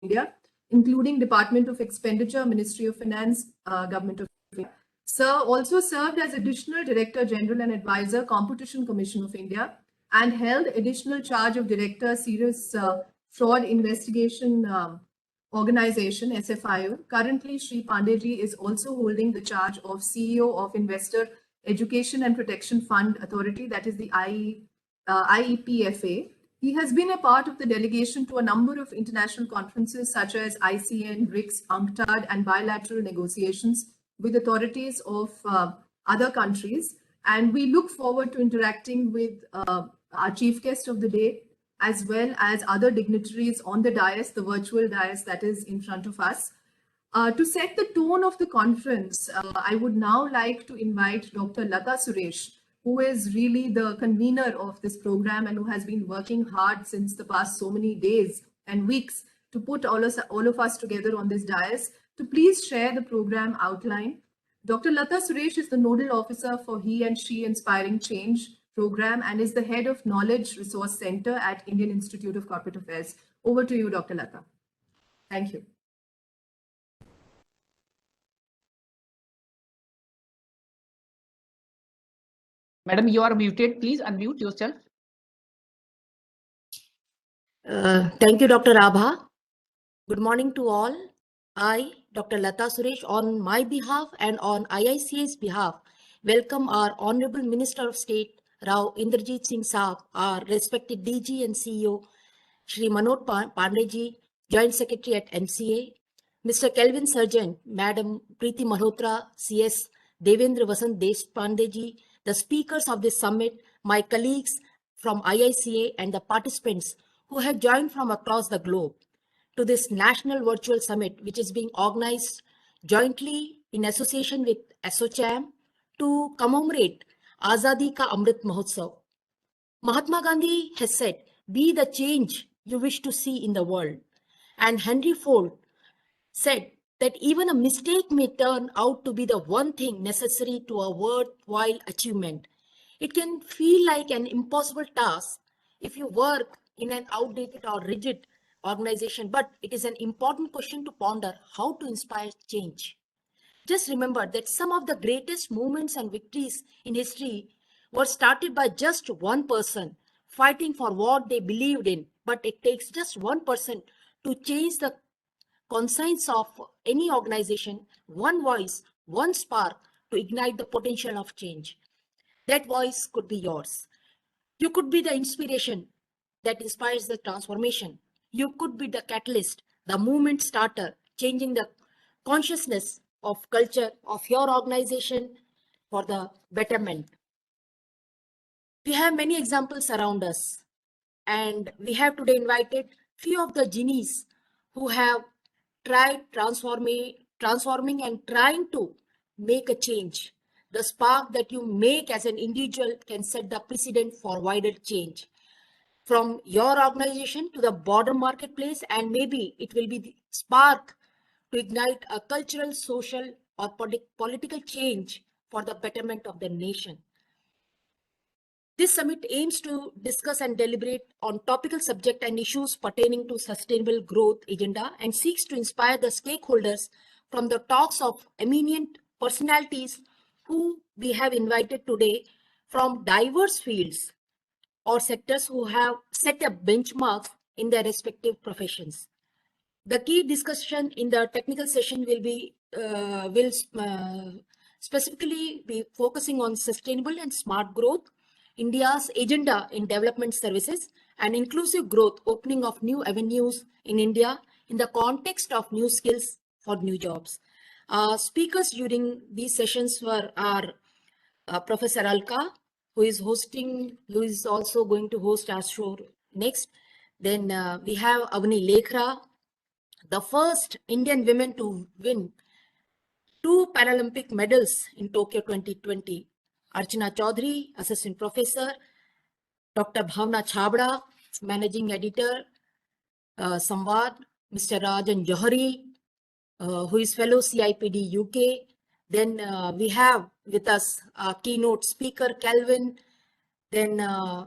India, including Department of Expenditure, Ministry of Finance, Government of India. Sir also served as Additional Director General and Advisor, Competition Commission of India, and held additional charge of Director, Serious Fraud Investigation Organization, SFIO. Currently, Sri Pandeyji is also holding the charge of CEO of Investor Education and Protection Fund Authority, that is the IEPFA. He has been a part of the delegation to a number of international conferences such as ICN, BRICS, UNCTAD, and bilateral negotiations with authorities of other countries. And we look forward to interacting with our chief guest of the day, as well as other dignitaries on the dais, the virtual dais that is in front of us. To set the tone of the conference, I would now like to invite Dr. Lata Suresh, who is really the convener of this program and who has been working hard since the past so many days and weeks to put all of us together on this dais, to please share the program outline. Dr. Lata Suresh is the nodal officer for He and She Inspiring Change program and is the head of Knowledge Resource Center at Indian Institute of Corporate Affairs. Over to you, Dr. Lata. Thank you. Madam, you are muted. Please unmute yourself. Thank you, Dr. Abha. Good morning to all. I, Dr. Lata Suresh, on my behalf and on IICA's behalf, welcome our Honorable Minister of State, Rao Inderjit Singh Saab, our respected DG and CEO, Shri Manoj Pandeyji, Joint Secretary at MCA, Mr. Kelvin Sergeant, Madam Preeti Malhotra, CS Devendra Vasant Deshpandeji, the speakers of this summit, my colleagues from IICA and the participants who have joined from across the globe to this National Virtual Summit, which is being organized jointly in association with ASSOCHAM to commemorate Azadi Ka Amrit Mahotsav. Mahatma Gandhi has said, "Be the change you wish to see in the world." And Henry Ford said that even a mistake may turn out to be the one thing necessary to a worthwhile achievement. It can feel like an impossible task if you work in an outdated or rigid organization, but it is an important question to ponder: how to inspire change. Just remember that some of the greatest movements and victories in history were started by just one person fighting for what they believed in. But it takes just one person to change the conscience of any organization, one voice, one spark to ignite the potential of change. That voice could be yours. You could be the inspiration that inspires the transformation. You could be the catalyst, the movement starter, changing the consciousness of culture of your organization for the betterment. We have many examples around us, and we have today invited few of the genies who have tried transforming and trying to make a change. The spark that you make as an individual can set the precedent for wider change. From your organization to the broader marketplace, and maybe it will be the spark to ignite a cultural, social, or political change for the betterment of the nation. This summit aims to discuss and deliberate on topical subjects and issues pertaining to sustainable growth agenda and seeks to inspire the stakeholders from the talks of eminent personalities who we have invited today from diverse fields or sectors who have set a benchmark in their respective professions. The key discussion in the technical session will specifically be focusing on sustainable and smart growth, India's agenda in development services, and inclusive growth, opening of new avenues in India in the context of new skills for new jobs. Speakers during these sessions are Professor Alka, who is also going to host our show next. Then we have Avani Lekhra, the first Indian woman to win 2 Paralympic medals in Tokyo 2020. Archana Chaudhary, Assistant Professor, Dr. Bhavna Chhabra, Managing Editor, Samvad, Mr. Rajan Johari, who is Fellow CIPD UK. Then we have with us keynote speaker Kelvin. Then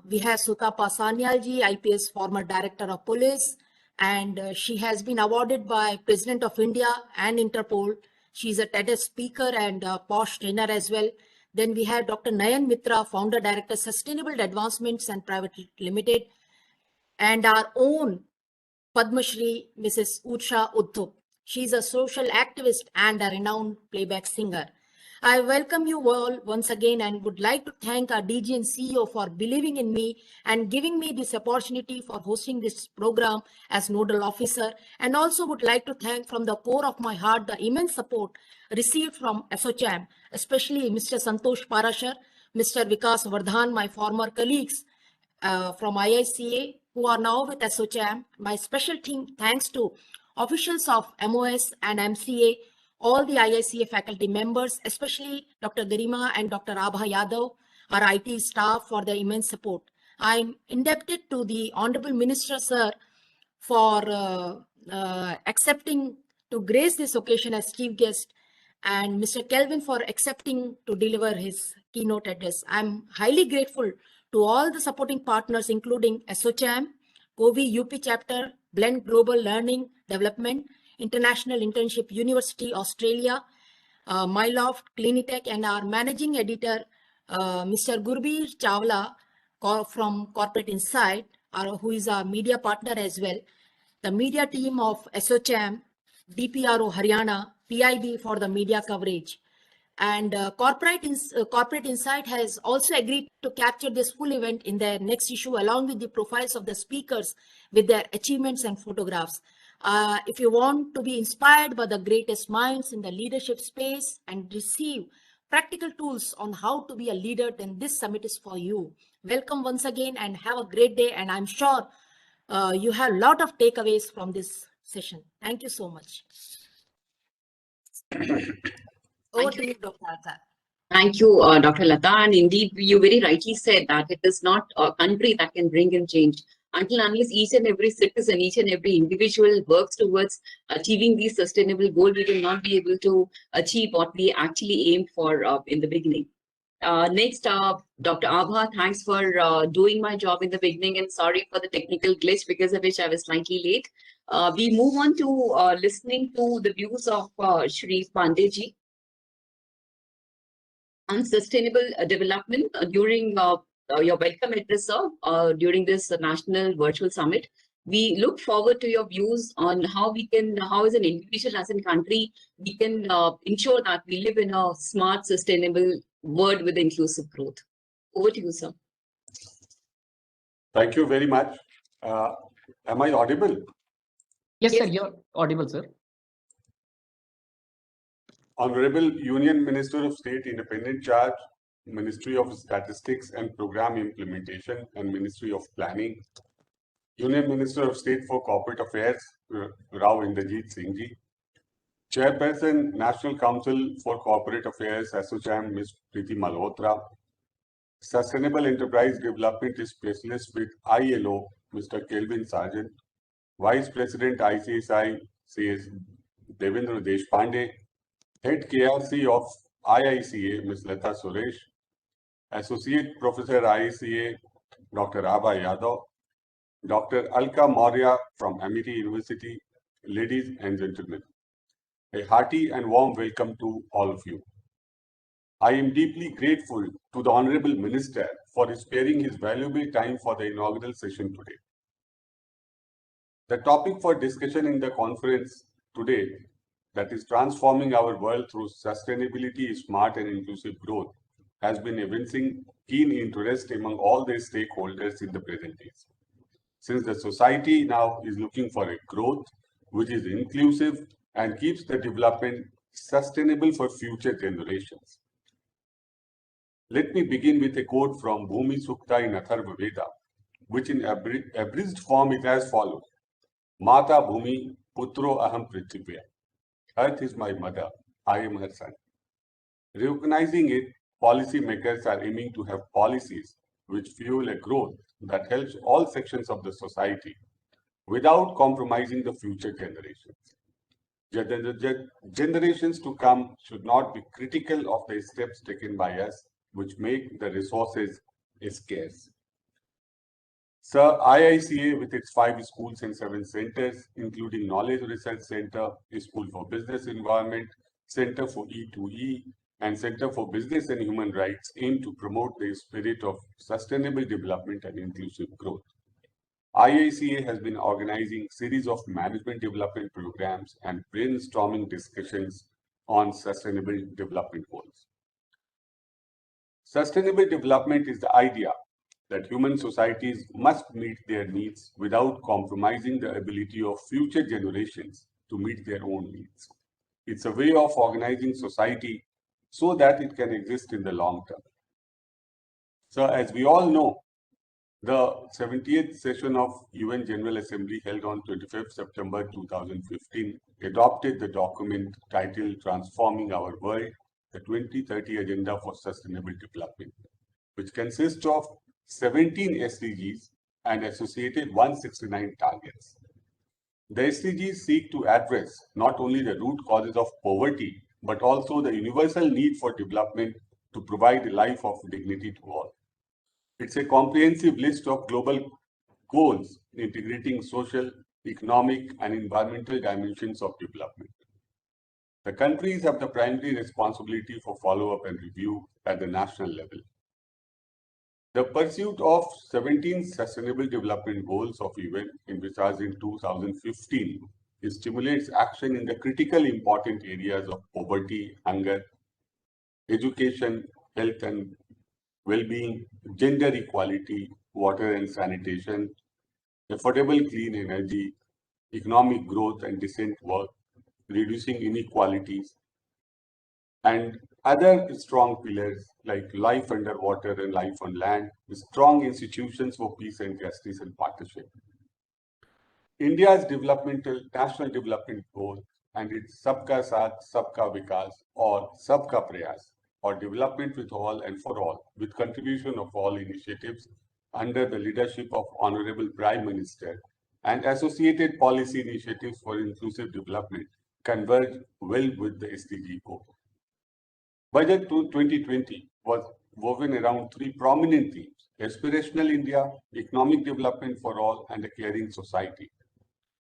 we have Sutapa Sanyalji, IPS former Director of Police, and she has been awarded by President of India and Interpol. She's a TEDx speaker and a POSH trainer as well. Then we have Dr. Nan Mitra, Founder Director, Sustainable Advancements and Private Limited, and our own Padma Shri, Mrs. Usha Uddhup. She's a social activist and a renowned playback singer. I welcome you all once again and would like to thank our DG and CEO for believing in me and giving me this opportunity for hosting this program as nodal officer, and also would like to thank from the core of my heart the immense support received from ASSOCHAM, especially Mr. Santosh Parashar, Mr. Vikas Vardhan, my former colleagues from IICA who are now with ASSOCHAM. My special thanks to officials of MOS and MCA, all the IICA faculty members, especially Dr. Garima and Dr. Abha Yadav, our IT staff, for their immense support. I'm indebted to the Honorable Minister, sir, for accepting to grace this occasion as chief guest, and Mr. Kelvin for accepting to deliver his keynote address. I'm highly grateful to all the supporting partners, including ASSOCHAM, COVI UP Chapter, Blend Global Learning Development, International Internship University, Australia, MyLoft, Clinitech, and our managing editor, Mr. Gurbir Chawla from Corporate Insight, who is our media partner as well, the media team of ASSOCHAM, DPRO Haryana, PIB for the media coverage. And Corporate Insight has also agreed to capture this full event in their next issue, along with the profiles of the speakers with their achievements and photographs. If you want to be inspired by the greatest minds in the leadership space and receive practical tools on how to be a leader, then this summit is for you. Welcome once again and have a great day. And I'm sure you have a lot of takeaways from this session. Thank you so much. Over to you, Dr. Lata. Thank you, Dr. Lata. And indeed, you very rightly said that it is not a country that can bring in change. Until unless each and every citizen, each and every individual works towards achieving these sustainable goals, we will not be able to achieve what we actually aimed for in the beginning. Next, Dr. Abha, thanks for doing my job in the beginning, and sorry for the technical glitch because of which I was slightly late. We move on to listening to the views of Shri Pandeyji on sustainable development during your welcome address, sir, during this National Virtual Summit. We look forward to your views on how we can, how as an individual, as a country, we can ensure that we live in a smart, sustainable world with inclusive growth. Over to you, sir. Thank you very much. Am I audible? Yes, sir, you're audible, sir. Honorable Union Minister of State Independent Charge, Ministry of Statistics and Program Implementation and Ministry of Planning, Union Minister of State for Corporate Affairs, Rao Inderjeet Singh Ji, Chairperson, National Council for Corporate Affairs, ASSOCHAM, Ms. Preeti Malhotra, Sustainable Enterprise Development Specialist with ILO, Mr. Kelvin Sergeant, Vice President ICSI, says Devendra Deshpande, Head KRC of IICA, Ms. Lata Suresh, Associate Professor IICA, Dr. Abha Yadav, Dr. Alka Maurya from Amity University, ladies and gentlemen. A hearty and warm welcome to all of you. I am deeply grateful to the Honorable Minister for sparing his valuable time for the inaugural session today. The topic for discussion in the conference today, that is transforming our world through sustainability, smart and inclusive growth, has been evincing keen interest among all the stakeholders in the present days. Since the society now is looking for a growth which is inclusive and keeps the development sustainable for future generations. Let me begin with a quote from Bhumi Sukta in Atharva Veda, which in abridged form is as follows: Mata Bhumi Putro Aham Prithivya. Earth is my mother, I am her son. Recognizing it, policymakers are aiming to have policies which fuel a growth that helps all sections of the society without compromising the future generations. Generations to come should not be critical of the steps taken by us, which make the resources scarce. So IICA with its 5 schools and 7 centers, including Knowledge Research Center, School for Business Environment, Center for E2E, and Center for Business and Human Rights aim to promote the spirit of sustainable development and inclusive growth. IICA has been organizing series of management development programs and brainstorming discussions on sustainable development goals. Sustainable development is the idea that human societies must meet their needs without compromising the ability of future generations to meet their own needs. It's a way of organizing society so that it can exist in the long term. So as we all know, the 70th session of UN General Assembly held on 25th September 2015 adopted the document titled Transforming Our World, the 2030 Agenda for Sustainable Development, which consists of 17 SDGs and associated 169 targets. The SDGs seek to address not only the root causes of poverty, but also the universal need for development to provide a life of dignity to all. It's a comprehensive list of global goals integrating social, economic, and environmental dimensions of development. The countries have the primary responsibility for follow-up and review at the national level. The pursuit of 17 Sustainable Development Goals of UN, envisaged in 2015, stimulates action in the critical important areas of poverty, hunger, education, health and well-being, gender equality, water and sanitation, affordable clean energy, economic growth and decent work, reducing inequalities, and other strong pillars like life underwater and life on land, strong institutions for peace and justice and partnership. India's national development goal and its Sabka Saath, Sabka Vikas or Sabka Prayas, or development with all and for all, with contribution of all initiatives under the leadership of Honorable Prime Minister and associated policy initiatives for inclusive development converge well with the SDG goal. Budget 2020 was woven around 3 prominent themes: aspirational India, economic development for all, and a caring society.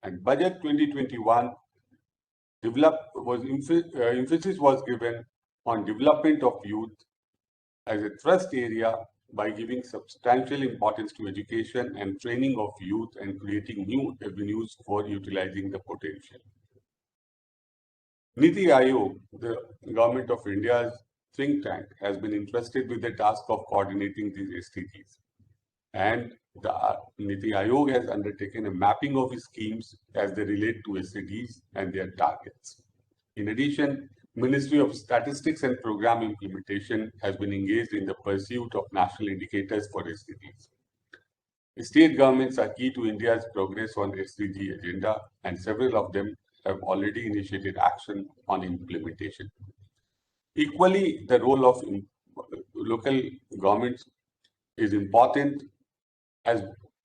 And Budget 2021 emphasis was given on development of youth as a thrust area by giving substantial importance to education and training of youth and creating new avenues for utilizing the potential. Niti Aayog, the Government of India's think tank, has been entrusted with the task of coordinating these SDGs. And the Niti Aayog has undertaken a mapping of schemes as they relate to SDGs and their targets. In addition, Ministry of Statistics and Program Implementation has been engaged in the pursuit of national indicators for SDGs. State governments are key to India's progress on SDG agenda, and several of them have already initiated action on implementation. Equally, the role of local governments is important, as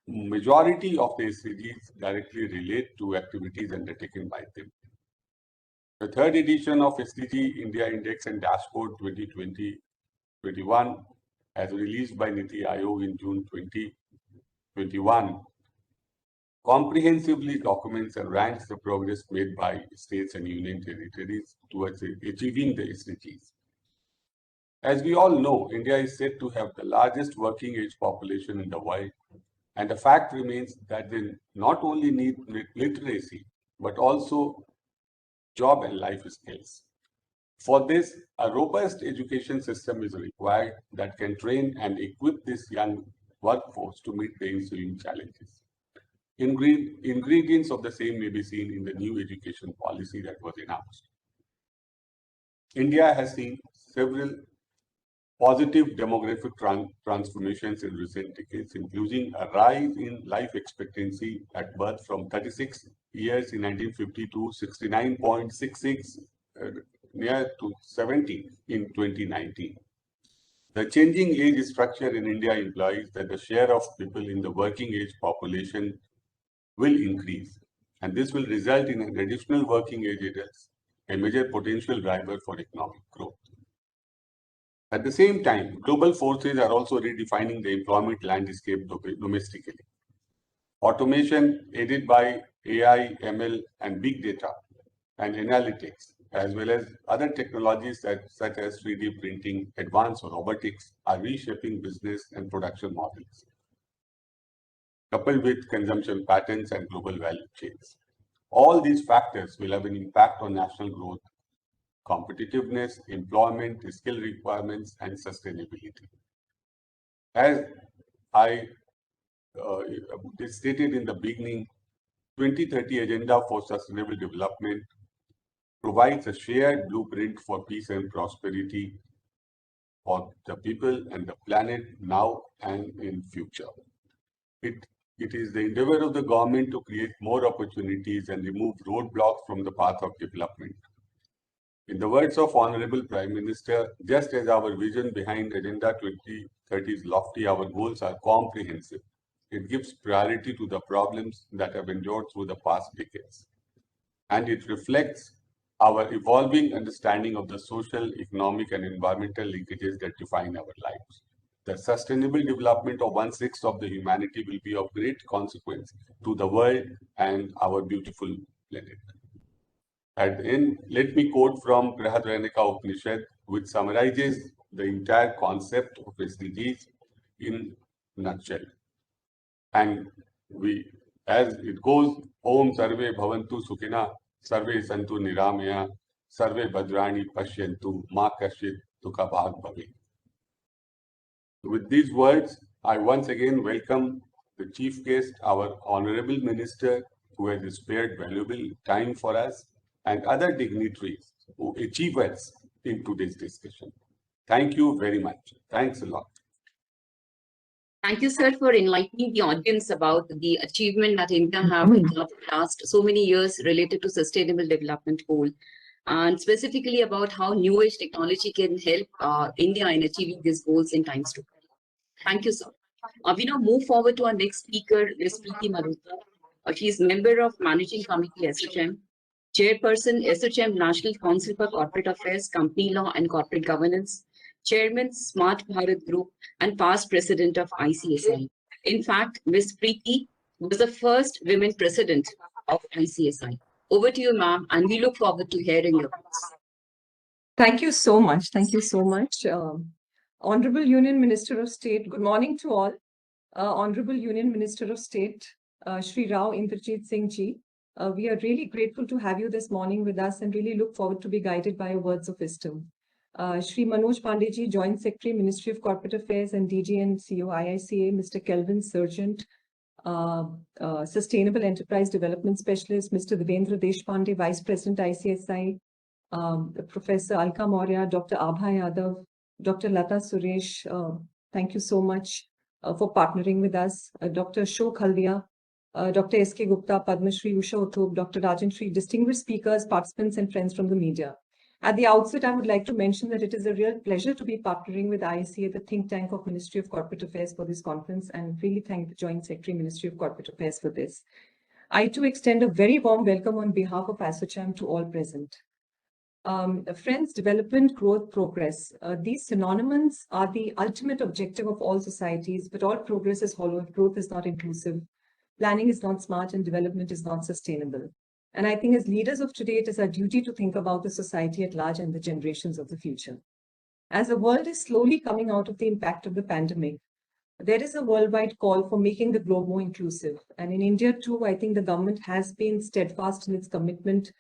majority of the SDGs directly relate to activities undertaken by them. The third edition of SDG India Index and Dashboard 2020-21, as released by Niti Aayog in June 2021, comprehensively documents and ranks the progress made by states and union territories towards achieving the SDGs. As we all know, India is said to have the largest working age population in the world, and the fact remains that they not only need literacy, but also job and life skills. For this, a robust education system is required that can train and equip this young workforce to meet the ensuing challenges. Ingredients of the same may be seen in the new education policy that was announced. India has seen several positive demographic transformations in recent decades, including a rise in life expectancy at birth from 36 years in 1950 to 69.66 near to 70 in 2019. The changing age structure in India implies that the share of people in the working age population will increase, and this will result in an additional working age adults, a major potential driver for economic growth. At the same time, global forces are also redefining the employment landscape domestically. Automation aided by AI, ML, and big data and analytics, as well as other technologies such as 3D printing, advanced robotics, are reshaping business and production models, coupled with consumption patterns and global value chains. All these factors will have an impact on national growth, competitiveness, employment, skill requirements, and sustainability. As I stated in the beginning, 2030 Agenda for Sustainable Development provides a shared blueprint for peace and prosperity for the people and the planet now and in future. It is the endeavor of the government to create more opportunities and remove roadblocks from the path of development. In the words of Honorable Prime Minister, just as our vision behind Agenda 2030 is lofty, our goals are comprehensive. It gives priority to the problems that have endured through the past decades. And it reflects our evolving understanding of the social, economic, and environmental linkages that define our lives. The sustainable development of 1/6 of the humanity will be of great consequence to the world and our beautiful planet. At the end, let me quote from Brihadaranyaka Upanishad, which summarizes the entire concept of SDGs in a nutshell. And as it goes, Om Sarve Bhavantu Sukhina, Sarve Santu Niramaya, Sarve Bhadrani Pashyantu, Ma Kashit Dukha Bhag Bhave. With these words, I once again welcome the chief guest, our Honorable Minister, who has spared valuable time for us, and other dignitaries who achieve us in today's discussion. Thank you very much. Thanks a lot. Thank you, sir, for enlightening the audience about the achievement that India have in the last so many years related to Sustainable Development Goal, and specifically about how new age technology can help India in achieving these goals in times to come. Thank you, sir. We now move forward to our next speaker, Ms. Preeti Malhotra. She is member of Managing Committee, ASSOCHAM, Chairperson, ASSOCHAM National Council for Corporate Affairs, Company Law and Corporate Governance, Chairman, Smart Bharat Group, and past President of ICSI. In fact, Ms. Preeti was the first women president of ICSI. Over to you, ma'am, and we look forward to hearing your views. Thank you so much. Thank you so much. Honorable Union Minister of State, good morning to all. Honorable Union Minister of State, Shri Rao Indrajit Singh Ji, we are really grateful to have you this morning with us and really look forward to be guided by your words of wisdom. Shri Manoj Pandey Ji, Joint Secretary, Ministry of Corporate Affairs and DG and CEO IICA, Mr. Kelvin Sergeant, Sustainable Enterprise Development Specialist, Mr. Devendra Deshpande, Vice President ICSI, Professor Alka Maurya, Dr. Abha Yadav, Dr. Lata Suresh, thank you so much for partnering with us, Dr. Ashok Haldia, Dr. S.K. Gupta, Padma Shri Usha Uthop, Dr. Rajan Shri, distinguished speakers, participants and friends from the media. At the outset, I would like to mention that it is a real pleasure to be partnering with IICA, the think tank of Ministry of Corporate Affairs, for this conference, and really thank the Joint Secretary, Ministry of Corporate Affairs, for this. I too extend a very warm welcome on behalf of ASSOCHAM to all present. Friends, development, growth, progress. These synonyms are the ultimate objective of all societies, but all progress is hollow if growth is not inclusive, planning is not smart, and development is not sustainable. And I think as leaders of today, it is our duty to think about the society at large and the generations of the future. As the world is slowly coming out of the impact of the pandemic, there is a worldwide call for making the globe more inclusive. And in India too, I think the government has been steadfast in its commitment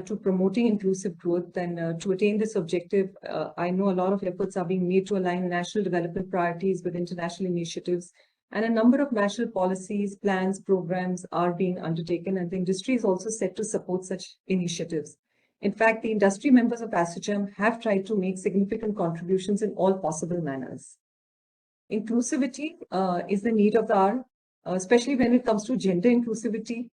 to promoting inclusive growth, and to attain this objective, I know a lot of efforts are being made to align national development priorities with international initiatives, and a number of national policies, plans, programs are being undertaken, and the industry is also set to support such initiatives. In fact, the industry members of ASSOCHAM have tried to make significant contributions in all possible manners. Inclusivity is the need of the hour, especially when it comes to gender inclusivity.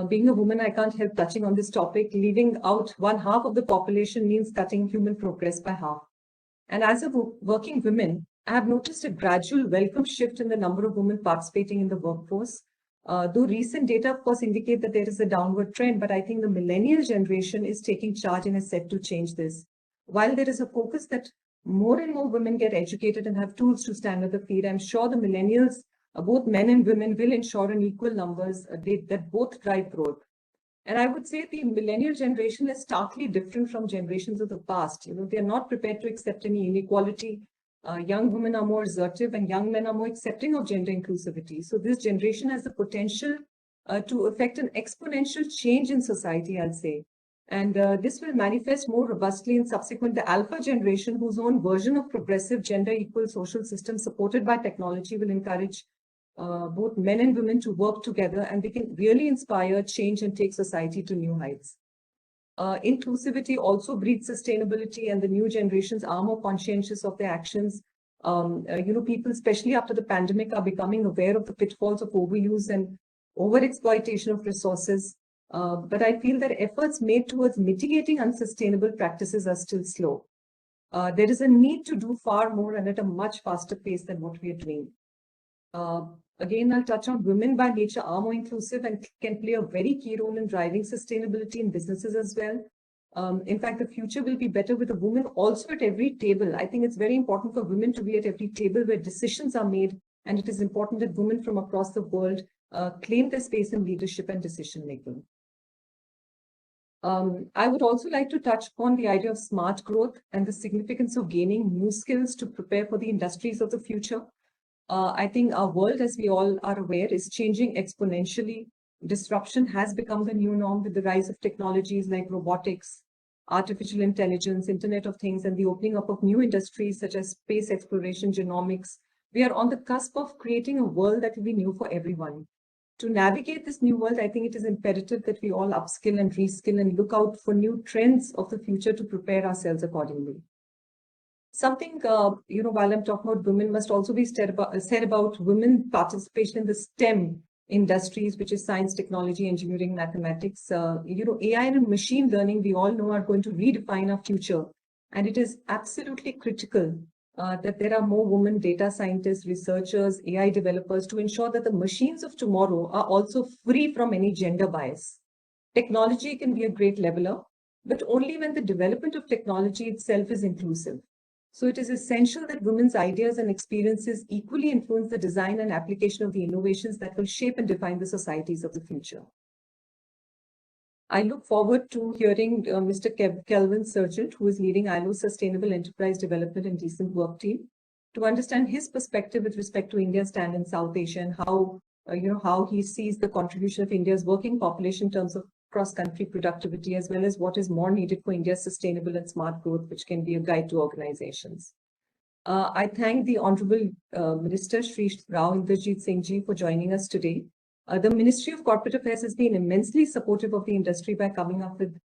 Being a woman, I can't help touching on this topic. Leaving out 1/2 of the population means cutting human progress by half. And as a working woman, I have noticed a gradual welcome shift in the number of women participating in the workforce. Though recent data, of course, indicate that there is a downward trend, but I think the millennial generation is taking charge and is set to change this. While there is a focus that more and more women get educated and have tools to stand on their feet, I'm sure the millennials both men and women will ensure in equal numbers that both drive growth. And I would say the millennial generation is starkly different from generations of the past. They are not prepared to accept any inequality. Young women are more assertive and young men are more accepting of gender inclusivity. So this generation has the potential to affect an exponential change in society, I'll say. And this will manifest more robustly in subsequent the alpha generation, whose own version of progressive gender equal social system supported by technology will encourage both men and women to work together, and they can really inspire change and take society to new heights. Inclusivity also breeds sustainability, and the new generations are more conscientious of their actions. People, especially after the pandemic, are becoming aware of the pitfalls of overuse and overexploitation of resources. But I feel that efforts made towards mitigating unsustainable practices are still slow. There is a need to do far more and at a much faster pace than what we are doing. Again, I'll touch on women by nature are more inclusive and can play a very key role in driving sustainability in businesses as well. In fact, the future will be better with a woman also at every table. I think it's very important for women to be at every table where decisions are made, and it is important that women from across the world claim their space in leadership and decision making. I would also like to touch upon the idea of smart growth and the significance of gaining new skills to prepare for the industries of the future. I think our world, as we all are aware, is changing exponentially. Disruption has become the new norm with the rise of technologies like robotics, artificial intelligence, Internet of Things, and the opening up of new industries such as space exploration, genomics. We are on the cusp of creating a world that will be new for everyone. To navigate this new world, I think it is imperative that we all upskill and reskill and look out for new trends of the future to prepare ourselves accordingly. Something, while I'm talking about women, must also be said about women participation in the STEM industries, which is science, technology, engineering, mathematics. AI and machine learning, we all know, are going to redefine our future. And it is absolutely critical that there are more women data scientists, researchers, AI developers to ensure that the machines of tomorrow are also free from any gender bias. Technology can be a great leveler, but only when the development of technology itself is inclusive. So it is essential that women's ideas and experiences equally influence the design and application of the innovations that will shape and define the societies of the future. I look forward to hearing Mr. Kelvin Sergeant, who is leading ILO's Sustainable Enterprise Development and Decent Work team, to understand his perspective with respect to India's stand in South Asia and how he sees the contribution of India's working population in terms of cross-country productivity, as well as what is more needed for India's sustainable and smart growth, which can be a guide to organizations. I thank the Honorable Minister Shri Rao Inderjit Singh Ji for joining us today. The Ministry of Corporate Affairs has been immensely supportive of the industry by coming up with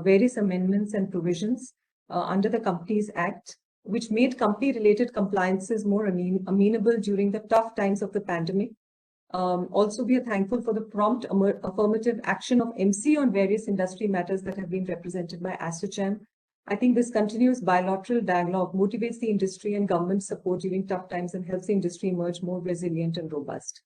various amendments and provisions under the Companies Act, which made company-related compliances more amenable during the tough times of the pandemic. Also, we are thankful for the prompt affirmative action of MC on various industry matters that have been represented by ASSOCHAM. I think this continuous bilateral dialogue motivates the industry and government support during tough times and helps the industry emerge more resilient and robust.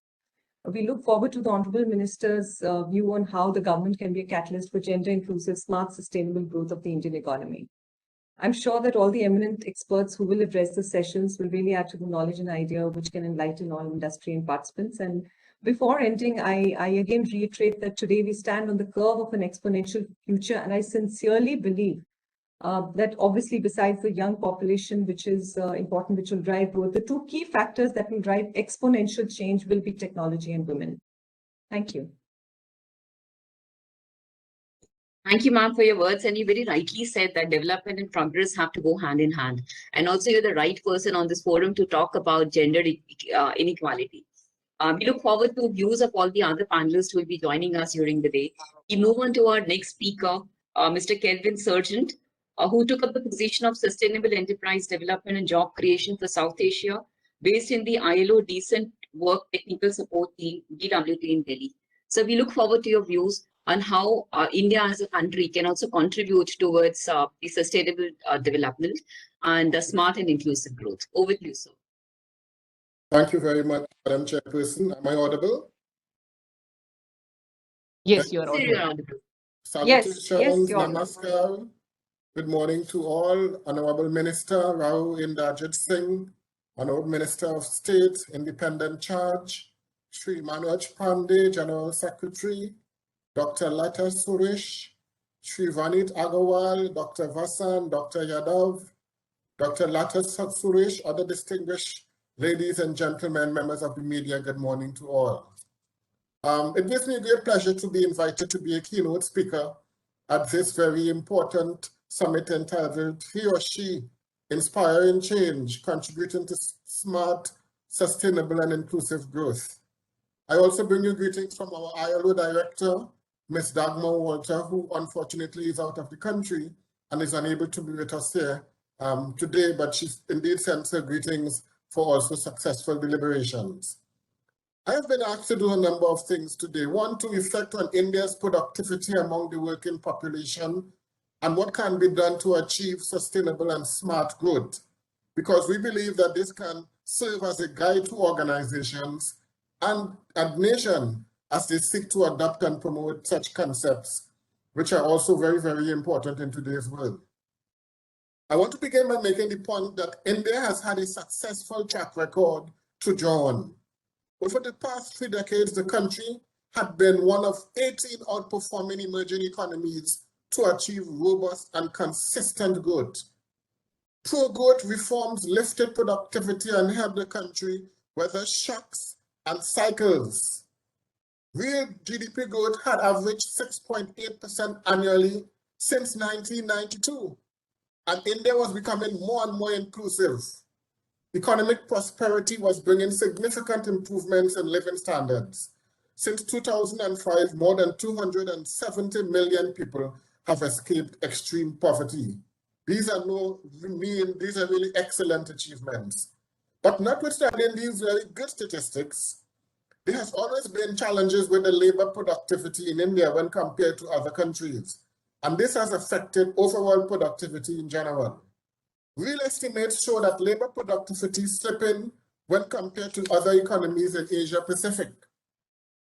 We look forward to the Honorable Minister's view on how the government can be a catalyst for gender-inclusive, smart, sustainable growth of the Indian economy. I'm sure that all the eminent experts who will address the sessions will really add to the knowledge and idea which can enlighten all industry and participants. And before ending, I again reiterate that today we stand on the curve of an exponential future. And I sincerely believe that obviously besides the young population, which is important, which will drive growth, the two key factors that will drive exponential change will be technology and women. Thank you. Thank you, ma'am, for your words. And you very rightly said that development and progress have to go hand in hand. And also, you're the right person on this forum to talk about gender inequality. We look forward to views of all the other panelists who will be joining us during the day. We move on to our next speaker, Mr. Kelvin Sergeant, who took up the position of Sustainable Enterprise Development and Job Creation for South Asia, based in the ILO Decent Work Technical Support Team, DWT in Delhi. So we look forward to your views on how India as a country can also contribute towards the sustainable development and the smart and inclusive growth. Over to you, sir. Thank you very much, Madam Chairperson. Am I audible? Yes, you are audible. Salutations, yes, you're namaskar. Good morning to all. Honorable Minister Rao Inderjit Singh, Honorable Minister of State, Independent Charge, Shri Manoj Pandey, General Secretary, Dr. Lata Suresh, Shri Vanit Agarwal, Dr. Vasan, Dr. Yadav, Dr. Lata Suresh, other distinguished ladies and gentlemen, members of the media, good morning to all. It gives me a great pleasure to be invited to be a keynote speaker at this very important summit entitled He or She, Inspiring Change, Contributing to Smart, Sustainable and Inclusive Growth. I also bring you greetings from our ILO Director, Ms. Dagmar Walter, who unfortunately is out of the country and is unable to be with us here today, but she indeed sends her greetings for also successful deliberations. I have been asked to do a number of things today. One, to reflect on India's productivity among the working population and what can be done to achieve sustainable and smart growth, because we believe that this can serve as a guide to organizations and nation as they seek to adopt and promote such concepts, which are also very, very important in today's world. I want to begin by making the point that India has had a successful track record to draw on. Over the past 3 decades, the country had been one of 18 outperforming emerging economies to achieve robust and consistent growth. Pro-growth reforms lifted productivity and helped the country weather shocks and cycles. Real GDP growth had averaged 6.8% annually since 1992, and India was becoming more and more inclusive. Economic prosperity was bringing significant improvements in living standards. Since 2005, more than 270 million people have escaped extreme poverty. These are really excellent achievements. But notwithstanding these very good statistics, there has always been challenges with the labor productivity in India when compared to other countries, and this has affected overall productivity in general. Real estimates show that labor productivity is slipping when compared to other economies in Asia Pacific.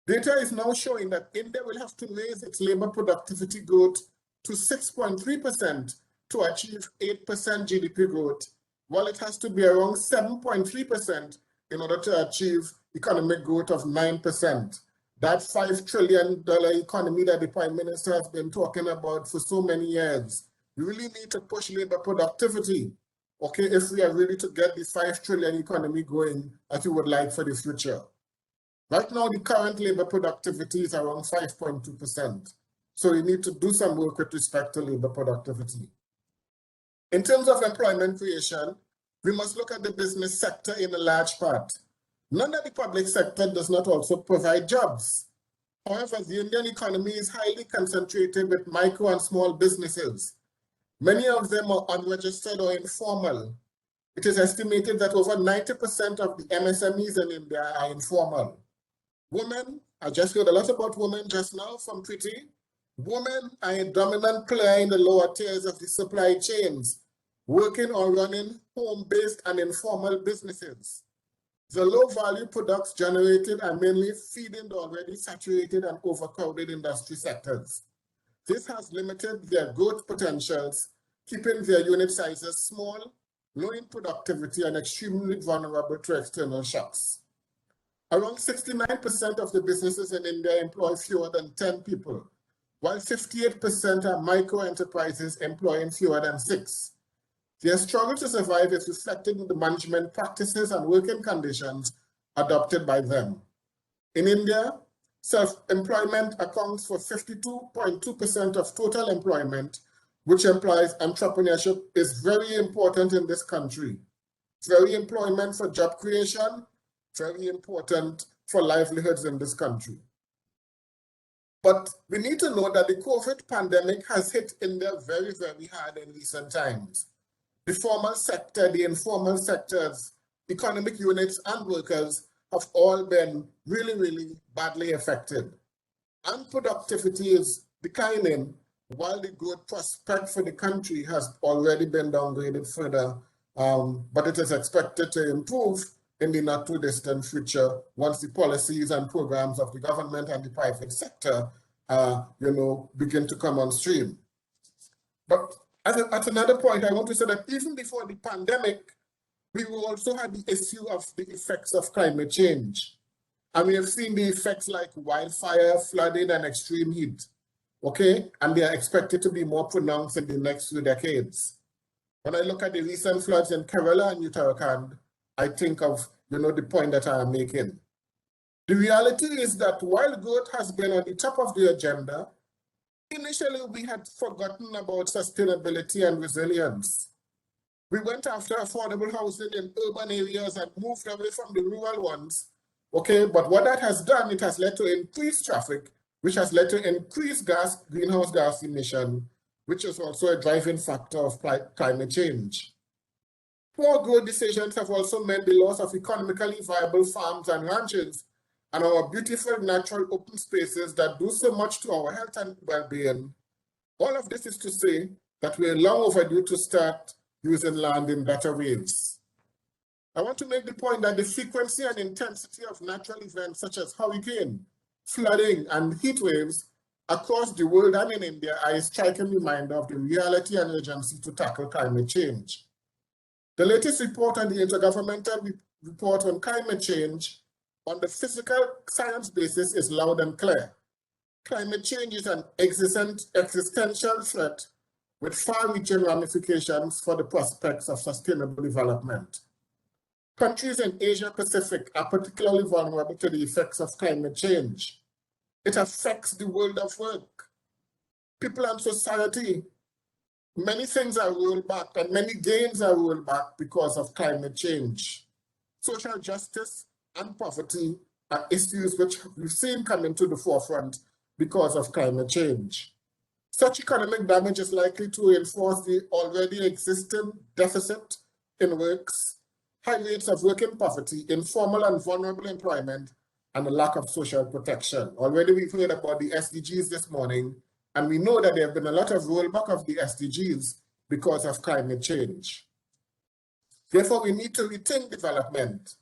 Data is now showing that India will have to raise its labor productivity growth to 6.3% to achieve 8% GDP growth, while it has to be around 7.3% in order to achieve economic growth of 9%. That $5 trillion economy that the Prime Minister has been talking about for so many years. We really need to push labor productivity, okay, if we are really to get the 5 trillion economy going as we would like for the future. Right now, the current labor productivity is around 5.2%. So we need to do some work with respect to labor productivity. In terms of employment creation, we must look at the business sector in a large part. None of the public sector does not also provide jobs. However, the Indian economy is highly concentrated with micro and small businesses. Many of them are unregistered or informal. It is estimated that over 90% of the MSMEs in India are informal. Women, I just heard a lot about women just now from Preeti. Women are a dominant player in the lower tiers of the supply chains, working or running home-based and informal businesses. The low-value products generated are mainly feeding the already saturated and overcrowded industry sectors. This has limited their growth potentials, keeping their unit sizes small, low in productivity, and extremely vulnerable to external shocks. Around 69% of the businesses in India employ fewer than 10 people, while 58% are micro enterprises employing fewer than 6. Their struggle to survive is reflected in the management practices and working conditions adopted by them. In India, self-employment accounts for 52.2% of total employment, which implies entrepreneurship is very important in this country. Very employment for job creation, very important for livelihoods in this country. But we need to know that the COVID pandemic has hit India very, very hard in recent times. The formal sector, the informal sectors, economic units and workers have all been really, really badly affected. And productivity is declining while the growth prospect for the country has already been downgraded further, but it is expected to improve in the not too distant future once the policies and programs of the government and the private sector begin to come on stream. But at another point, I want to say that even before the pandemic, We will also have the issue of the effects of climate change. And we have seen the effects like wildfire, flooding, and extreme heat. Okay, and they are expected to be more pronounced in the next few decades. When I look at the recent floods in Kerala and Uttarakhand, I think of, the point that I am making. The reality is that while growth has been on the top of the agenda, initially we had forgotten about sustainability and resilience. We went after affordable housing in urban areas and moved away from the rural ones. Okay, but what that has done, it has led to increased traffic, which has led to increased greenhouse gas emission, which is also a driving factor of climate change. Poor growth decisions have also meant the loss of economically viable farms and ranches and our beautiful natural open spaces that do so much to our health and well-being. All of this is to say that we are long overdue to start using land in better ways. I want to make the point that the frequency and intensity of natural events such as hurricane, flooding, and heat waves across the world and in India are a striking reminder of the reality and urgency to tackle climate change. The latest report on the Intergovernmental Report on Climate Change on the physical science basis is loud and clear. Climate change is an existential threat with far-reaching ramifications for the prospects of sustainable development. Countries in Asia Pacific are particularly vulnerable to the effects of climate change. It affects the world of work, people and society. Many things are rolled back and many gains are rolled back because of climate change. Social justice and poverty are issues which we've seen coming to the forefront because of climate change. Such economic damage is likely to reinforce the already existing deficit in works, high rates of working poverty, informal and vulnerable employment, and a lack of social protection. Already we've heard about the SDGs this morning, and we know that there have been a lot of rollback of the SDGs because of climate change. Therefore, we need to rethink development.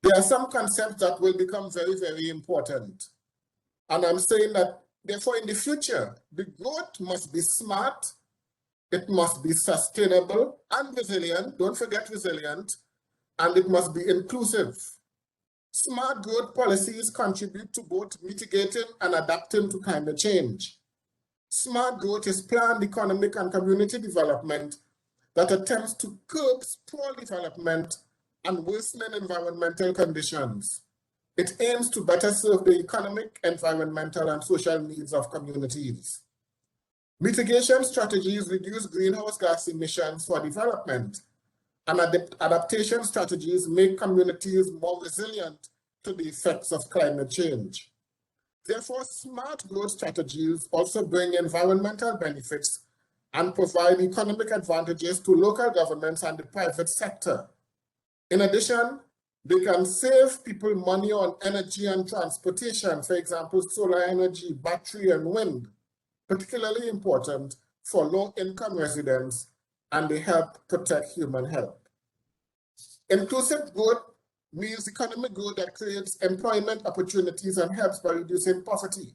There are some concepts that will become very, very important. And I'm saying that, therefore, in the future, the growth must be smart, it must be sustainable and resilient, don't forget resilient, and it must be inclusive. Smart growth policies contribute to both mitigating and adapting to climate change. Smart growth is planned economic and community development that attempts to curb poor development and worsening environmental conditions. It aims to better serve the economic, environmental, and social needs of communities. Mitigation strategies reduce greenhouse gas emissions for development, and adaptation strategies make communities more resilient to the effects of climate change. Therefore, smart growth strategies also bring environmental benefits and provide economic advantages to local governments and the private sector. In addition, they can save people money on energy and transportation, for example, solar energy, battery, and wind, particularly important for low-income residents, and they help protect human health. Inclusive growth means economic growth that creates employment opportunities and helps by reducing poverty.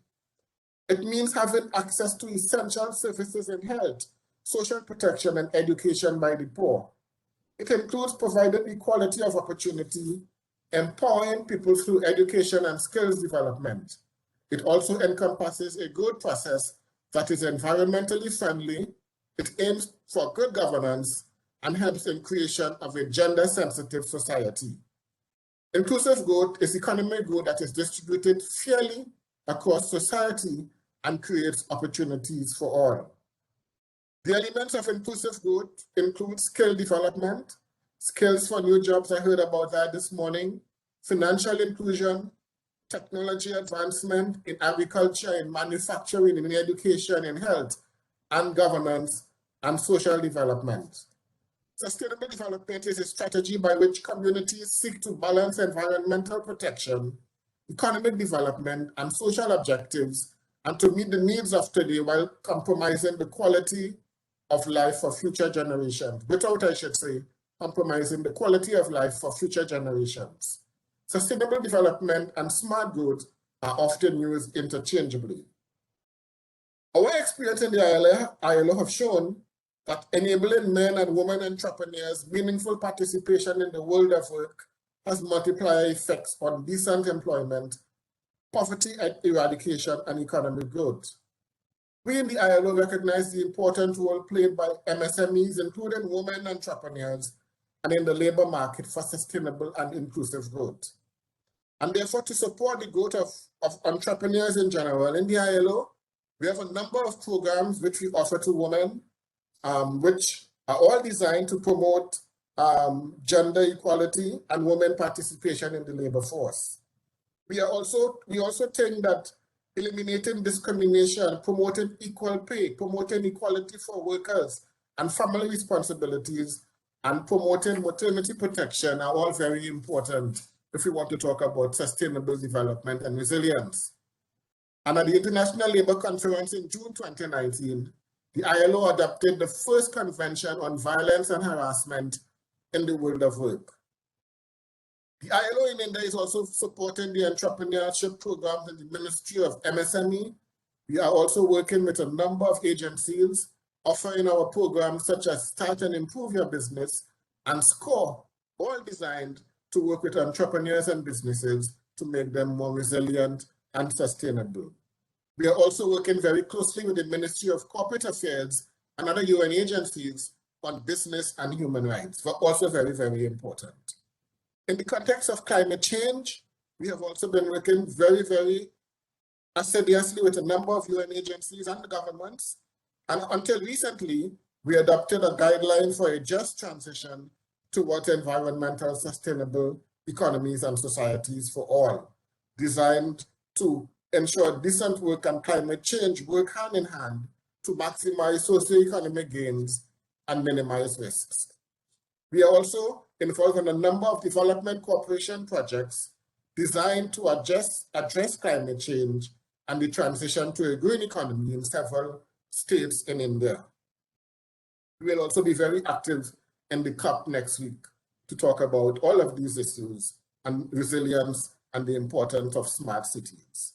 It means having access to essential services in health, social protection, and education by the poor. It includes providing equality of opportunity, empowering people through education and skills development. It also encompasses a growth process that is environmentally friendly. It aims for good governance and helps in creation of a gender-sensitive society. Inclusive growth is economic growth that is distributed fairly across society and creates opportunities for all. The elements of inclusive growth include skill development, skills for new jobs, I heard about that this morning, financial inclusion, technology advancement in agriculture, in manufacturing, in education, in health, and governance, and social development. Sustainable development is a strategy by which communities seek to balance environmental protection, economic development, and social objectives, and to meet the needs of today while compromising the quality of life for future generations, without, I should say, compromising the quality of life for future generations. Sustainable development and smart growth are often used interchangeably. Our experience in the ILO have shown that enabling men and women entrepreneurs meaningful participation in the world of work has multiplier effects on decent employment, poverty eradication, and economic growth. We in the ILO recognize the important role played by MSMEs, including women entrepreneurs, and in the labor market for sustainable and inclusive growth. And therefore, to support the growth of entrepreneurs in general, in the ILO, we have a number of programs which we offer to women, which are all designed to promote gender equality and women participation in the labor force. We also think that eliminating discrimination, promoting equal pay, promoting equality for workers and family responsibilities, and promoting maternity protection are all very important if we want to talk about sustainable development and resilience. And at the International Labour Conference in June 2019, the ILO adopted the first convention on violence and harassment in the world of work. The ILO in India is also supporting the entrepreneurship programs in the Ministry of MSME. We are also working with a number of agencies offering our programs such as Start and Improve Your Business and SCORE, all designed to work with entrepreneurs and businesses to make them more resilient and sustainable. We are also working very closely with the Ministry of Corporate Affairs and other UN agencies on business and human rights, but also very, very important. In the context of climate change, we have also been working very, very assiduously with a number of UN agencies and the governments. And until recently, we adopted a guideline for a just transition towards environmental sustainable economies and societies for all, designed to ensure decent work and climate change work hand in hand to maximize socioeconomic gains and minimize risks. We are also involved in a number of development cooperation projects designed to address climate change and the transition to a green economy in several states in India. We will also be very active in the COP next week to talk about all of these issues and resilience and the importance of smart cities.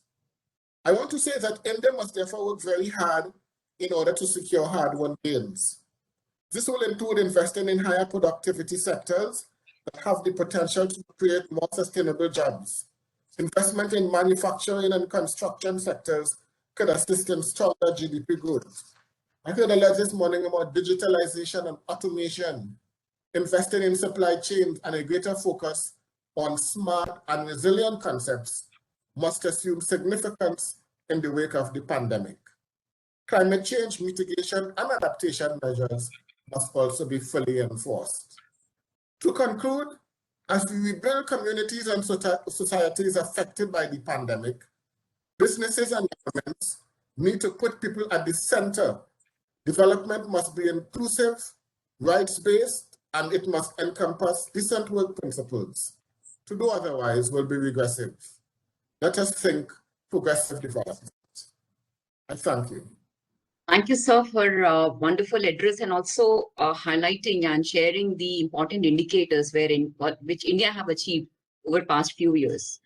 I want to say that India must therefore work very hard in order to secure hard-won gains. This will include investing in higher productivity sectors that have the potential to create more sustainable jobs. Investment in manufacturing and construction sectors could assist in stronger GDP growth. I heard a lot this morning about digitalization and automation, investing in supply chains, and a greater focus on smart and resilient concepts must assume significance in the wake of the pandemic. Climate change mitigation and adaptation measures must also be fully enforced. To conclude, as we rebuild communities and societies affected by the pandemic, businesses and governments need to put people at the center. Development must be inclusive, rights-based, and it must encompass decent work principles. To do otherwise will be regressive. Let us think progressive development. I thank you. Thank you, sir, for a wonderful address and also highlighting and sharing the important indicators which India have achieved over the past few years.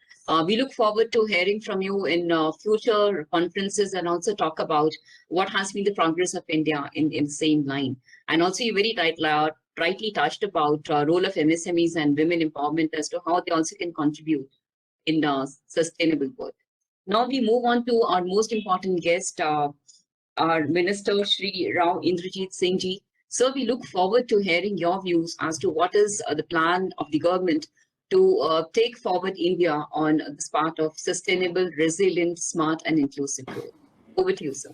We look forward to hearing from you in future conferences and also talk about what has been the progress of India in the same line. And also you very rightly touched about role of MSMEs and women empowerment as to how they also can contribute in sustainable growth. Now we move on to our most important guest, our Minister Shri Rao Indrajit Singh Ji. So we look forward to hearing your views as to what is the plan of the government to take forward India on this part of sustainable, resilient, smart and inclusive growth. Over to you, sir.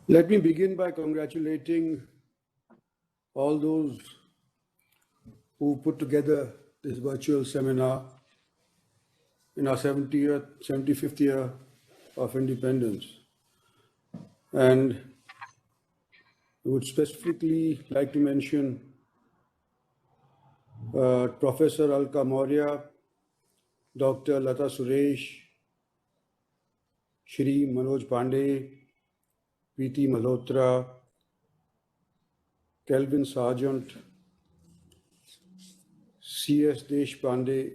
Let me begin by congratulating all those who put together this virtual seminar in our 75th year of independence. And I would specifically like to mention Professor Alka Maurya, Dr. Lata Suresh, Shri Manoj Pandey, P.T. Malhotra, Kelvin Sergeant, C.S. Deshpande,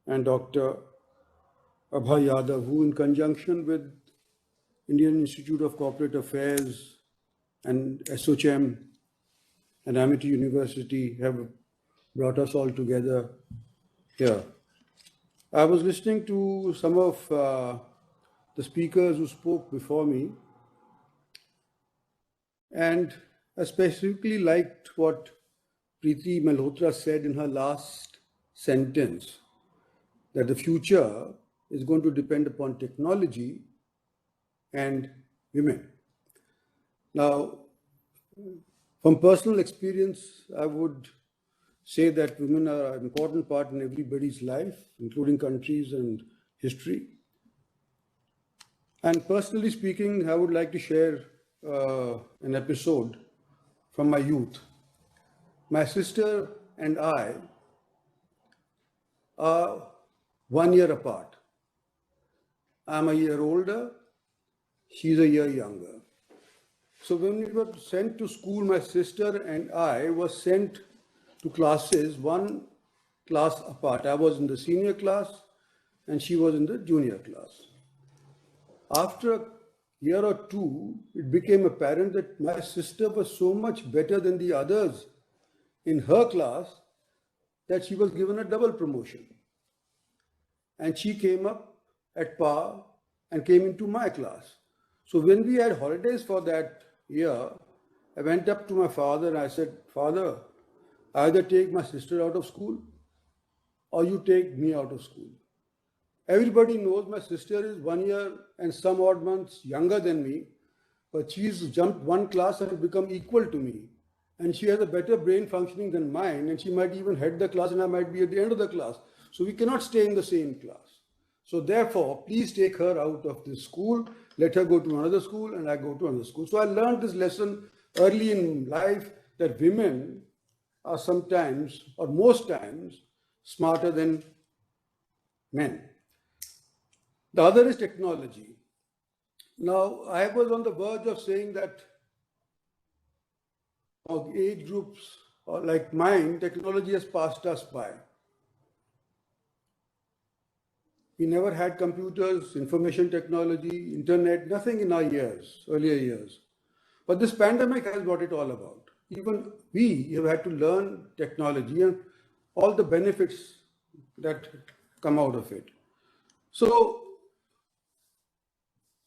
and Dr. Abhay Yadav, who in conjunction with Indian Institute of Corporate Affairs and ASSOCHAM and Amity University have brought us all together here. I was listening to some of the speakers who spoke before me, and I specifically liked what Preeti Malhotra said in her last sentence, that the future is going to depend upon technology and women. Now, from personal experience, I would say that women are an important part in everybody's life, including countries and history. And personally speaking, I would like to share an episode from my youth. My sister and I are 1 year apart. I'm a year older, she's a year younger. So when we were sent to school, my sister and I were sent to classes, one class apart. I was in the senior class and she was in the junior class. After a year or two, it became apparent that my sister was so much better than the others in her class that she was given a double promotion. And she came up at par and came into my class. So when we had holidays for that year, I went up to my father and I said, Father, either take my sister out of school or you take me out of school. Everybody knows my sister is 1 year and some odd months younger than me, but she's jumped one class and become equal to me. And she has a better brain functioning than mine, and she might even head the class and I might be at the end of the class. So we cannot stay in the same class. So therefore, please take her out of this school, let her go to another school and I go to another school. So I learned this lesson early in life that women are sometimes, or most times, smarter than men. The other is technology. Now, I was on the verge of saying that of age groups like mine, technology has passed us by. We never had computers, information technology, internet, nothing in our earlier years. But this pandemic has brought it all about. Even we have had to learn technology and all the benefits that come out of it. So,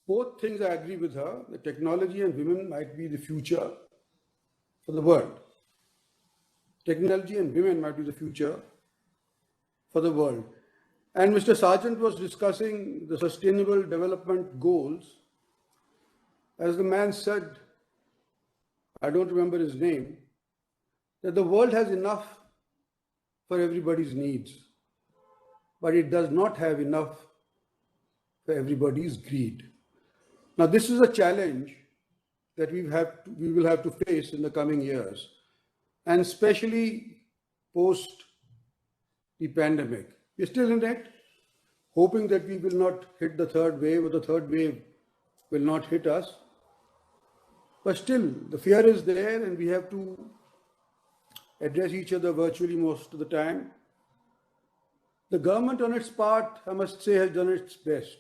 both things I agree with her, that technology and women might be the future for the world. Technology and women might be the future for the world. And Mr. Sergeant was discussing the Sustainable Development Goals. As the man said, I don't remember his name, that the world has enough for everybody's needs, but it does not have enough for everybody's greed. Now, this is a challenge that we will have to face in the coming years, and especially post the pandemic. We're still in it, hoping that we will not hit the third wave, or the third wave will not hit us. But still, the fear is there, and we have to address each other virtually most of the time. The government on its part, I must say, has done its best.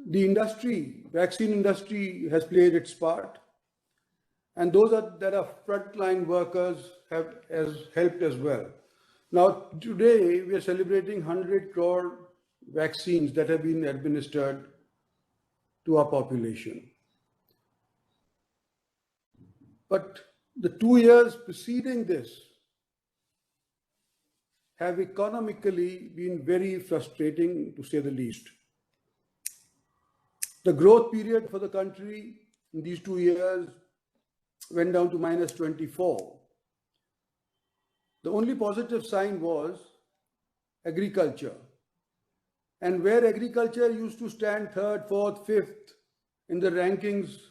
The industry, vaccine industry, has played its part, and those that are frontline workers have helped as well. Now, today we are celebrating 100 crore vaccines that have been administered to our population. But the 2 years preceding this have economically been very frustrating, to say the least. The growth period for the country in these 2 years went down to -24. The only positive sign was agriculture. And where agriculture used to stand third, fourth, fifth in the rankings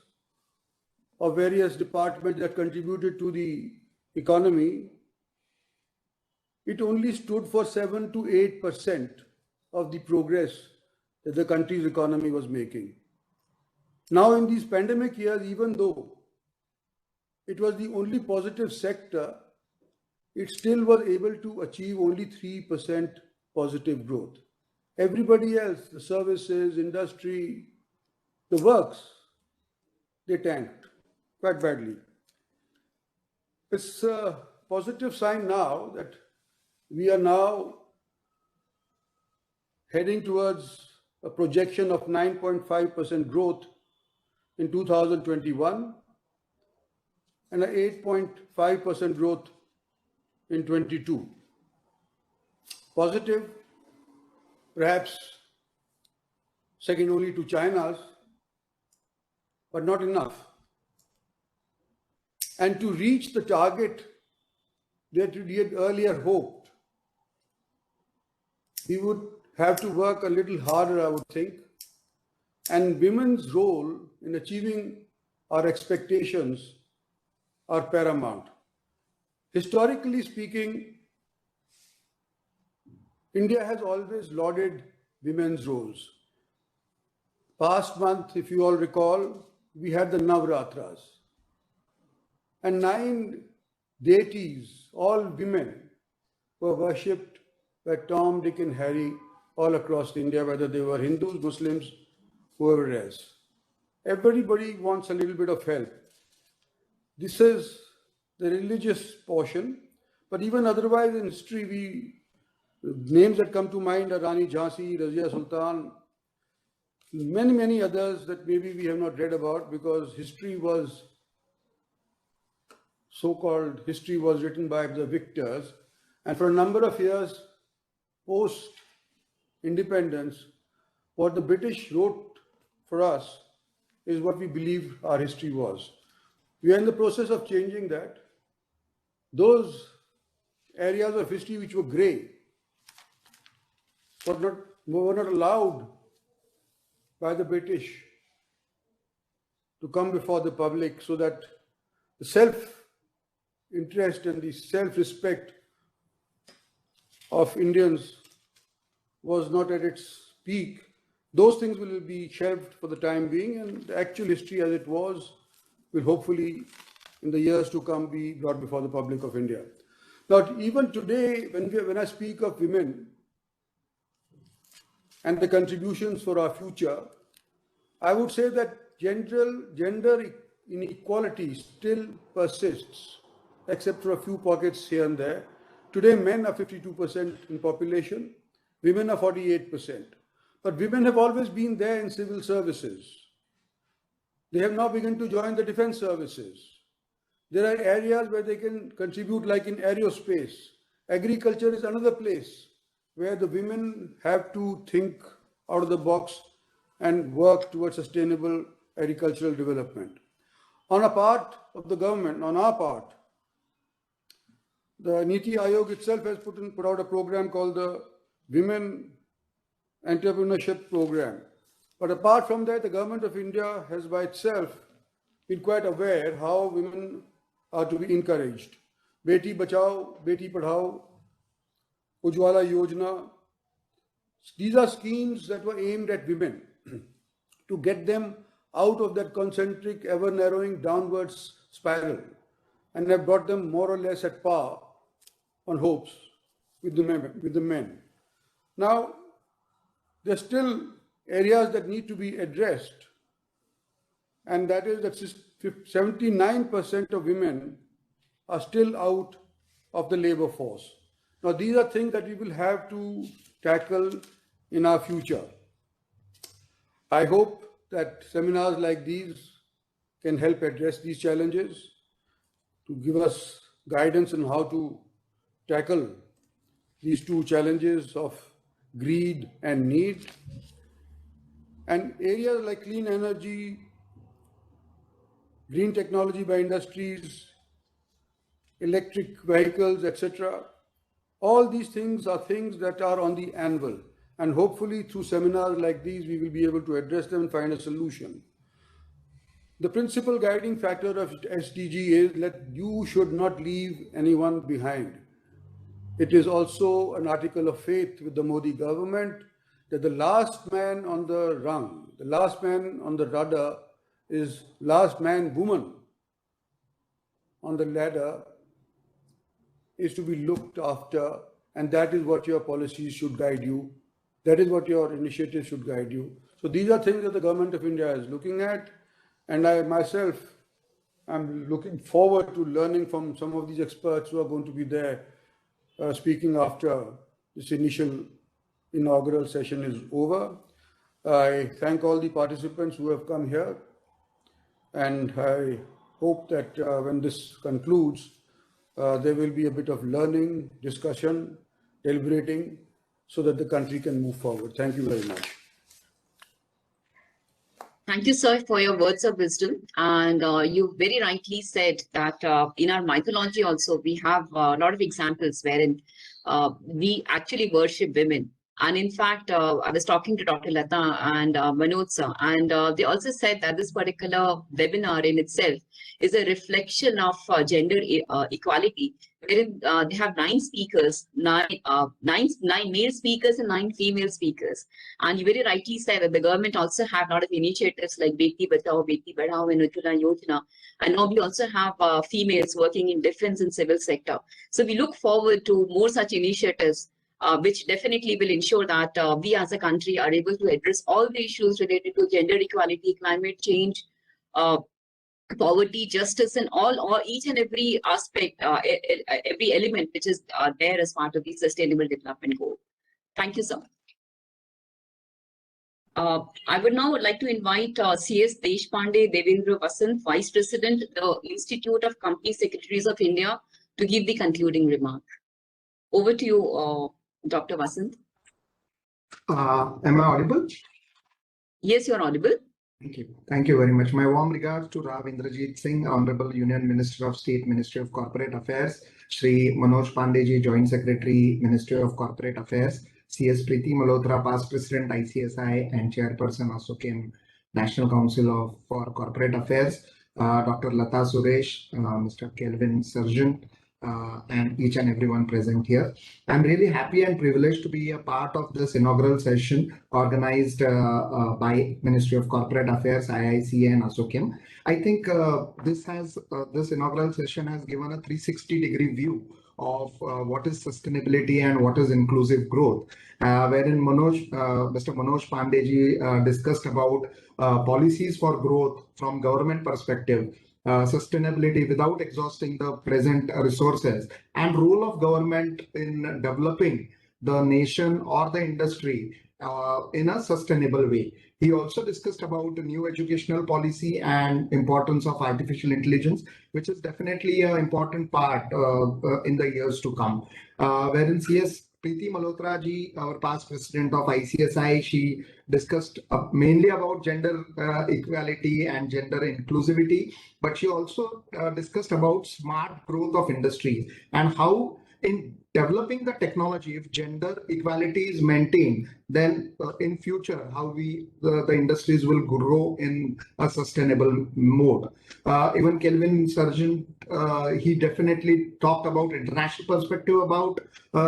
of various departments that contributed to the economy, it only stood for 7 to 8% of the progress that the country's economy was making. Now, in these pandemic years, even though it was the only positive sector, it still was able to achieve only 3% positive growth. everybody else, the services, industry, the works, they tanked quite badly. It's a positive sign now that we are now heading towards a projection of 9.5% growth in 2021 and an 8.5% growth in 22. Positive, perhaps second only to China's, but not enough. And to reach the target that we had earlier hoped, we would have to work a little harder, I would think. And women's role in achieving our expectations are paramount. Historically speaking, India has always lauded women's roles. Past month, if you all recall, we had the Navratras. And 9 deities, all women, were worshipped by Tom, Dick, and Harry all across India, whether they were Hindus, Muslims, whoever else. Everybody wants a little bit of help. This is the religious portion, but even otherwise in history, names that come to mind are Rani Jhansi, Razia Sultan, many others that maybe we have not read about because history was so-called history was written by the victors, and for a number of years post-independence, what the British wrote for us is what we believe our history was. We are in the process of changing that. Those areas of history which were grey were not allowed by the British to come before the public so that the self-interest and the self-respect of Indians was not at its peak. Those things will be shelved for the time being, and the actual history as it was will hopefully in the years to come be brought before the public of India. Now, even today, when I speak of women and the contributions for our future, I would say that gender inequality still persists, except for a few pockets here and there. Today, men are 52% in population, women are 48%. But women have always been there in civil services. They have now begun to join the defense services. There are areas where they can contribute, like in aerospace. Agriculture is another place where the women have to think out of the box and work towards sustainable agricultural development. On a part of the government, on our part, the Niti Aayog itself has put out a program called the Women Entrepreneurship Program. But apart from that, the government of India has by itself been quite aware how women are to be encouraged. Beti Bachao, Beti Padhao, Ujjwala Yojana. These are schemes that were aimed at women to get them out of that concentric, ever-narrowing downwards spiral and have brought them more or less at par on hopes with the men. Now, there are still areas that need to be addressed, and that is that 79% of women are still out of the labor force. Now, these are things that we will have to tackle in our future. I hope that seminars like these can help address these challenges, to give us guidance on how to tackle these two challenges of greed and need. And areas like clean energy, green technology by industries, electric vehicles, etc. All these things are things that are on the anvil. And hopefully through seminars like these, we will be able to address them and find a solution. The principal guiding factor of SDG is that you should not leave anyone behind. It is also an article of faith with the Modi government that the last man on the rung, the last man on the rudder is last man, woman on the ladder is to be looked after, and that is what your policies should guide you That is what your initiative should guide you. So these are things that the government of India is looking at. And I myself am looking forward to learning from some of these experts who are going to be there speaking after this inaugural session is over. I thank all the participants who have come here. And I hope that when this concludes, there will be a bit of learning, discussion, deliberating, so that the country can move forward. Thank you very much. Thank you, sir, for your words of wisdom. And you very rightly said that in our mythology also, we have a lot of examples wherein we actually worship women. And in fact, I was talking to Dr. Lata and Manoj sir, and they also said that this particular webinar in itself is a reflection of gender equality, wherein they have 9 speakers, nine male speakers and 9 female speakers. And you very rightly said that the government also have a lot of initiatives like Beti Bachao, Beti Padhao, and Ujjwala Yojana. And now we also have females working in defense and civil sector. So we look forward to more such initiatives, which definitely will ensure that we as a country are able to address all the issues related to gender equality, climate change, poverty, justice, and each and every aspect, every element which is there as part of the Sustainable Development Goal. Thank you, sir. I would now like to invite C.S. Deshpande Devendra Vasant, Vice President, the Institute of Company Secretaries of India, to give the concluding remark. Over to you, Dr. Vasant. Am I audible? Yes, you're audible. Thank you. Thank you very much. My warm regards to Rav Indrajit Singh, Honorable Union Minister of State, Ministry of Corporate Affairs, Shri Manoj Pandeji, Joint Secretary, Ministry of Corporate Affairs, C.S. Preeti Malhotra, Past President, ICSI, and Chairperson, ASSOCHAM, National Council for Corporate Affairs, Dr. Lata Suresh, Mr. Kelvin Sergeant, and each and everyone present here. I'm really happy and privileged to be a part of this inaugural session organized by Ministry of Corporate Affairs, IICA, and ASSOCHAM. I think this inaugural session has given a 360-degree view of what is sustainability and what is inclusive growth, wherein Mr. Manoj Pandeji discussed about policies for growth from government perspective, sustainability without exhausting the present resources, and role of government in developing the nation or the industry in a sustainable way. He also discussed about a new educational policy and importance of artificial intelligence, which is definitely an important part in the years to come. Wherein C.S. Preeti Malhotra ji, our past president of ICSI, she discussed mainly about gender equality and gender inclusivity, but she also discussed about smart growth of industries and how in developing the technology, if gender equality is maintained, then in future, how the industries will grow in a sustainable mode. Even Kelvin Sergeant, he definitely talked about international perspective about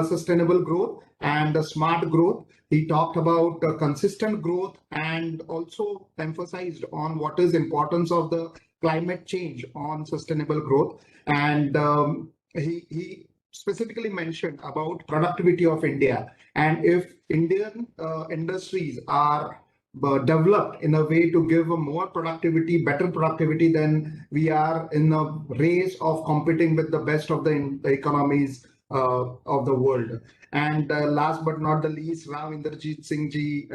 sustainable growth and smart growth. He talked about consistent growth and also emphasized on what is importance of the climate change on sustainable growth. And he specifically mentioned about productivity of India. And if Indian industries are developed in a way to give a more productivity, better productivity, then we are in a race of competing with the best of the economies of the world. And last but not the least, Rav Indrajit Singh ji,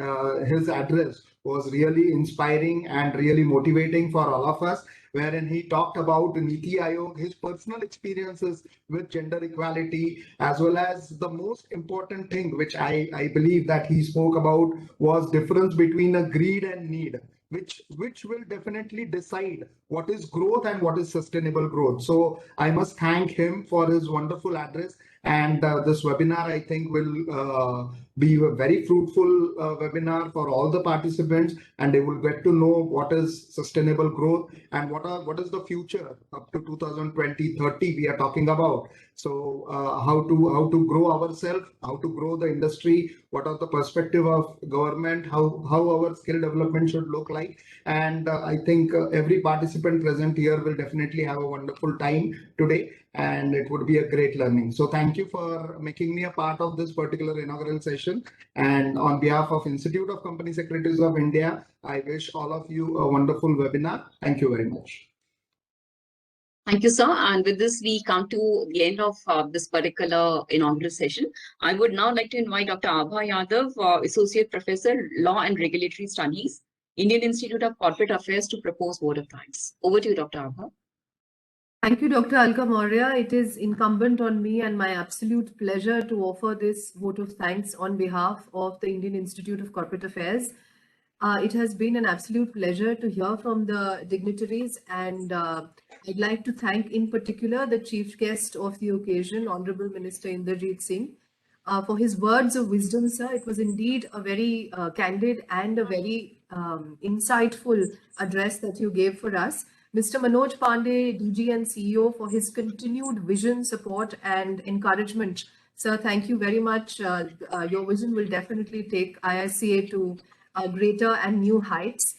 his address was really inspiring and really motivating for all of us, wherein he talked about Niti Aayog, his personal experiences with gender equality, as well as the most important thing, which I believe that he spoke about, was difference between a greed and need, which will definitely decide what is growth and what is sustainable growth. So I must thank him for his wonderful address. And this webinar, I think, will be a very fruitful webinar for all the participants, and they will get to know what is sustainable growth and what is the future up to 2020-30 we are talking about. So how to grow ourselves, how to grow the industry, what are the perspective of government, how our skill development should look like. And I think every participant participant present here will definitely have a wonderful time today, and it would be a great learning. So thank you for making me a part of this particular inaugural session. And on behalf of Institute of Company Secretaries of India, I wish all of you a wonderful webinar. Thank you very much. Thank you, sir. And with this, we come to the end of this particular inaugural session. I would now like to invite Dr. Abha Yadav, Associate Professor, Law and Regulatory Studies, Indian Institute of Corporate Affairs, to propose vote of thanks. Over to you, Dr. Abha. Thank you, Dr. Alka Maurya. It is incumbent on me and my absolute pleasure to offer this vote of thanks on behalf of the Indian Institute of Corporate Affairs. It has been an absolute pleasure to hear from the dignitaries, and I'd like to thank in particular the chief guest of the occasion, Honorable Minister Inderjeet Singh, for his words of wisdom, sir. It was indeed a very candid and a very insightful address that you gave for us. Mr. Manoj Pandey, DG and CEO, for his continued vision, support and encouragement. Sir, thank you very much. Your vision will definitely take IICA to greater and new heights.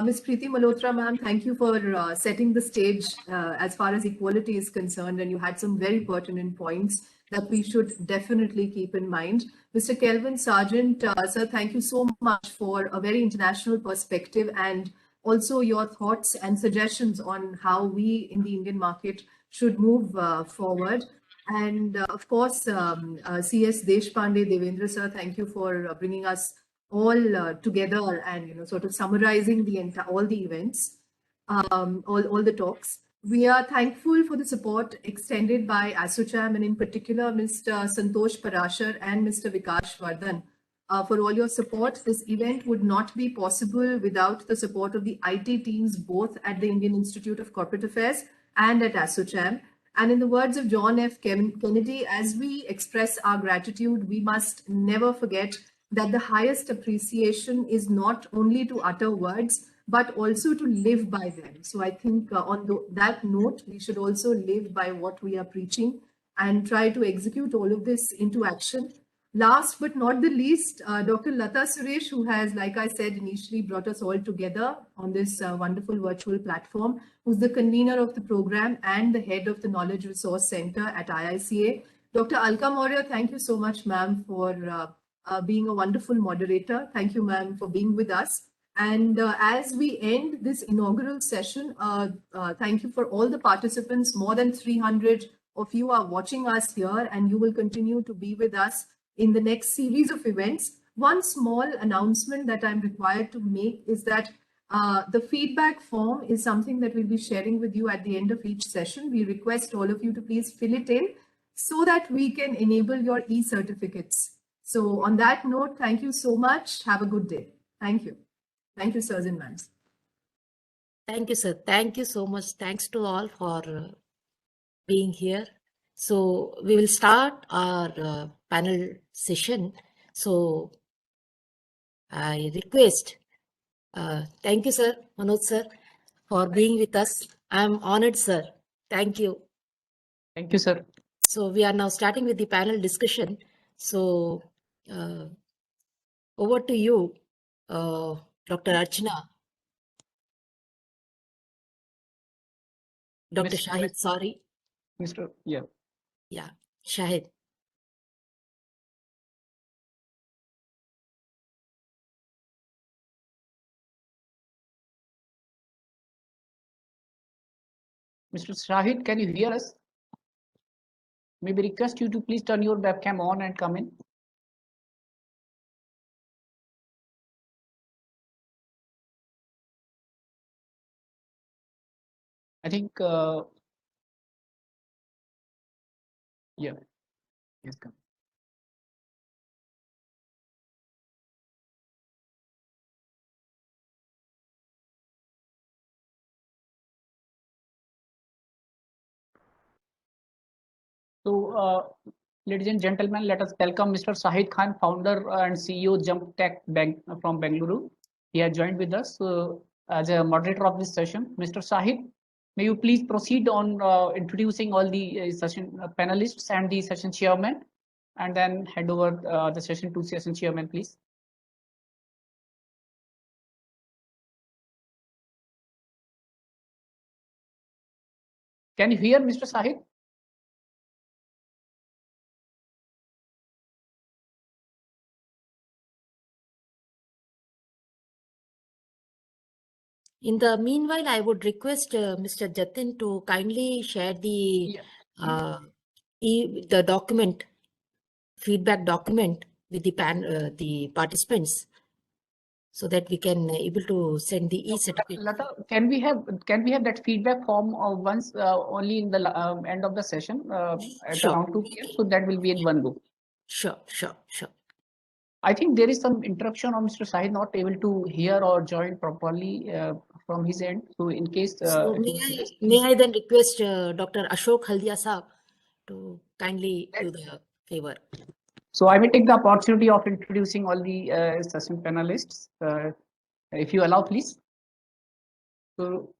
Ms. Preeti Malhotra, ma'am, thank you for setting the stage as far as equality is concerned, and you had some very pertinent points that we should definitely keep in mind. Mr. Kelvin Sergeant, sir, thank you so much for a very international perspective and also your thoughts and suggestions on how we in the Indian market should move forward. And of course, CS Deshpande, Devendra sir, thank you for bringing us all together and sort of summarizing all the events, all the talks. We are thankful for the support extended by ASSOCHAM and in particular Mr. Santosh Parashar and Mr. Vikash Vardhan for all your support. This event would not be possible without the support of the IT teams both at the Indian Institute of Corporate Affairs and at ASSOCHAM. And in the words of John F. Kennedy, as we express our gratitude, we must never forget that the highest appreciation is not only to utter words, but also to live by them. So I think on that note, we should also live by what we are preaching and try to execute all of this into action. Last but not the least, Dr. Lata Suresh, who has, like I said, initially brought us all together on this wonderful virtual platform, who's the convener of the program and the head of the Knowledge Resource Center at IICA. Dr. Alka Maurya, thank you so much, ma'am, for being a wonderful moderator. Thank you, ma'am, for being with us. And as we end this inaugural session, thank you for all the participants. More than 300 of you are watching us here, and you will continue to be with us in the next series of events. One small announcement that I'm required to make is that the feedback form is something that we'll be sharing with you at the end of each session. We request all of you to please fill it in so that we can enable your e-certificates. So on that note, thank you so much. Have a good day. Thank you. Thank you, sirs and ma'ams. Thank you, sir. Thank you so much. Thanks to all for being here. So we will start our panel session. So I request, thank you, sir, Manoj sir, for being with us. I'm honored, sir. Thank you. Thank you, sir. So we are now starting with the panel discussion. So over to you, Dr. Archana. Dr. Shahid, sorry. Mr. Yeah. Yeah, Shahid. Mr. Shahid, can you hear us? Maybe request you to please turn your webcam on and come in. I think, yeah, yes, come. So, ladies and gentlemen, let us welcome Mr. Shahid Khan, founder and CEO Jump Tech Bank from Bengaluru. He has joined with us as a moderator of this session. Mr. Shahid, may you please proceed on introducing all the session panelists and the session chairman, and then hand over the session to session chairman, please. Can you hear Mr. Sahid? In the meanwhile, I would request Mr. Jatin to kindly share the the document, feedback document with the participants, so that we can able to send the e-certificate. Lata, can we have that feedback form once only in the end of the session at Sure. around 2 p.m. So that will be in one go. Sure. I think there is some interruption on Mr. Sahid not able to hear or join properly from his end. So in case So may I then request Dr. Ashok Haldia Saab to kindly do the favor. So I will take the opportunity of introducing all the session panelists. If you allow, please. So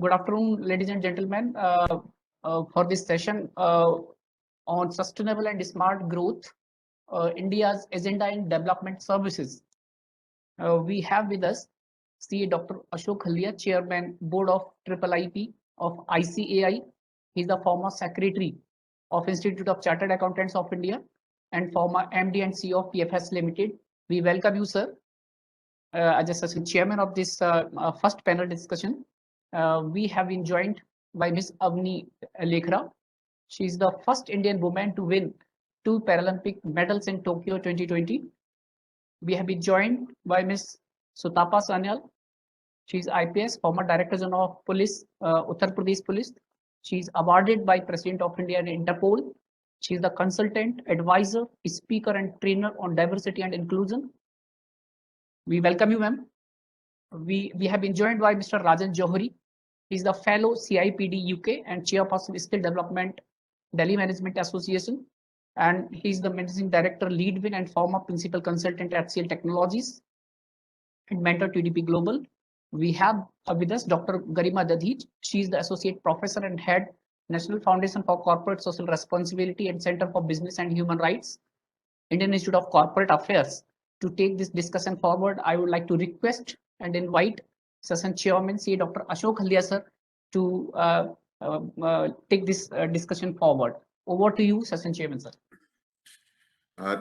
good afternoon, ladies and gentlemen. For this session on sustainable and smart growth, India's agenda in development services. We have with us CA Dr. Ashok Haldia, Chairman, Board of IIIP of ICAI. He's the former Secretary of Institute of Chartered Accountants of India and former MD and CEO of PFS Limited. We welcome you, sir, as a chairman of this first panel discussion. We have been joined by Ms. Avni Lekhra. She is the first Indian woman to win 2 Paralympic medals in Tokyo 2020. We have been joined by Ms. Sutapa Sanyal. She is IPS, former Director General of Police, Uttar Pradesh Police. She is awarded by President of India and Interpol. She is the consultant, advisor, speaker, and trainer on diversity and inclusion. We welcome you, ma'am. We have been joined by Mr. Rajan Johari. He is the fellow CIPD UK and chairperson Skill Development Delhi Management Association. And he is the managing director, Leadwin, and former principal consultant at CL Technologies and mentor TDP Global. We have with us Dr. Garima Dadhij. She is the associate professor and head, National Foundation for Corporate Social Responsibility and Center for Business and Human Rights, Indian Institute of Corporate Affairs. To take this discussion forward, I would like to request and invite session chairman, CA Dr. Ashok Haldia sir, to take this discussion forward. Over to you, session chairman, sir.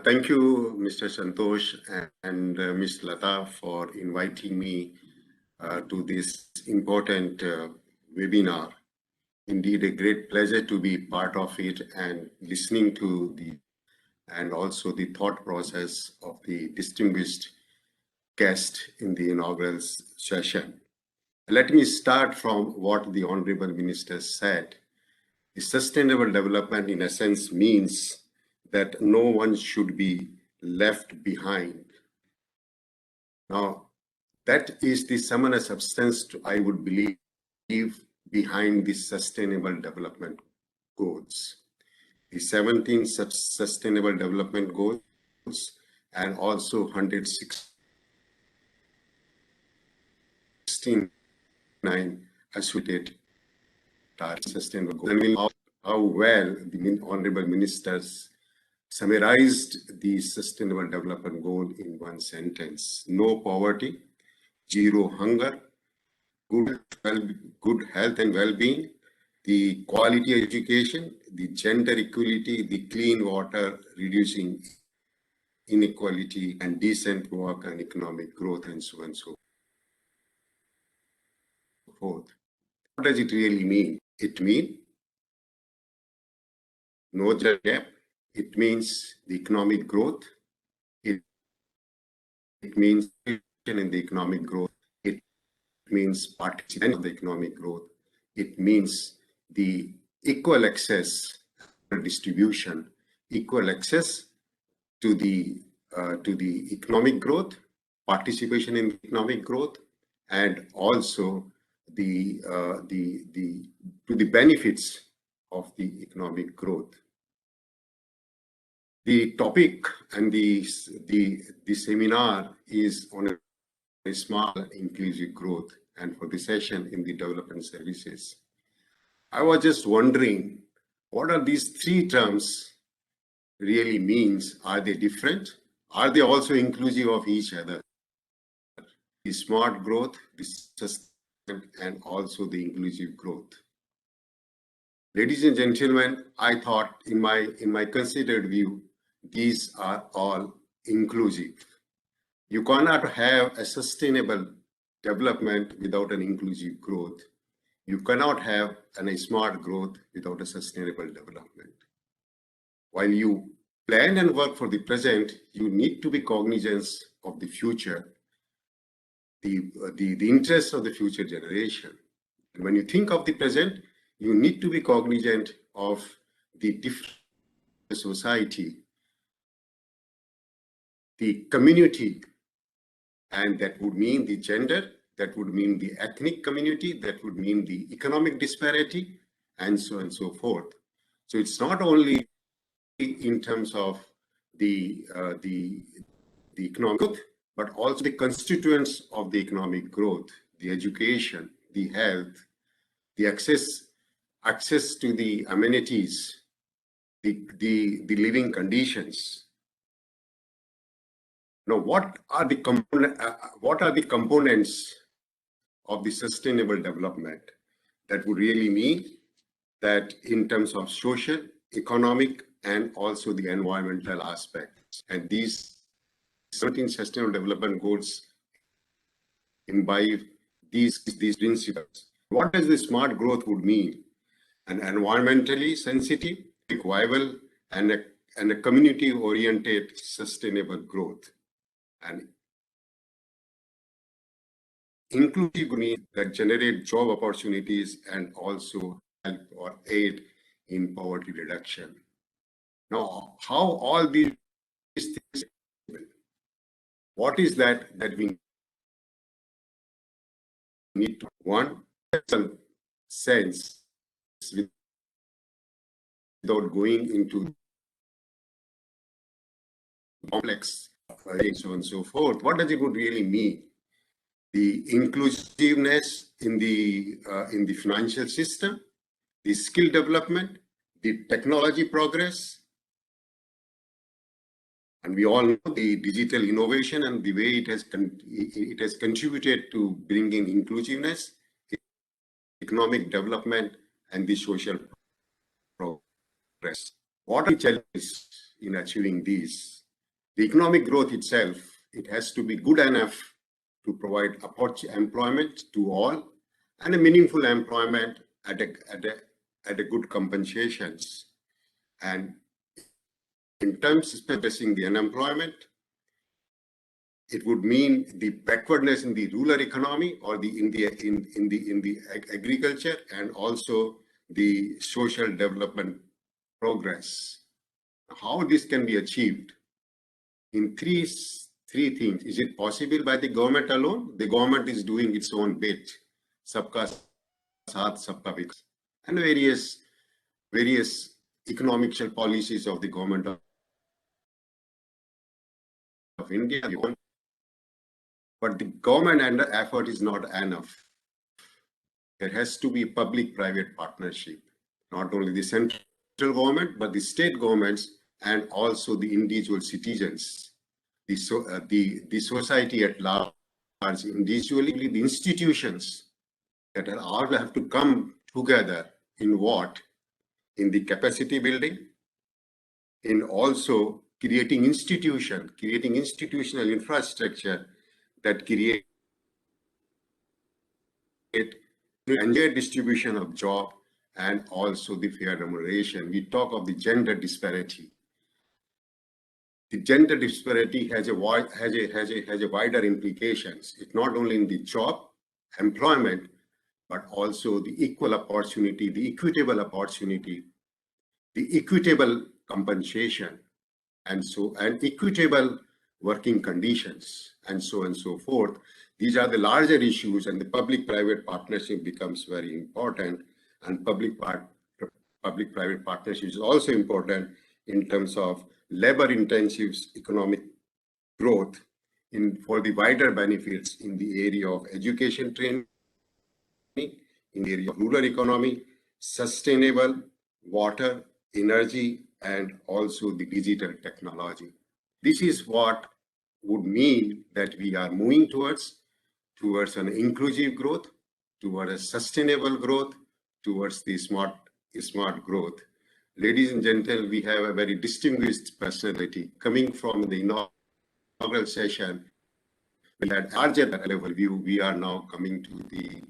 Thank you, Mr. Santosh and Ms. Lata, for inviting me to this important webinar. Indeed, a great pleasure to be part of it and listening to and also the thought process of the distinguished guest in the inaugural session. Let me start from what the Honorable Minister said. The sustainable development, in essence, means that no one should be left behind. Now, that is the sum and substance, I would believe, behind the Sustainable Development Goals. The 17 Sustainable Development Goals and also 169 associated sustainable goals. And how well the Honorable Ministers summarized the Sustainable Development Goal in one sentence: no poverty, zero hunger, good health and well-being, the quality education, the gender equality, the clean water, reducing inequality, and decent work and economic growth, and so on and so forth. What does it really mean? It means no gender gap. It means the economic growth. It means in the economic growth. It means participation of the economic growth. It means the equal access distribution, equal access to the economic growth, participation in economic growth, and also to the benefits of the economic growth. The topic and the seminar is on a small inclusive growth, and for the session in the development services. I was just wondering, what are these three terms really means? Are they different? Are they also inclusive of each other? The smart growth, the sustainable, and also the inclusive growth. Ladies and gentlemen, I thought in my considered view, these are all inclusive. You cannot have a sustainable development without an inclusive growth. You cannot have a smart growth without a sustainable development. While you plan and work for the present, you need to be cognizant of the future, the interests of the future generation. And when you think of the present, you need to be cognizant of the different society, the community, and that would mean the gender, that would mean the ethnic community, that would mean the economic disparity, and so on and so forth. So it's not only in terms of the economic growth, but also the constituents of the economic growth, the education, the health, the access to the amenities, the living conditions. Now, what are the components of the sustainable development? That would really mean that in terms of social, economic, and also the environmental aspects. And these 17 sustainable development goals imbibe these principles. What does the smart growth would mean? An environmentally sensitive, viable, and a community-oriented sustainable growth. And inclusive growth that generate job opportunities and also help or aid in poverty reduction. Now, how all these things, what is that we need to, one sense without going into complex and so on and so forth. What does it would really mean? The inclusiveness in the financial system, the skill development, the technology progress, and we all know the digital innovation and the way it has contributed to bringing inclusiveness, economic development, and the social progress. What are the challenges in achieving these? The economic growth itself, it has to be good enough to provide employment to all and a meaningful employment at a good compensations. And in terms of addressing the unemployment, it would mean the backwardness in the rural economy or in the agriculture, and also the social development progress. How this can be achieved? In three things. Is it possible by the government alone? The government is doing its own bit. Sabka saath, sabka vikas. And various economical policies of the government of India. But the government and the effort is not enough. There has to be public-private partnership. Not only the central government, but the state governments and also the individual citizens. The society at large, individually, the institutions that all have to come together in what? In the capacity building, in also creating institutional infrastructure that create fair distribution of job and also the fair remuneration. We talk of the gender disparity. The gender disparity has a wider implications. It's not only in the job, employment, but also the equal opportunity, the equitable opportunity, the equitable compensation, and equitable working conditions, and so on and so forth. These are the larger issues, and the public-private partnership becomes very important. And public-private partnership is also important in terms of labor-intensive economic growth for the wider benefits in the area of education training, in the area of rural economy, sustainable water, energy, and also the digital technology. This is what would mean that we are moving towards an inclusive growth, towards a sustainable growth, towards the smart smart growth. Ladies and gentlemen, we have a very distinguished personality coming from the inaugural session. We had larger level view. We are now coming to the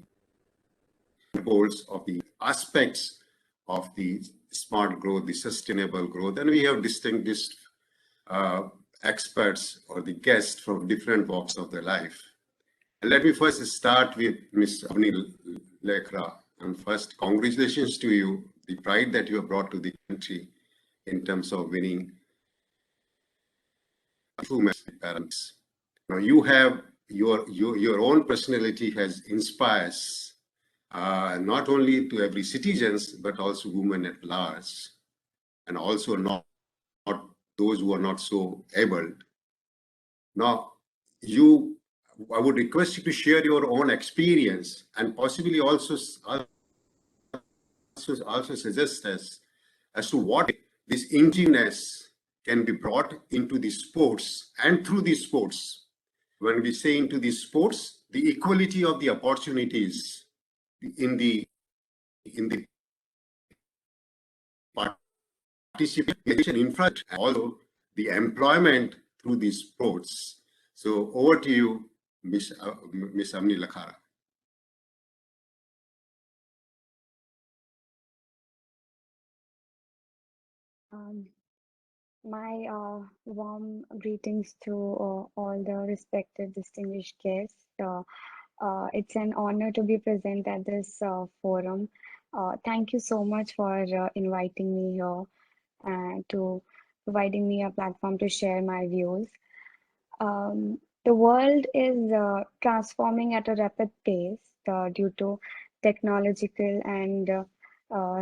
goals of the aspects of the smart growth, the sustainable growth, and we have distinguished experts or the guests from different walks of their life. And let me first start with Ms. Avni Lekra. And first, congratulations to you, the pride that you have brought to the country in terms of winning parents. Now you have your own personality has inspires not only to every citizens, but also women at large, and also not those who are not so able. Now, I would request you to share your own experience and possibly also suggest as to what this inclusiveness can be brought into the sports and through the sports. When we say into the sports, the equality of the opportunities in the participation infrastructure, and also the employment through these sports. So over to you, Ms. Avni Lekra. My warm greetings to all the respected distinguished guests. It's an honor to be present at this forum. Thank you so much for inviting me here and to providing me a platform to share my views. The world is transforming at a rapid pace due to technological and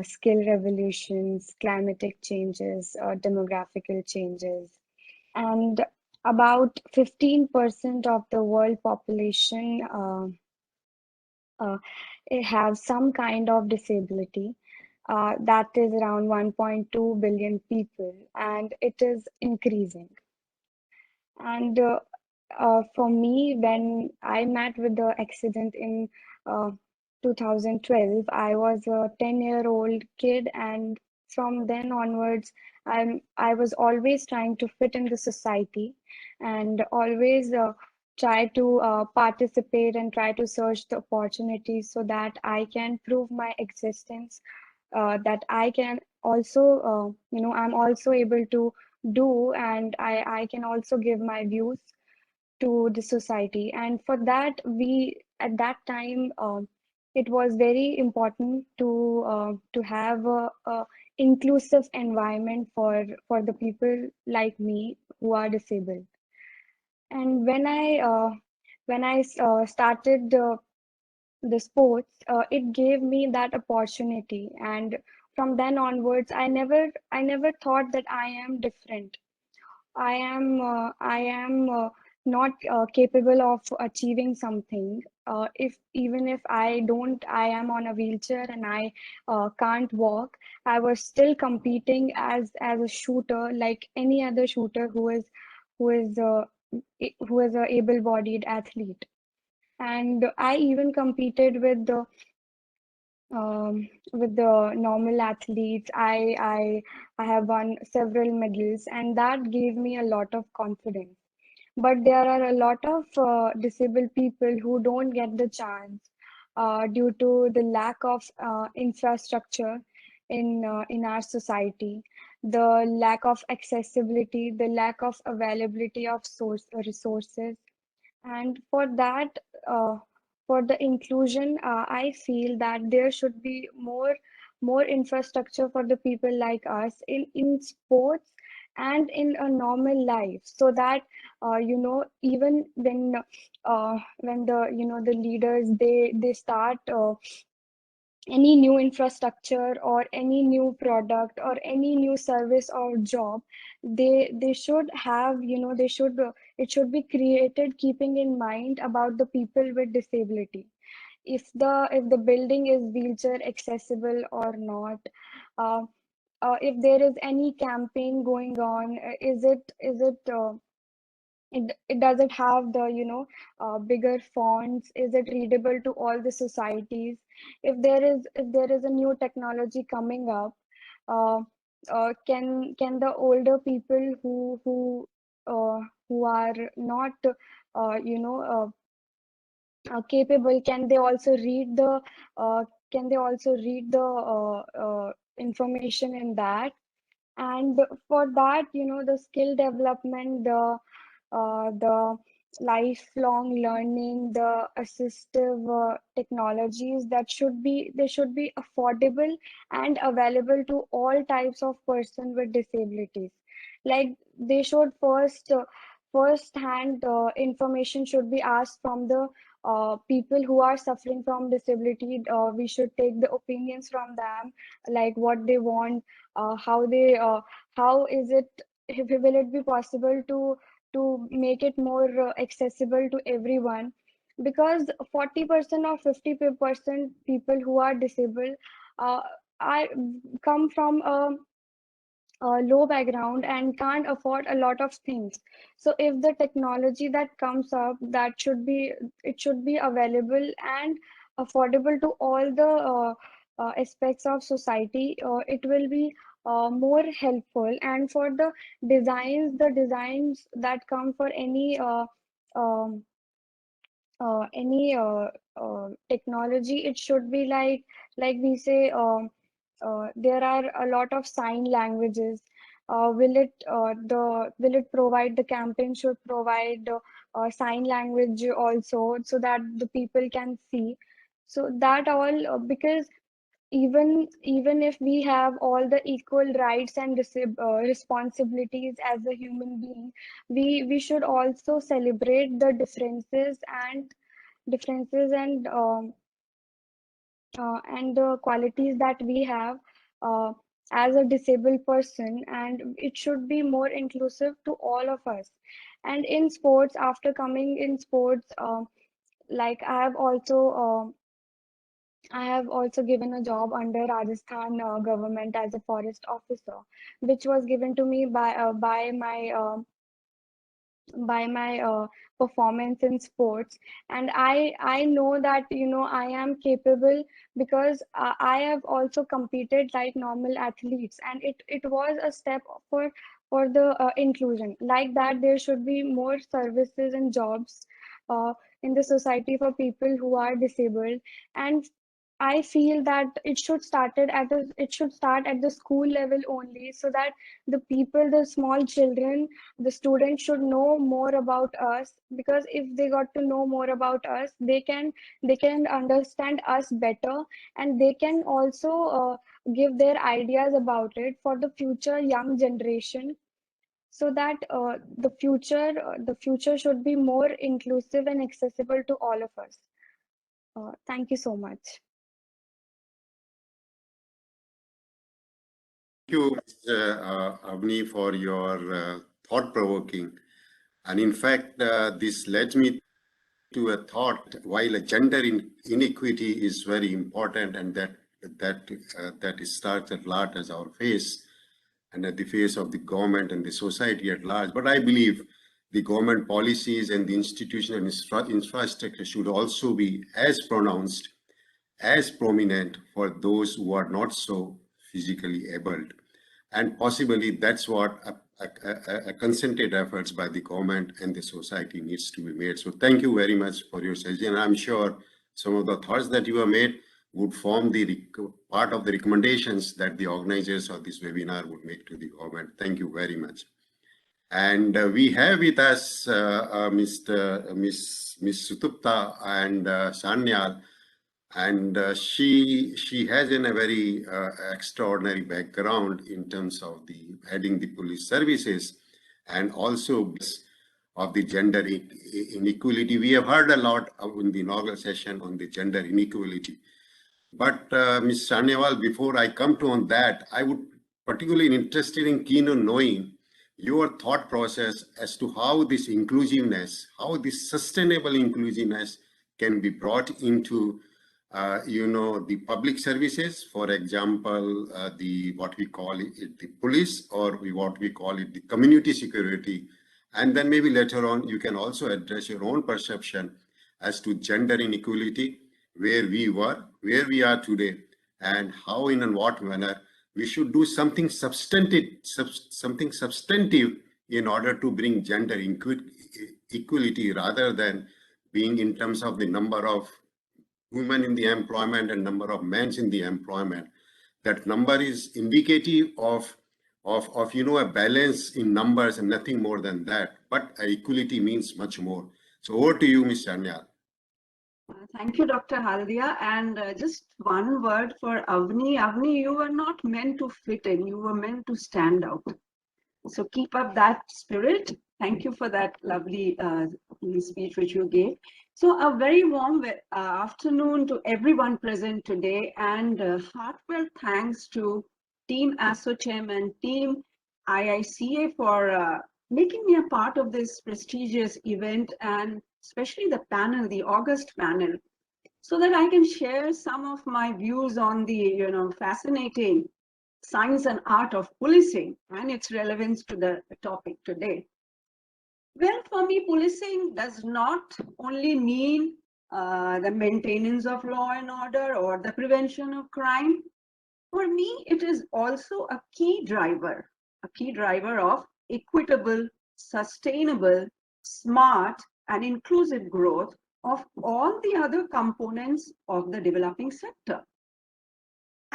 skill revolutions, climatic changes, demographical changes, and about 15% of the world population have some kind of disability. That is around 1.2 billion people, and it is increasing. And for me, when I met with the accident in 2012, I was a 10-year-old kid, and from then onwards, I was always trying to fit in the society and always try to participate and try to search the opportunities so that I can prove my existence, that I can also, I'm also able to do, and I can also give my views to the society. And for that, at that time, it was very important to have a inclusive environment for the people like me who are disabled. And when I started the sports, it gave me that opportunity, and from then onwards, I never thought that I am different. I am not capable of achieving something. Even if I am on a wheelchair and I can't walk, I was still competing as a shooter, like any other shooter who is a able-bodied athlete. And I even competed with the normal athletes. I have won several medals, and that gave me a lot of confidence. But there are a lot of disabled people who don't get the chance due to the lack of infrastructure in our society, the lack of accessibility, the lack of availability of resources. And for that, for the inclusion, I feel that there should be more infrastructure for the people like us in sports and in a normal life, so that even when the leaders they start any new infrastructure or any new product or any new service or job, they should have, it should be created keeping in mind about the people with disability. If the building is wheelchair accessible or not, if there is any campaign going on, is it does it have the bigger fonts? Is it readable to all the societies? If there is a new technology coming up, can the older people who are not capable, can they also read the information in that? And for that, the skill development, the lifelong learning, the assistive technologies, they should be affordable and available to all types of person with disabilities. Like they should first hand information should be asked from the people who are suffering from disability. We should take the opinions from them, like what they want, how is it, will it be possible to make it more accessible to everyone? Because 40% or 50% people who are disabled are come from a low background and can't afford a lot of things. So if the technology that comes up, it should be available and affordable to all the aspects of society, it will be more helpful. And for the designs that come for um, any technology, it should be like we say, there are a lot of sign languages. Will it provide, the campaign should provide sign language also, so that the people can see? So that all, because even if we have all the equal rights and responsibilities as a human being, we should also celebrate the differences and the qualities that we have as a disabled person, and it should be more inclusive to all of us. And in sports, after coming in sports, like I have also given a job under Rajasthan government as a forest officer, which was given to me by my performance in sports. And I know that I am capable, because I have also competed like normal athletes, and it was a step for the inclusion. Like that, there should be more services and jobs in the society for people who are disabled. And I feel that it should start at the school level only, so that the small children, the students should know more about us. Because if they got to know more about us, they can understand us better, and they can also give their ideas about it for the future young generation, so that the future should be more inclusive and accessible to all of us. Thank you so much. Thank you, Avni, for your thought-provoking. And in fact, this led me to a thought. While a gender inequity is very important, and that starts at large as our face, and at the face of the government and the society at large. But I believe the government policies and the institutional infrastructure should also be as pronounced, as prominent for those who are not so physically abled. And possibly that's what a concerted efforts by the government and the society needs to be made. So thank you very much for your suggestion. I'm sure some of the thoughts that you have made would form the part of the recommendations that the organizers of this webinar would make to the government. Thank you very much. And we have with us Miss Sutupta and Sanyal. And she has a very extraordinary background in terms of the heading the police services, and also of the gender inequality. We have heard a lot in the inaugural session on the gender inequality. But Ms. Sanyal, before I come to on that, I would particularly interested in keen on knowing your thought process as to how this inclusiveness, how this sustainable inclusiveness can be brought into the public services. For example, what we call it the police, or what we call it the community security, And then maybe later on, you can also address your own perception as to gender inequality, where we were, where we are today, and how in and what manner we should do something substantive in order to bring gender equality, rather than being in terms of the number of women in the employment and number of men in the employment. That number is indicative of a balance in numbers and nothing more than that. But equality means much more. So over to you, Ms. Chanyal. Thank you, Dr. Haldia. And just one word for Avni. Avni, you were not meant to fit in. You were meant to stand out. So keep up that spirit. Thank you for that lovely speech which you gave. So a very warm afternoon to everyone present today, and heartfelt thanks to Team ASSOCHAM and Team IICA for making me a part of this prestigious event, and especially the panel, the August panel, so that I can share some of my views on the fascinating science and art of policing and its relevance to the topic today. Well, for me, policing does not only mean the maintenance of law and order or the prevention of crime. For me, it is also a key driver of equitable, sustainable, smart, and inclusive growth of all the other components of the developing sector.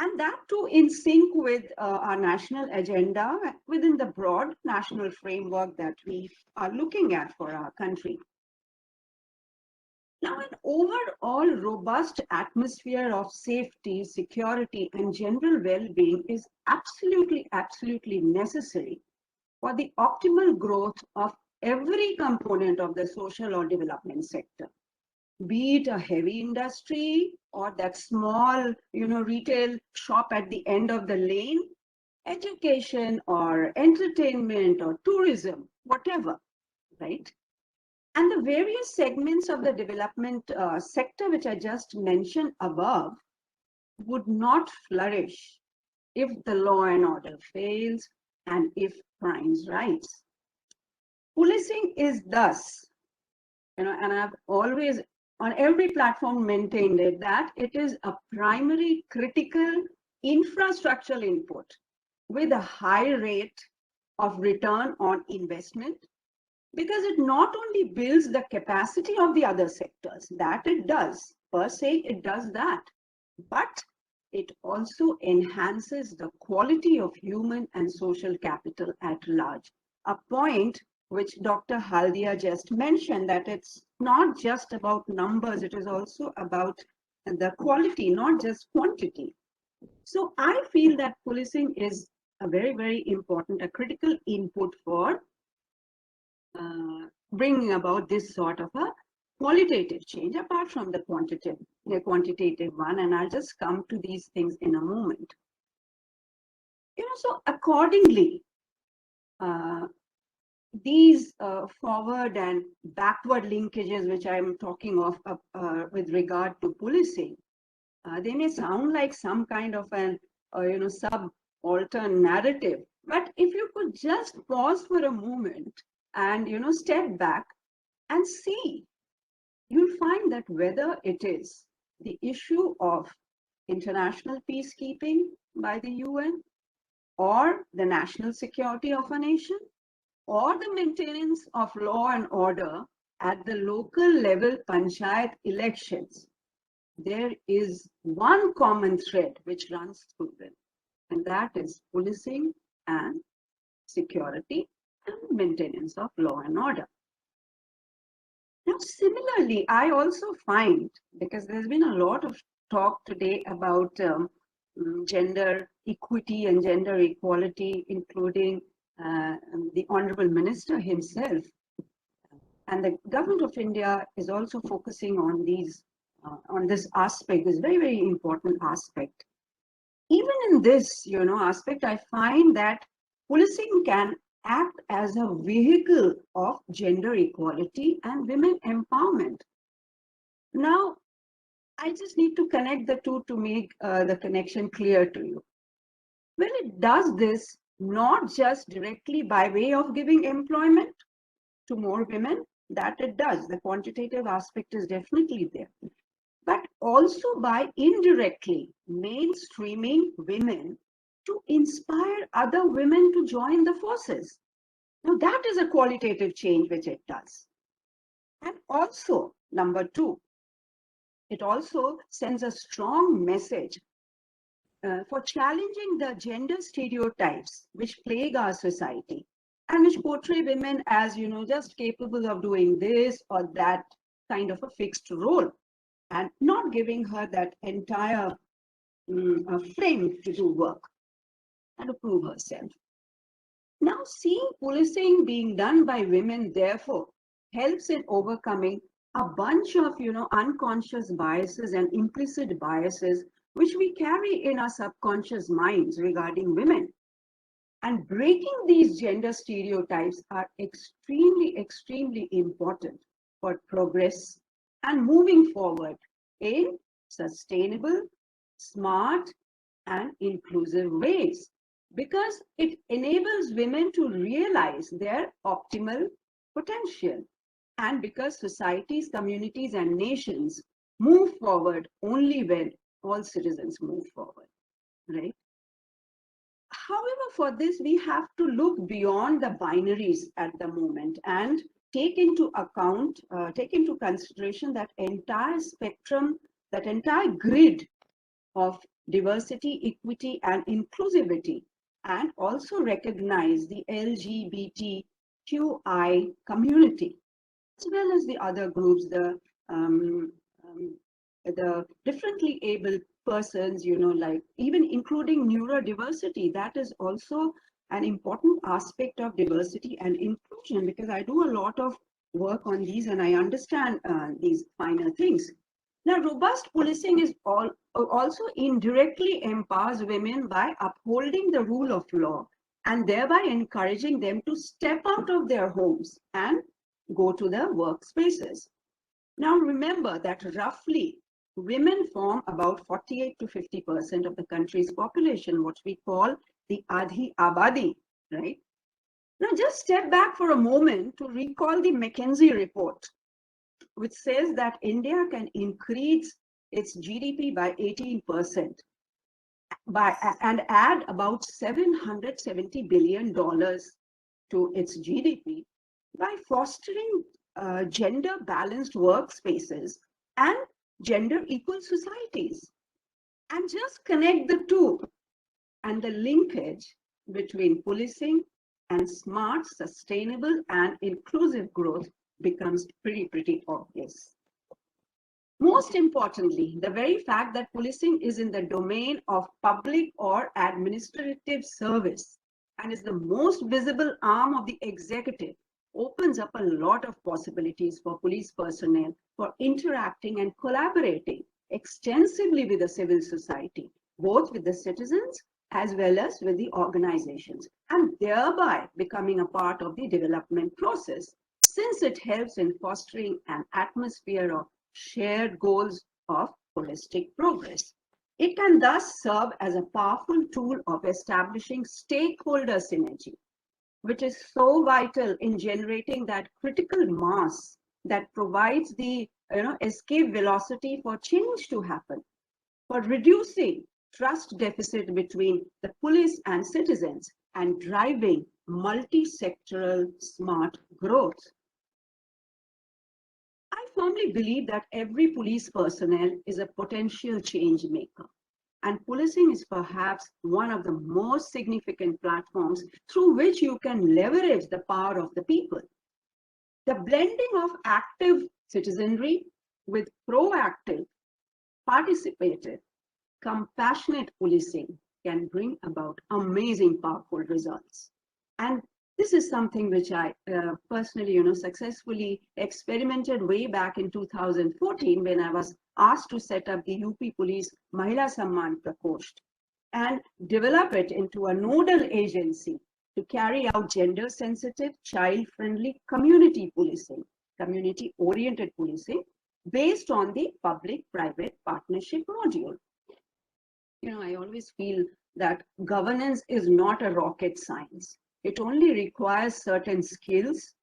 And that too in sync with our national agenda within the broad national framework that we are looking at for our country. Now, an overall robust atmosphere of safety, security, and general well-being is absolutely necessary for the optimal growth of every component of the social or development sector. Be it a heavy industry or that small, retail shop at the end of the lane, education or entertainment or tourism, whatever, right? And the various segments of the development sector, which I just mentioned above, would not flourish if the law and order fails and if crimes rise. Policing is thus, and I've always on every platform maintained it, that it is a primary critical infrastructural input with a high rate of return on investment, because it not only builds the capacity of the other sectors, that it does, per se, it does that, but it also enhances the quality of human and social capital at large. A point which Dr. Haldia just mentioned, that it's not just about numbers, it is also about the quality, not just quantity. So I feel that policing is a very important, a critical input for bringing about this sort of a qualitative change, apart from the quantitative one, and I'll just come to these things in a moment. So accordingly, these forward and backward linkages, which I'm talking of with regard to policing, they may sound like some kind of an subaltern narrative, but if you could just pause for a moment and step back and see, you'll find that whether it is the issue of international peacekeeping by the UN, or the national security of a nation, or the maintenance of law and order at the local level panchayat elections, there is one common thread which runs through them, and that is policing and security and maintenance of law and order. Now, similarly, I also find, because there's been a lot of talk today about gender equity and gender equality, including the Honorable Minister himself, and the Government of India is also focusing on these, on this aspect, this very important aspect. Even in this, aspect, I find that policing can act as a vehicle of gender equality and women empowerment. Now, I just need to connect the two to make the connection clear to you. Well, it does this not just directly by way of giving employment, to more women? That it does. The quantitative aspect is definitely there. But also by indirectly mainstreaming women to inspire other women to join the forces. Now that is a qualitative change which it does. And also, number two, it also sends a strong message for challenging the gender stereotypes which plague our society and which portray women as, just capable of doing this or that kind of a fixed role, and not giving her that entire frame to do work and to prove herself. Now, seeing policing being done by women, therefore, helps in overcoming a bunch of, unconscious biases and implicit biases which we carry in our subconscious minds regarding women. And breaking these gender stereotypes are extremely, extremely important for progress and moving forward in sustainable, smart, and inclusive ways, because it enables women to realize their optimal potential, and because societies, communities, and nations move forward only when all citizens move forward, right? However, for this, we have to look beyond the binaries at the moment and take into consideration that entire spectrum, that entire grid of diversity, equity, and inclusivity, and also recognize the LGBTQI community, as well as the other groups, the differently abled persons, like even including neurodiversity. That is also an important aspect of diversity and inclusion, because I do a lot of work on these and I understand these finer things. Now, robust policing is also indirectly empowers women by upholding the rule of law and thereby encouraging them to step out of their homes and go to the workspaces. Now, remember that roughly women form about 48 to 50% of the country's population, what we call the Adhi Abadi, right? Now, just step back for a moment to recall the McKinsey report, which says that India can increase its GDP by 18% and add about $770 billion to its GDP by fostering gender balanced workspaces and gender equal societies. And just connect the two, and the linkage between policing and smart, sustainable, and inclusive growth becomes pretty obvious. Most importantly, the very fact that policing is in the domain of public or administrative service and is the most visible arm of the executive opens up a lot of possibilities for police personnel for interacting and collaborating extensively with the civil society, both with the citizens as well as with the organizations, and thereby becoming a part of the development process, since it helps in fostering an atmosphere of shared goals of holistic progress. It can thus serve as a powerful tool of establishing stakeholder synergy, which is so vital in generating that critical mass that provides the escape velocity for change to happen, for reducing trust deficit between the police and citizens, and driving multi-sectoral smart growth. I firmly believe that every police personnel is a potential change maker, and policing is perhaps one of the most significant platforms through which you can leverage the power of the people. The blending of active citizenry with proactive, participative, compassionate policing can bring about amazing, powerful results. And this is something which I personally, successfully experimented way back in 2014 when I was asked to set up the UP Police Mahila Samman Prakosht and develop it into a nodal agency to carry out gender-sensitive, child-friendly community policing, community-oriented policing based on the public-private partnership module. I always feel that governance is not a rocket science. It only requires certain skills,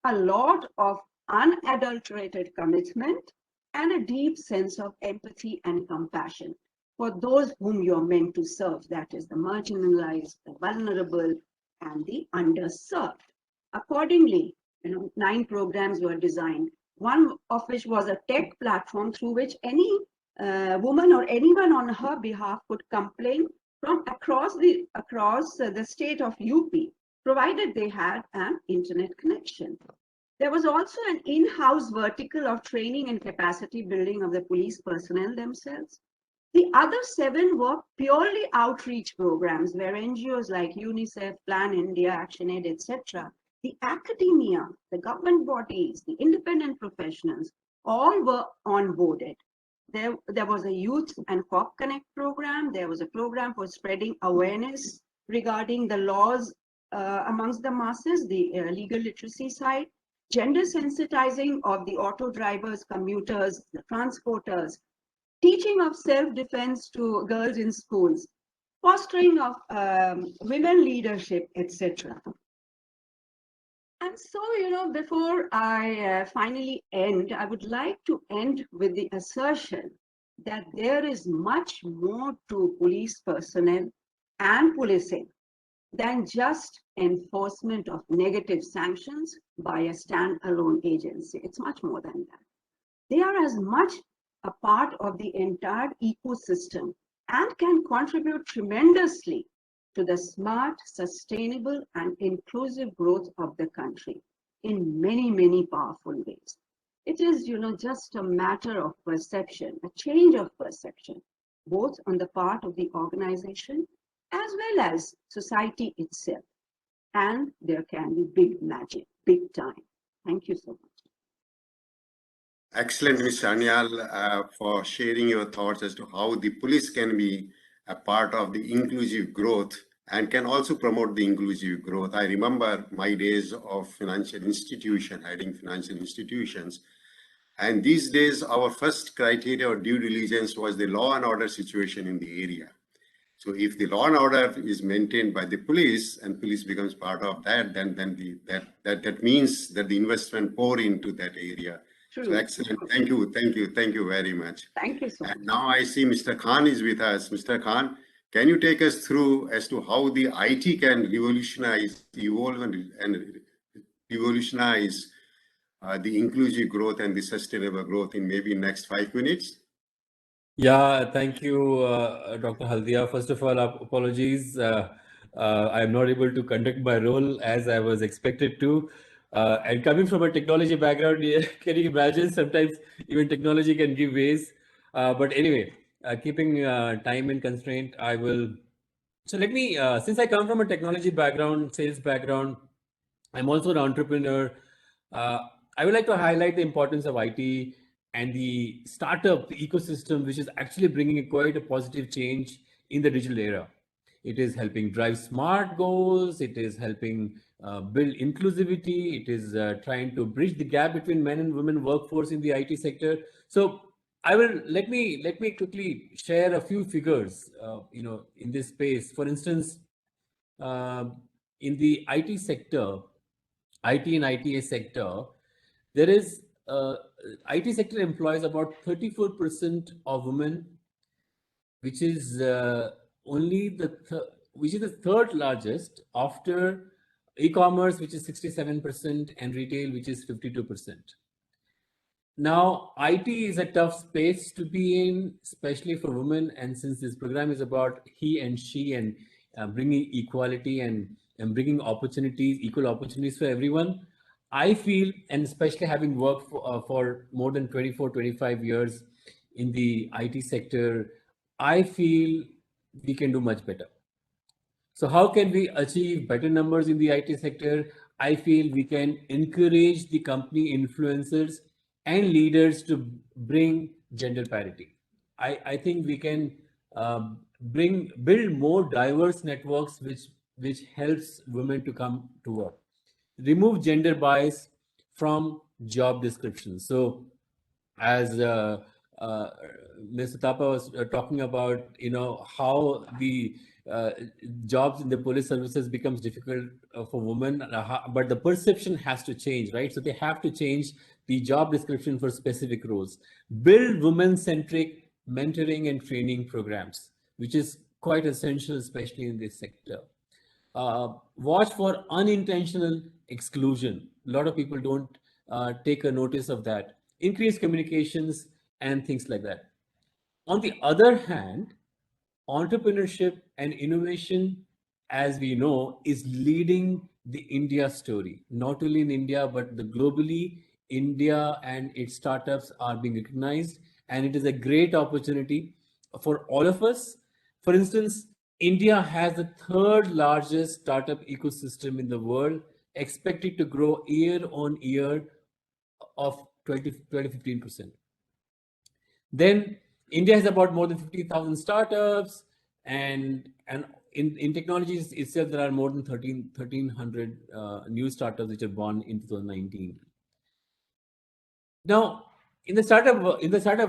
a lot of unadulterated commitment, and a deep sense of empathy and compassion for those whom you're meant to serve, that is the marginalized, the vulnerable, and the underserved. Accordingly, 9 programs were designed, one of which was a tech platform through which any woman or anyone on her behalf could complain from across the state of UP, provided they had an internet connection. There was also an in-house vertical of training and capacity building of the police personnel themselves. The other 7 were purely outreach programs where NGOs like UNICEF, Plan India, ActionAid, etc., the academia, the government bodies, the independent professionals, all were onboarded. There was a Youth and COP Connect program. There was a program for spreading awareness regarding the laws amongst the masses, the legal literacy side, gender sensitizing of the auto drivers, commuters, the transporters, teaching of self-defense to girls in schools, fostering of women leadership, etc. And so, before I finally end, I would like to end with the assertion that there is much more to police personnel and policing than just enforcement of negative sanctions by a standalone agency. It's much more than that. They are as much a part of the entire ecosystem and can contribute tremendously to the smart, sustainable, and inclusive growth of the country in many, many powerful ways. It is, just a matter of perception, a change of perception, both on the part of the organization as well as society itself. And there can be big magic, big time. Thank you so much. Excellent, Ms. Sanyal, for sharing your thoughts as to how the police can be a part of the inclusive growth and can also promote the inclusive growth. I remember my days of financial institution, heading financial institutions. And these days, our first criteria or due diligence was the law and order situation in the area. So if the law and order is maintained by the police and police becomes part of that, then that means that the investment pour into that area. True. So excellent. Thank you very much. Thank you so much. And now I see Mr. Khan is with us. Mr. Khan, can you take us through as to how the IT can revolutionize, evolve and revolutionize the inclusive growth and the sustainable growth in maybe next 5 minutes? Yeah, thank you, Dr. Haldia. First of all, apologies. I am not able to conduct my role as I was expected to. And coming from a technology background, can you imagine sometimes even technology can give ways? But anyway, keeping time and constraint, I will. So let me, since I come from a technology background, sales background, I'm also an entrepreneur. I would like to highlight the importance of IT and the startup ecosystem, which is actually bringing quite a positive change in the digital era. It is helping drive smart goals. It is helping build inclusivity. It is trying to bridge the gap between men and women workforce in the IT sector. So I will let me quickly share a few figures, in this space. For instance, in the IT sector, IT and ITA sector, there is IT sector employs about 34% of women, which is only which is the third largest after e-commerce, which is 67%, and retail, which is 52%. Now, IT is a tough space to be in, especially for women. And since this program is about he and she and bringing equality and bringing opportunities, equal opportunities for everyone, I feel, and especially having worked for more than 24, 25 years in the IT sector, I feel we can do much better. So how can we achieve better numbers in the IT sector? I feel we can encourage the company influencers and leaders to bring gender parity. I think we can build more diverse networks which helps women to come to work. Remove gender bias from job descriptions. So as Mr. Thapa was talking about, how the jobs in the police services becomes difficult for women, but the perception has to change, right? So they have to change the job description for specific roles. Build women-centric mentoring and training programs, which is quite essential, especially in this sector. Watch for unintentional exclusion. A lot of people don't take a notice of that. Increase communications and things like that. On the other hand, entrepreneurship and innovation, as we know, is leading the India story. Not only in India, but globally, India and its startups are being recognized, and it is a great opportunity for all of us. For instance, India has the third largest startup ecosystem in the world, expected to grow year on year of 15%. Then India has about more than 50,000 startups, and in technologies itself, there are more than 1,300 new startups which are born in 2019. Now, in the startup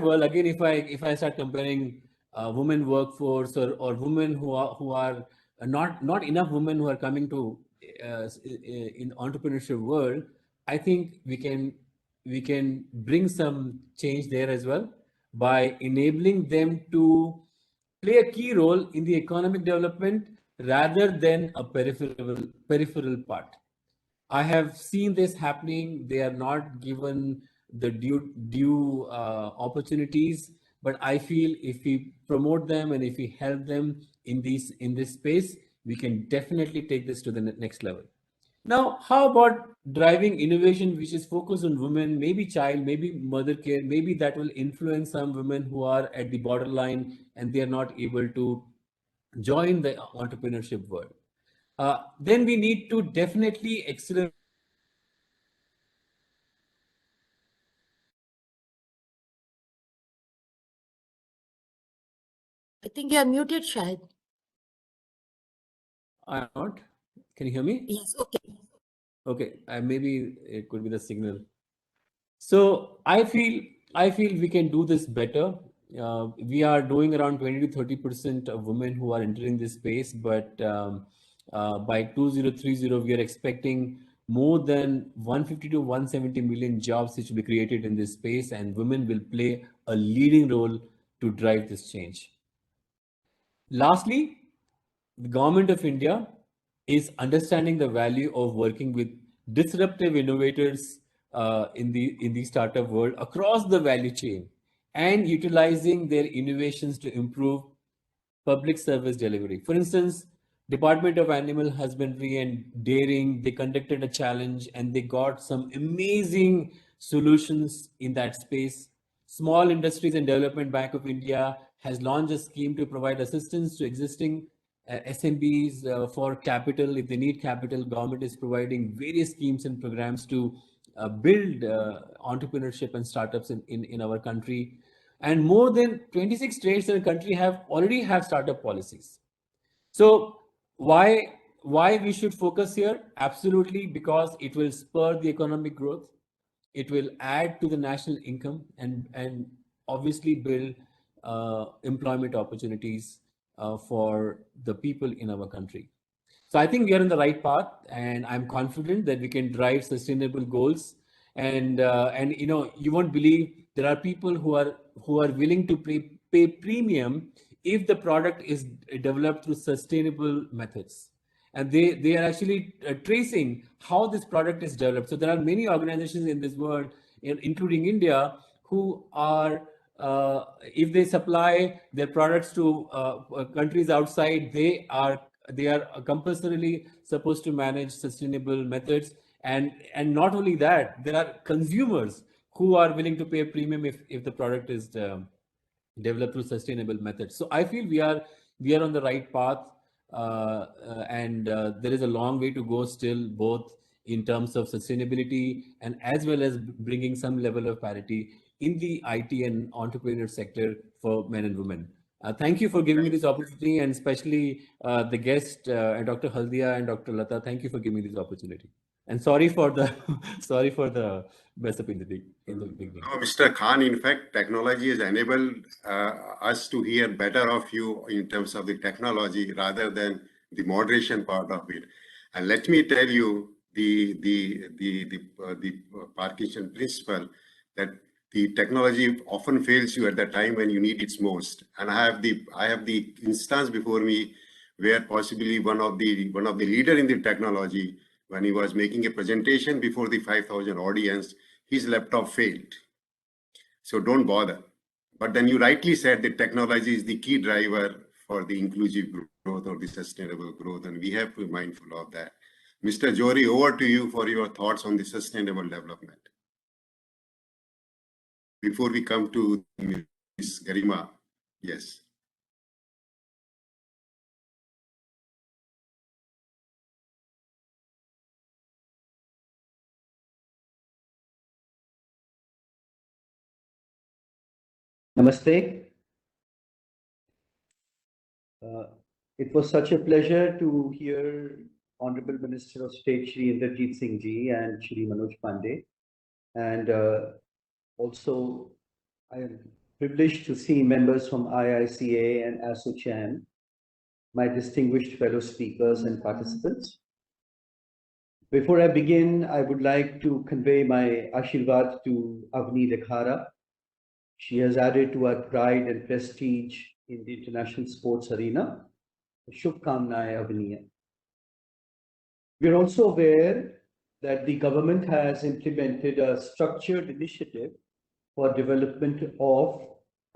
world, again, if I start comparing women workforce or women who are not enough women who are coming to in entrepreneurship world, I think we can bring some change there as well by enabling them to play a key role in the economic development rather than a peripheral part. I have seen this happening. They are not given the due opportunities, but I feel if we promote them and if we help them in this space, we can definitely take this to the next level. Now, how about driving innovation which is focused on women, maybe child, maybe mother care, maybe that will influence some women who are at the borderline and they are not able to join the entrepreneurship world. Then we need to definitely accelerate. I think you are muted, Shahid. I'm not. Can you hear me? Yes, okay. Okay, maybe it could be the signal. So I feel we can do this better. We are doing around 20 to 30% of women who are entering this space, but by 2030, we are expecting more than 150 to 170 million jobs which will be created in this space, and women will play a leading role to drive this change. Lastly, the government of India is understanding the value of working with disruptive innovators in the startup world across the value chain and utilizing their innovations to improve public service delivery. For instance, Department of Animal Husbandry and Dairying, they conducted a challenge and they got some amazing solutions in that space. Small Industries and Development Bank of India has launched a scheme to provide assistance to existing SMBs for capital. If they need capital, government is providing various schemes and programs to build entrepreneurship and startups in our country. And more than 26 states in the country already have startup policies. So why we should focus here? Absolutely, because it will spur the economic growth. It will add to the national income and obviously build employment opportunities for the people in our country. So I think we are on the right path, and I'm confident that we can drive sustainable goals. And you won't believe there are people who are willing to pay premium if the product is developed through sustainable methods. And they are actually tracing how this product is developed. So there are many organizations in this world, including India, who are if they supply their products to countries outside, they are compulsorily supposed to manage sustainable methods. And not only that, there are consumers who are willing to pay a premium if the product is developed through sustainable methods. So I feel we are on the right path, and there is a long way to go still, both in terms of sustainability and as well as bringing some level of parity in the IT and entrepreneur sector for men and women. Thank you for giving me this opportunity, and especially the guest, Dr. Haldia and Dr. Lata. Thank you for giving me this opportunity. And sorry for the sorry for the mess up in the beginning. No, Mr. Khan, in fact, technology has enabled us to hear better of you in terms of the technology rather than the moderation part of it. And let me tell you the Parkinson principle, that the technology often fails you at the time when you need it most. And I have the instance before me where possibly one of the leader in the technology, when he was making a presentation before the 5,000 audience, his laptop failed. So don't bother. But then you rightly said that technology is the key driver for the inclusive growth or the sustainable growth, and we have to be mindful of that. Mr. Jory, over to you for your thoughts on the sustainable development. Before we come to Ms. Garima, yes. Namaste. It was such a pleasure to hear Honorable Minister of State Shri Inderjeet Singh Ji and Shri Manoj Pandey. And also, I am privileged to see members from IICA and ASSOCHAM, my distinguished fellow speakers and participants. Before I begin, I would like to convey my Ashirvad to Avni Lekhara. She has added to our pride and prestige in the international sports arena. Shubhkamnaye Avni. We are also aware that the government has implemented a structured initiative for development of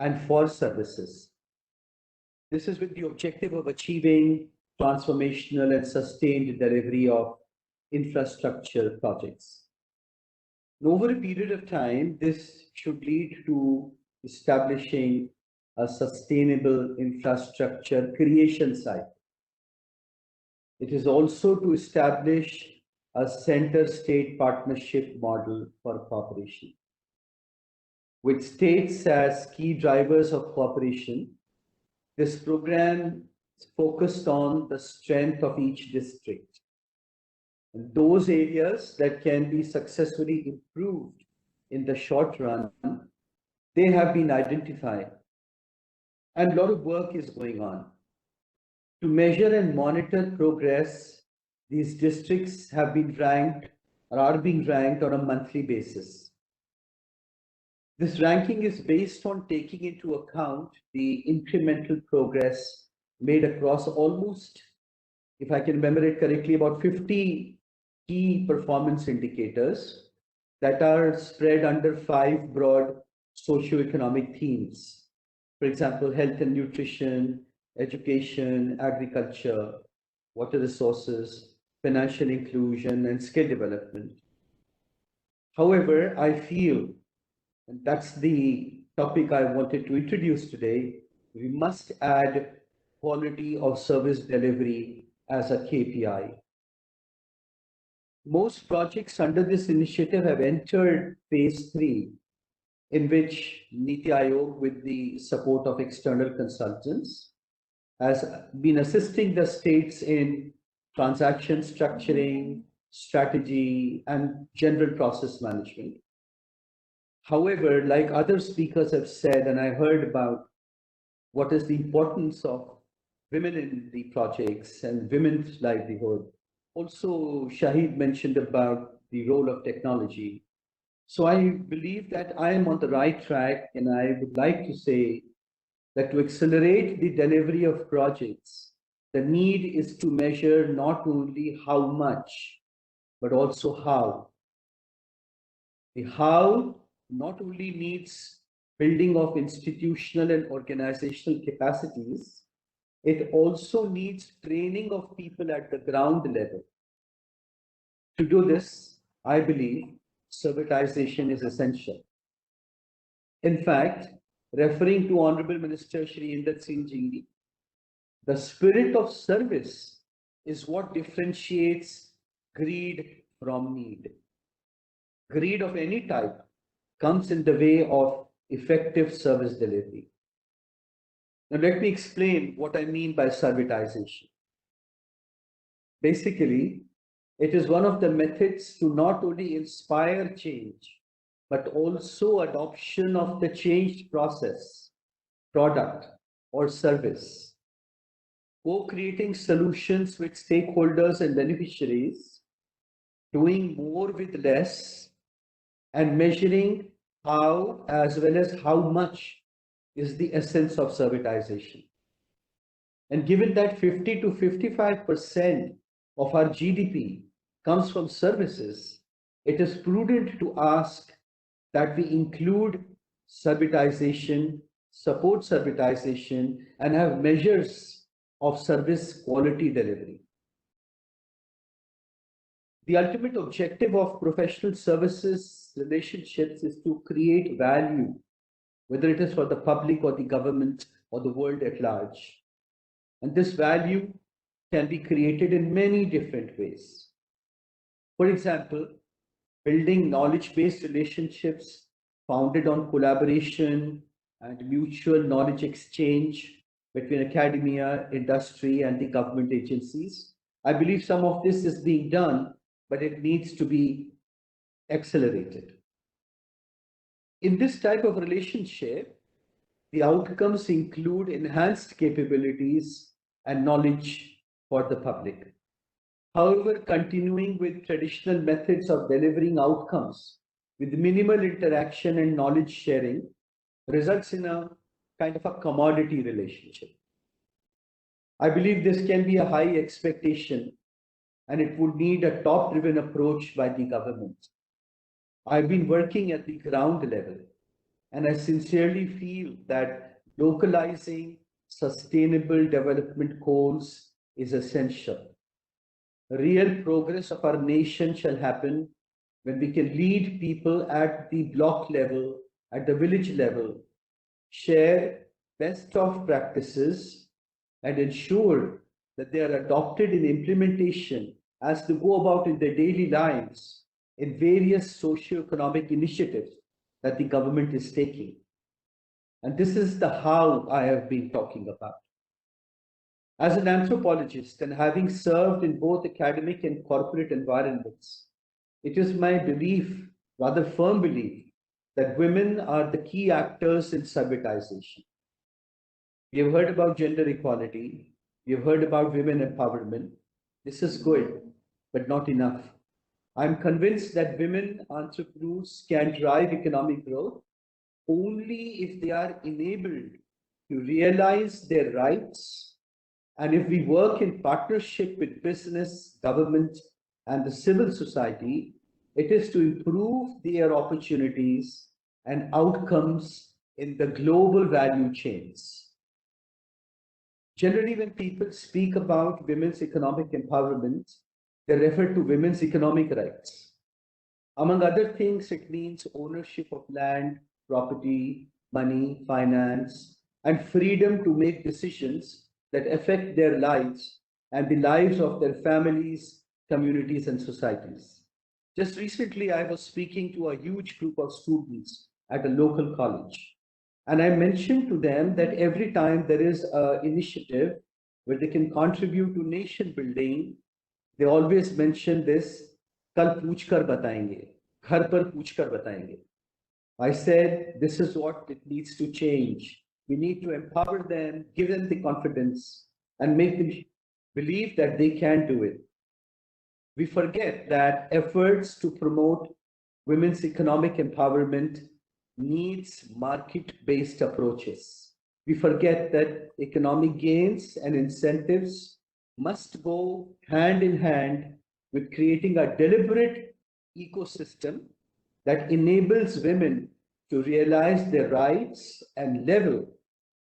and for services. This is with the objective of achieving transformational and sustained delivery of infrastructure projects. And over a period of time, this should lead to establishing a sustainable infrastructure creation cycle. It is also to establish a center-state partnership model for cooperation. With states as key drivers of cooperation, this program is focused on the strength of each district. And those areas that can be successfully improved in the short run, they have been identified. And a lot of work is going on. To measure and monitor progress, these districts have been ranked or are being ranked on a monthly basis. This ranking is based on taking into account the incremental progress made across almost, if I can remember it correctly, about 50 key performance indicators that are spread under 5 broad socioeconomic themes. For example, health and nutrition, education, agriculture, water resources, financial inclusion, and skill development. However, I feel, and that's the topic I wanted to introduce today, we must add quality of service delivery as a KPI. Most projects under this initiative have entered phase 3, in which Niti Aayog, with the support of external consultants, has been assisting the states in transaction structuring, strategy, and general process management. However, like other speakers have said, and I heard about what is the importance of women in the projects and women's livelihood. Also, Shahid mentioned about the role of technology. So I believe that I am on the right track, and I would like to say that to accelerate the delivery of projects, the need is to measure not only how much, but also how. The how not only needs building of institutional and organizational capacities, it also needs training of people at the ground level. To do this, I believe servitization is essential. In fact, referring to Honorable Minister Shri Inderjeet Singh Ji, the spirit of service is what differentiates greed from need. Greed of any type comes in the way of effective service delivery. Now let me explain what I mean by servitization. Basically, It is one of the methods to not only inspire change, but also adoption of the changed process, product, or service. Co-creating solutions with stakeholders and beneficiaries, doing more with less, and measuring how as well as how much is the essence of servitization. And given that 50 to 55% of our GDP comes from services, it is prudent to ask that we include servitization, support servitization, and have measures of service quality delivery. The ultimate objective of professional services relationships is to create value, whether it is for the public or the government or the world at large. And this value can be created in many different ways. For example, building knowledge-based relationships founded on collaboration and mutual knowledge exchange between academia, industry, and the government agencies. I believe some of this is being done, but it needs to be accelerated. In this type of relationship, the outcomes include enhanced capabilities and knowledge for the public. However, continuing with traditional methods of delivering outcomes with minimal interaction and knowledge sharing results in a kind of a commodity relationship. I believe this can be a high expectation, and it would need a top-driven approach by the government. I've been working at the ground level, and I sincerely feel that localizing sustainable development goals is essential. Real progress of our nation shall happen when we can lead people at the block level, at the village level, share best of practices, and ensure that they are adopted in implementation as they go about in their daily lives in various socio-economic initiatives that the government is taking. And this is the how I have been talking about. As an anthropologist and having served in both academic and corporate environments, it is my belief, rather firm belief, that women are the key actors in servitization. We have heard about gender equality. We have heard about women empowerment. This is good, but not enough. I'm convinced that women entrepreneurs can drive economic growth only if they are enabled to realize their rights, and if we work in partnership with business, government, and the civil society, it is to improve their opportunities and outcomes in the global value chains. Generally, when people speak about women's economic empowerment, they refer to women's economic rights. Among other things, it means ownership of land, property, money, finance, and freedom to make decisions that affect their lives and the lives of their families, communities, and societies. Just recently, I was speaking to a huge group of students at a local college. And I mentioned to them that every time there is an initiative where they can contribute to nation building, they always mention this, kal pooch kar batayenge, ghar par pooch kar batayenge. I said, this is what it needs to change. We need to empower them, give them the confidence, and make them believe that they can do it. We forget that efforts to promote women's economic empowerment needs market-based approaches. We forget that economic gains and incentives must go hand in hand with creating a deliberate ecosystem that enables women to realize their rights and level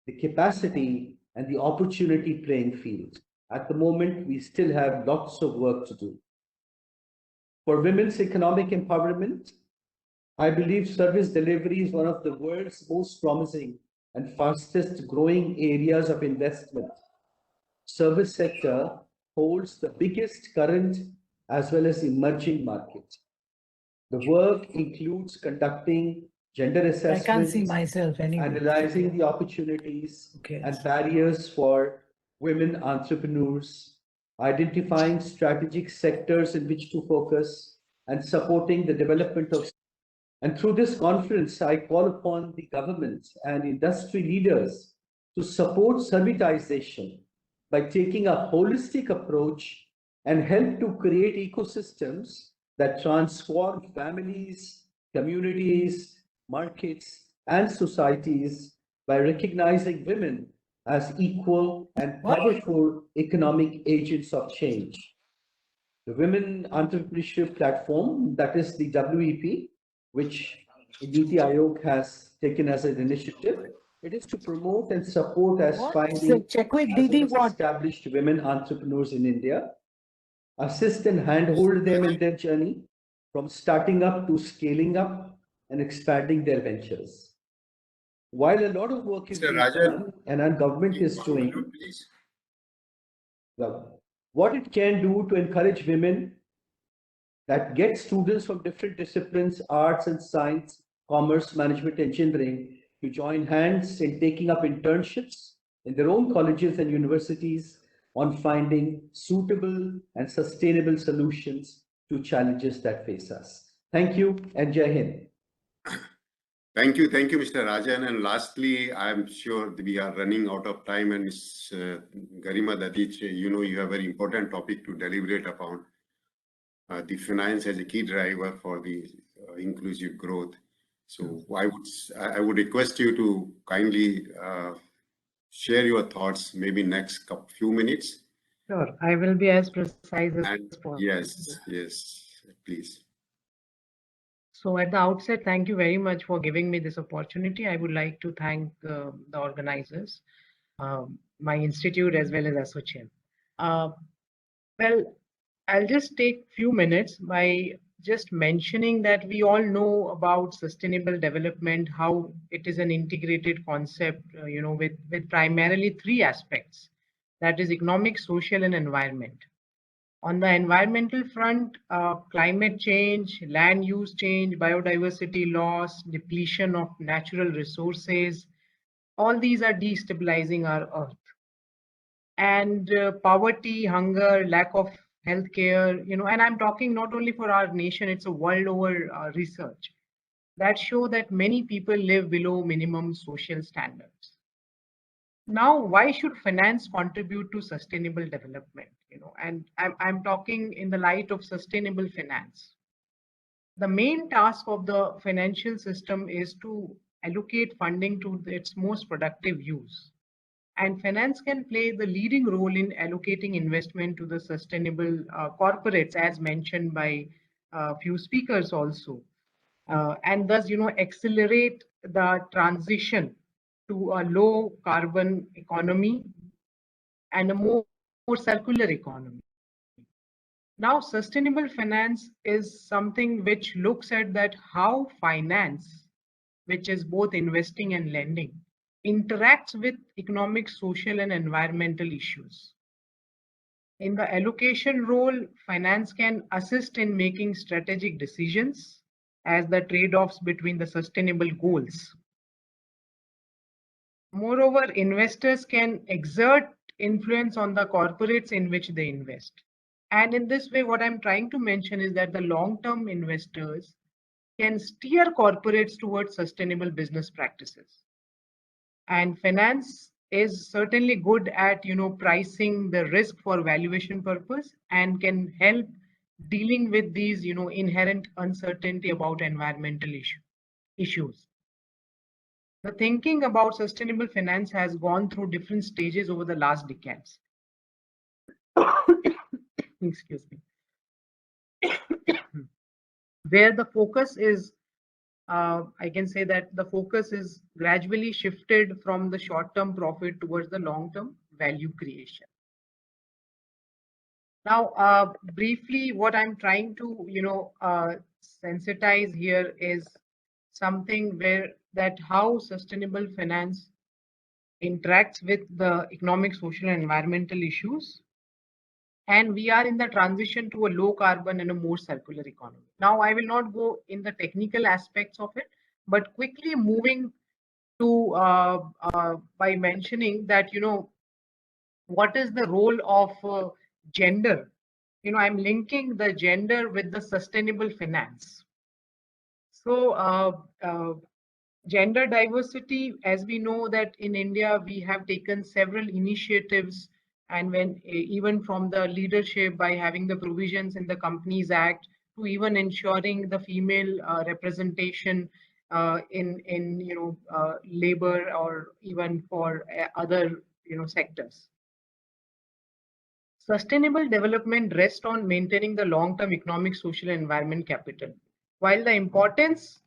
the capacity and the opportunity playing field. At the moment, we still have lots of work to do. For women's economic empowerment, I believe service delivery is one of the world's most promising and fastest growing areas of investment. Service sector holds the biggest current as well as emerging market. The work includes conducting gender assessments, I can't see myself anyway. Analyzing the opportunities and barriers for women entrepreneurs, identifying strategic sectors in which to focus, and supporting the development of. And through this conference, I call upon the government and industry leaders to support servitization by taking a holistic approach and help to create ecosystems that transform families, communities, markets, and societies by recognizing women as equal and powerful economic agents of change. The Women Entrepreneurship Platform, that is the WEP, which Niti Aayog has taken as an initiative, it is to promote and support aspiring established women entrepreneurs in India, assist and handhold them in their journey from starting up to scaling up and expanding their ventures. While a lot of work is being done and our government is doing, well, what it can do to encourage women that get students from different disciplines, arts and science, commerce, management, engineering, to join hands in taking up internships in their own colleges and universities on finding suitable and sustainable solutions to challenges that face us. Thank you and Jai Hind. Thank you, Mr. Rajan. And lastly, I'm sure we are running out of time, and Ms. Garima Dadich, you have a very important topic to deliberate upon. The finance as a key driver for the inclusive growth. So I would request you to kindly share your thoughts, maybe next few minutes. Sure, I will be as precise as possible. Yes, please. So at the outset, thank you very much for giving me this opportunity. I would like to thank the organizers, my institute, as well as ASSOCHAM. Well, I'll just take few minutes by just mentioning that we all know about sustainable development, how it is an integrated concept, with primarily three aspects. That is economic, social, and environment. On the environmental front, climate change, land use change, biodiversity loss, depletion of natural resources, all these are destabilizing our earth. And poverty, hunger, lack of healthcare, and I'm talking not only for our nation, it's a world over research that show that many people live below minimum social standards. Now, why should finance contribute to sustainable development? And I'm talking in the light of sustainable finance. The main task of the financial system is to allocate funding to its most productive use. And finance can play the leading role in allocating investment to the sustainable corporates, as mentioned by a few speakers also, and thus, accelerate the transition to a low carbon economy and a more circular economy. Now, sustainable finance is something which looks at that how finance, which is both investing and lending, interacts with economic, social, and environmental issues. In the allocation role, finance can assist in making strategic decisions as the trade-offs between the sustainable goals. Moreover, investors can exert influence on the corporates in which they invest. And in this way, what I'm trying to mention is that the long-term investors can steer corporates towards sustainable business practices. And finance is certainly good at pricing the risk for valuation purpose and can help dealing with these inherent uncertainty about environmental issues. The thinking about sustainable finance has gone through different stages over the last decades. Excuse me. Where the focus is, I can say that the focus is gradually shifted from the short-term profit towards the long-term value creation. Now, briefly, what I'm trying to, sensitize here is something that how sustainable finance interacts with the economic, social, and environmental issues. And we are in the transition to a low carbon and a more circular economy. Now, I will not go in the technical aspects of it, but quickly moving to by mentioning that, what is the role of gender, I'm linking the gender with the sustainable finance. So gender diversity, as we know that in India, we have taken several initiatives, and even from the leadership by having the provisions in the Companies Act to even ensuring the female representation in labor or even for other sectors. Sustainable development rests on maintaining the long-term economic, social, and environment capital. While the importance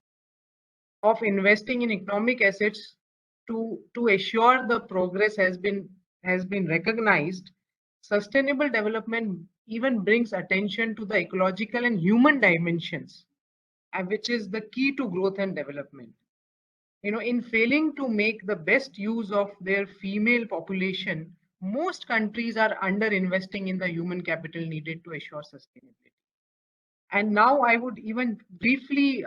of investing in economic assets to assure the progress has been recognized, sustainable development even brings attention to the ecological and human dimensions, which is the key to growth and development. In failing to make the best use of their female population, most countries are under investing in the human capital needed to assure sustainability. And now I would even briefly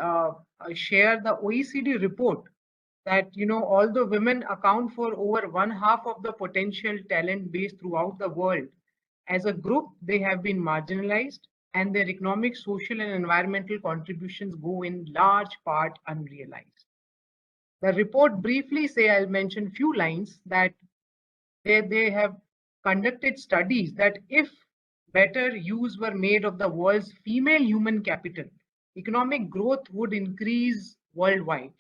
share the OECD report that, although women account for over 1/2 of the potential talent base throughout the world, as a group, they have been marginalized and their economic, social, and environmental contributions go in large part unrealized. The report briefly I'll mention few lines that they have conducted studies that if better use were made of the world's female human capital, economic growth would increase worldwide.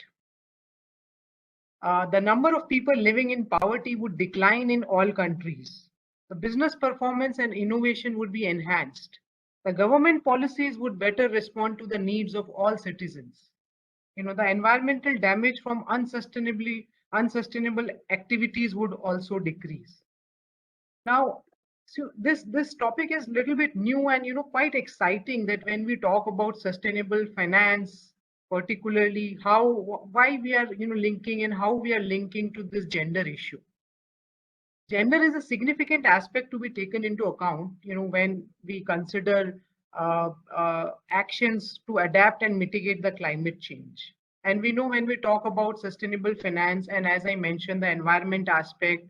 The number of people living in poverty would decline in all countries. The business performance and innovation would be enhanced. The government policies would better respond to the needs of all citizens. The environmental damage from unsustainable activities would also decrease. Now, so this topic is a little bit new and quite exciting, that when we talk about sustainable finance, particularly why we are linking and how we are linking to this gender issue. Gender is a significant aspect to be taken into account when we consider actions to adapt and mitigate the climate change. And we know when we talk about sustainable finance, and as I mentioned, the environment aspect,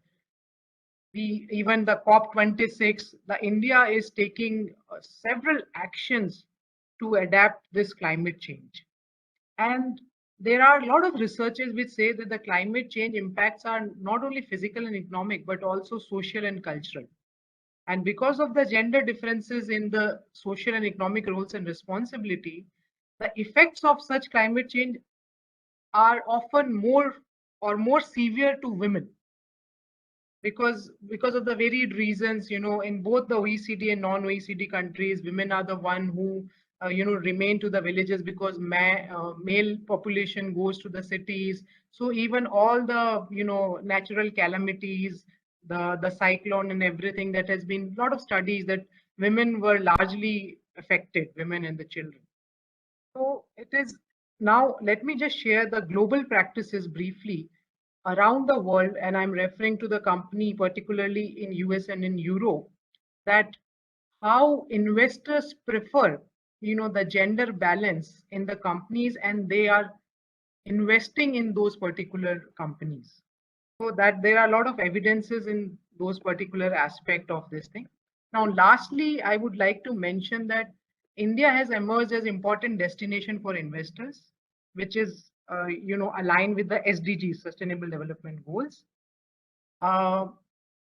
even the COP26, India is taking several actions to adapt this climate change. And there are a lot of researchers which say that the climate change impacts are not only physical and economic, but also social and cultural. And because of the gender differences in the social and economic roles and responsibility, the effects of such climate change are often more severe to women. Because of the varied reasons, in both the OECD and non-OECD countries, women are the one who remain to the villages because male population goes to the cities. So even all the natural calamities, the cyclone and everything, that has been a lot of studies that women were largely affected, women and the children. So it is now, let me just share the global practices briefly around the world, and I'm referring to the company particularly in US and in Europe, that how investors prefer the gender balance in the companies, and they are investing in those particular companies. So that there are a lot of evidences in those particular aspect of this thing. Now, lastly, I would like to mention that India has emerged as important destination for investors, which is aligned with the SDGs, Sustainable Development Goals.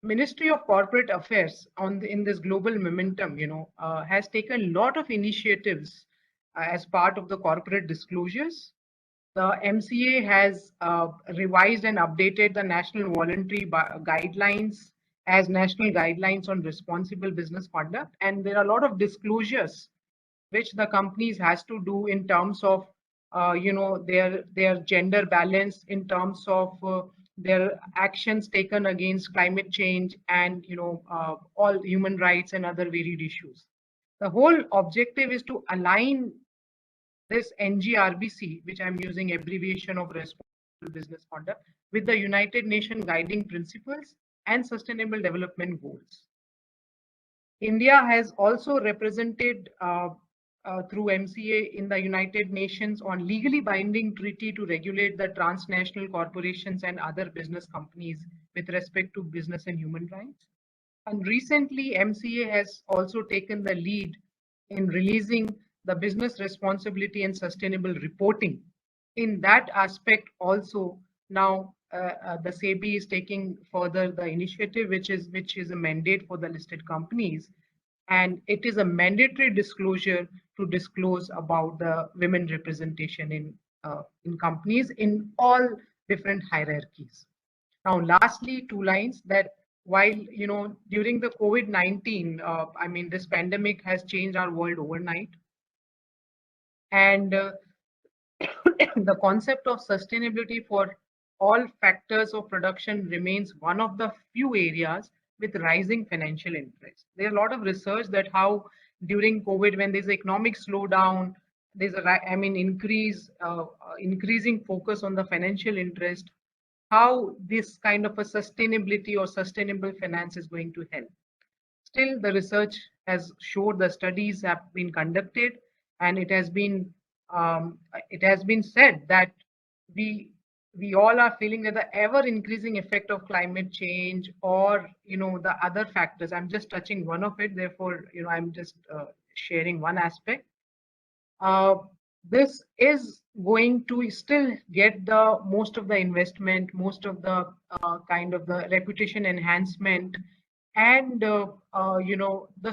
Ministry of Corporate Affairs in this global momentum, has taken a lot of initiatives as part of the corporate disclosures. The MCA has revised and updated the National Voluntary Guidelines as National Guidelines on Responsible Business Conduct, and there are a lot of disclosures which the companies has to do in terms of their gender balance, in terms of their actions taken against climate change, and all human rights and other varied issues. The whole objective is to align this NGRBC, which I'm using abbreviation of Responsible Business Conduct, with the United Nations Guiding Principles and Sustainable Development Goals. India has also represented through MCA in the United Nations on legally binding treaty to regulate the transnational corporations and other business companies with respect to business and human rights. And recently, MCA has also taken the lead in releasing the business responsibility and sustainable reporting. In that aspect also, now the SEBI is taking further the initiative, which is a mandate for the listed companies. And it is a mandatory disclosure to disclose about the women representation in companies in all different hierarchies. Now, lastly, two lines that while, during the COVID-19, I mean, this pandemic has changed our world overnight. And the concept of sustainability for all factors of production remains one of the few areas with rising financial interest. There's a lot of research that how during COVID, when there's economic slowdown, there's increasing focus on the financial interest, how this kind of a sustainability or sustainable finance is going to help. Still, the research has showed, the studies have been conducted, and it has been said that we all are feeling that the ever increasing effect of climate change, or the other factors. I'm just touching one of it, therefore I'm just sharing one aspect. This is going to still get the most of the investment, most of the kind of the reputation enhancement, and the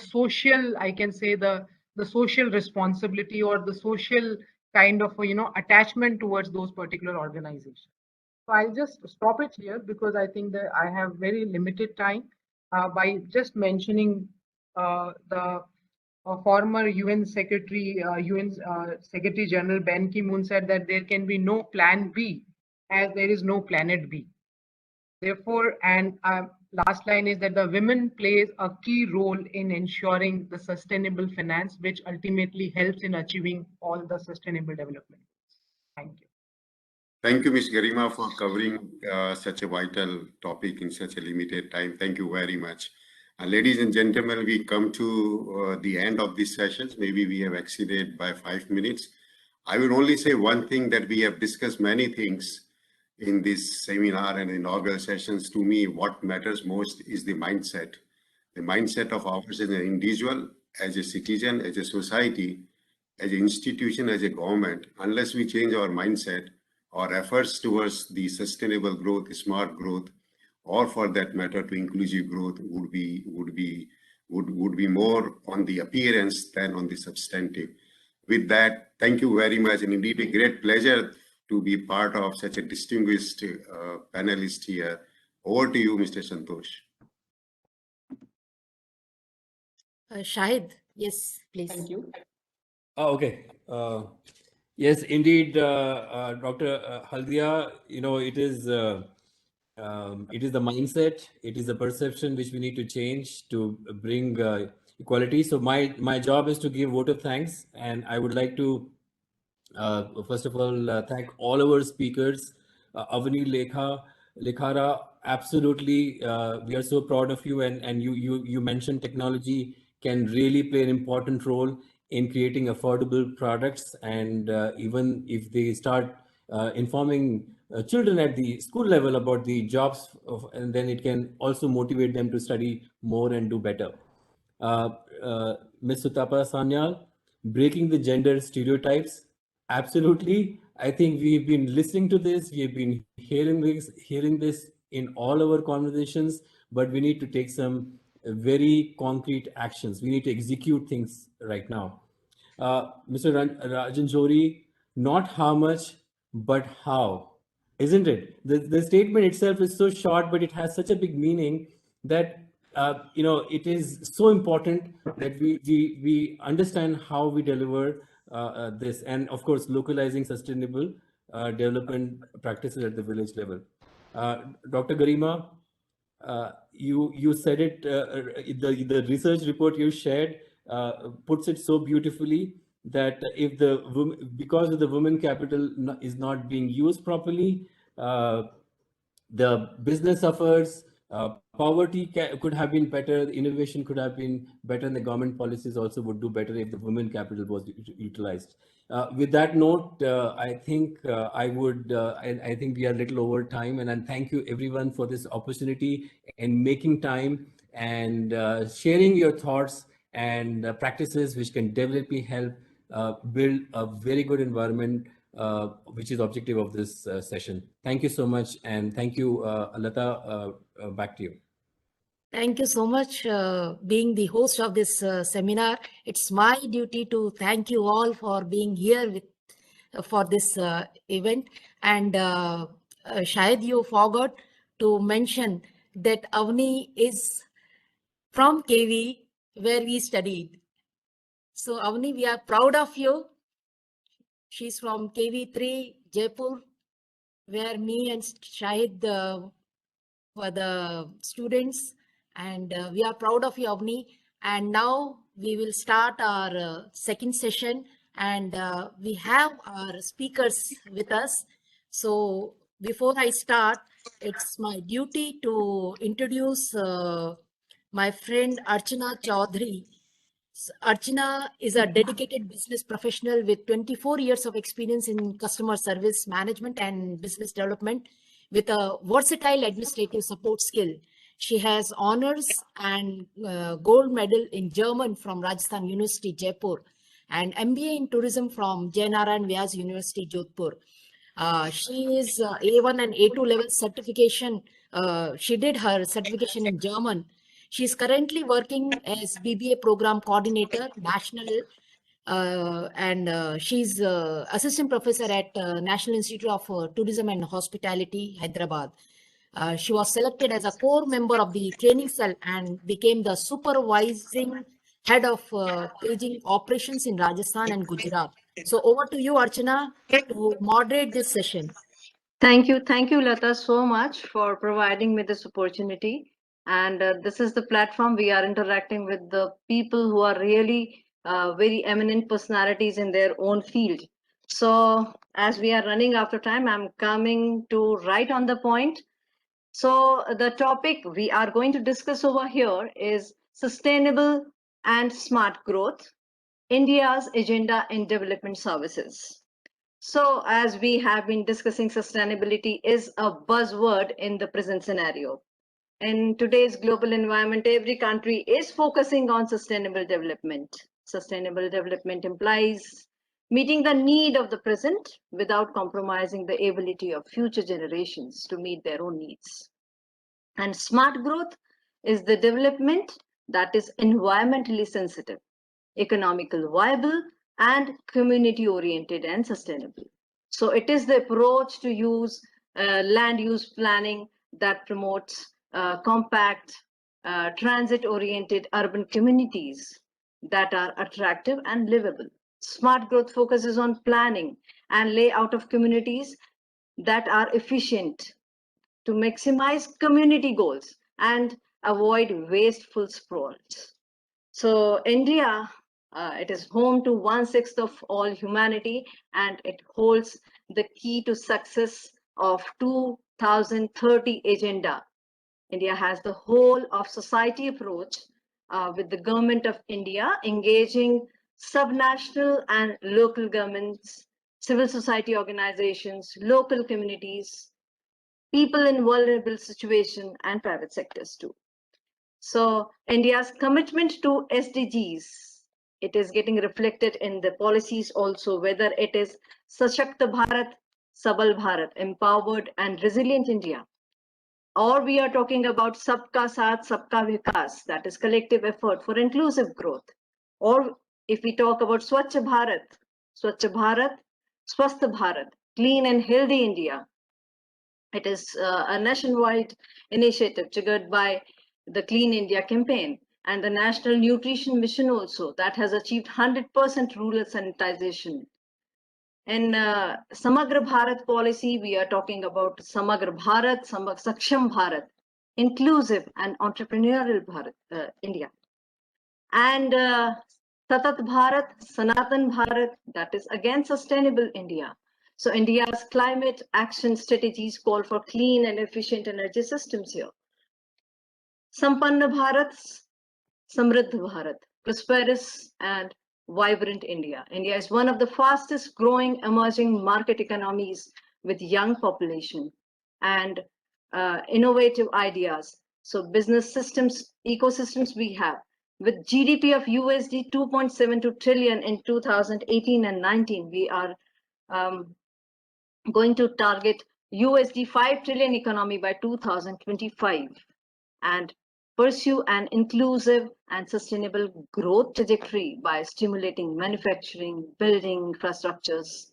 social, I can say the social responsibility or the social kind of attachment towards those particular organizations. So I'll just stop it here because I think that I have very limited time by just mentioning the former UN Secretary General Ban Ki-moon said that there can be no plan B as there is no planet B. Therefore, and last line is that the women plays a key role in ensuring the sustainable finance, which ultimately helps in achieving all the sustainable development. Thank you. Thank you, Ms. Garima, for covering such a vital topic in such a limited time. Thank you very much. Ladies and gentlemen, we come to the end of this session. Maybe we have exceeded by 5 minutes. I will only say one thing, that we have discussed many things in this seminar and inaugural sessions. To me, what matters most is the mindset of ours as an individual, as a citizen, as a society, as an institution, as a government. Unless we change our mindset, our efforts towards the sustainable growth, smart growth, or for that matter to inclusive growth would be more on the appearance than on the substantive. With that, thank you very much, and indeed a great pleasure to be part of such a distinguished panelist here. Over to you, Mr. Santosh. Shahid, yes, please. Thank you. Okay. Yes, indeed, Dr. Haldia, it is the mindset, it is the perception which we need to change to bring equality. So my job is to give vote of thanks, and I would like to first of all thank all our speakers. Avani Lekhara, absolutely, we are so proud of you, and you mentioned technology can really play an important role in creating affordable products, and even if they start informing children at the school level about the jobs, and then it can also motivate them to study more and do better. Ms. Sutapa Sanyal, breaking the gender stereotypes. Absolutely. I think we've been listening to this, we've been hearing this in all our conversations, but we need to take some very concrete actions. We need to execute things right now. Mr. Rajan Jori, not how much, but how. Isn't it? The statement itself is so short, but it has such a big meaning that it is so important that we understand how we deliver this, and of course localizing sustainable development practices at the village level. Dr. Garima, you said it. The research report you shared puts it so beautifully that if because of the women capital is not being used properly, the business suffers, poverty could have been better, innovation could have been better, and the government policies also would do better if the women capital was utilized. With that note, I think I think we are a little over time, and thank you everyone for this opportunity and making time and sharing your thoughts and practices which can definitely help build a very good environment, which is objective of this session. Thank you so much, and thank you, Lata. Back to you. Thank you so much. Being the host of this seminar, it's my duty to thank you all for being here with for this event. And Shayad, you forgot to mention that Avni is from KV, where we studied. So Avni, we are proud of you. She's from KV3, Jaipur, where me and Shahid were the students. And we are proud of you, Avni. And now we will start our second session. And we have our speakers with us. So before I start, it's my duty to introduce my friend Archana Chaudhary. Archana is a dedicated business professional with 24 years of experience in customer service management and business development with a versatile administrative support skill. She has honors and gold medal in German from Rajasthan University, Jaipur, and MBA in tourism from Jainarayan Vyas University, Jodhpur. She is A1 and A2 level certification. She did her certification in German. She's currently working as BBA program coordinator, national, and she's assistant professor at National Institute of Tourism and Hospitality, Hyderabad. She was selected as a core member of the training cell and became the supervising head of paging operations in Rajasthan and Gujarat. So over to you, Archana, to moderate this session. Thank you, Lata, so much for providing me this opportunity. And this is the platform we are interacting with the people who are really very eminent personalities in their own field. So as we are running after time, I'm coming to right on the point. So the topic we are going to discuss over here is sustainable and smart growth, India's agenda in development services. So as we have been discussing, sustainability is a buzzword in the present scenario. In today's global environment, every country is focusing on sustainable development. Sustainable development implies meeting the need of the present without compromising the ability of future generations to meet their own needs. And smart growth is the development that is environmentally sensitive, economically viable, and community oriented and sustainable. So it is the approach to use land use planning that promotes compact, transit oriented urban communities that are attractive and livable. Smart growth focuses on planning and layout of communities that are efficient to maximize community goals and avoid wasteful sprawls. So India, it is home to 1/6 of all humanity, and it holds the key to success of 2030 agenda. India has the whole of society approach with the government of India engaging subnational and local governments, civil society organizations, local communities, people in vulnerable situations, and private sectors too. So India's commitment to SDGs, it is getting reflected in the policies also, whether it is Sashakta Bharat, Sabal Bharat, empowered and resilient India, or we are talking about Sabka Saath, Sabka Vikas, that is collective effort for inclusive growth. Or if we talk about Swachh Bharat, Swasth Bharat, clean and healthy India. It is a nationwide initiative triggered by the Clean India campaign and the National Nutrition Mission also that has achieved 100% rural sanitization. In Samagra Bharat policy, we are talking about Samagra Bharat, Saksham Bharat, inclusive and entrepreneurial Bharat, India. And Tatat Bharat, Sanatan Bharat, that is again sustainable India. So India's climate action strategies call for clean and efficient energy systems here. Sampanna Bharat, Samriddha Bharat, prosperous and vibrant India. India is one of the fastest growing emerging market economies with young population and innovative ideas So business systems, ecosystems we have, with GDP of USD 2.72 trillion in 2018 and 19, we are going to target USD 5 trillion economy by 2025 and pursue an inclusive and sustainable growth trajectory by stimulating manufacturing, building infrastructures,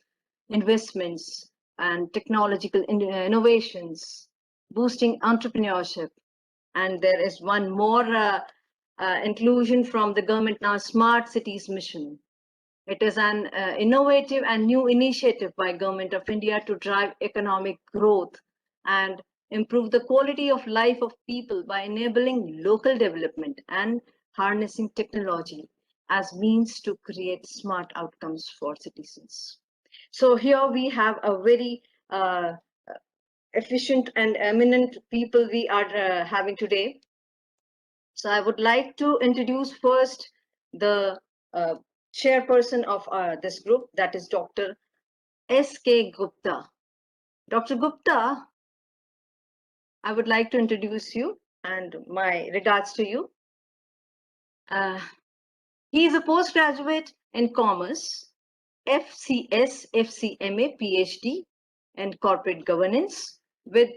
investments, and technological innovations, boosting entrepreneurship. And there is one more inclusion from the government now, Smart Cities Mission. It is an innovative and new initiative by Government of India to drive economic growth and improve the quality of life of people by enabling local development and harnessing technology as means to create smart outcomes for citizens. So here we have a very efficient and eminent people we are having today. So I would like to introduce first the chairperson of this group, that is Dr. S.K. Gupta. Dr. Gupta, I would like to introduce you and my regards to you. He is a postgraduate in commerce, FCS, FCMA, PhD in corporate governance with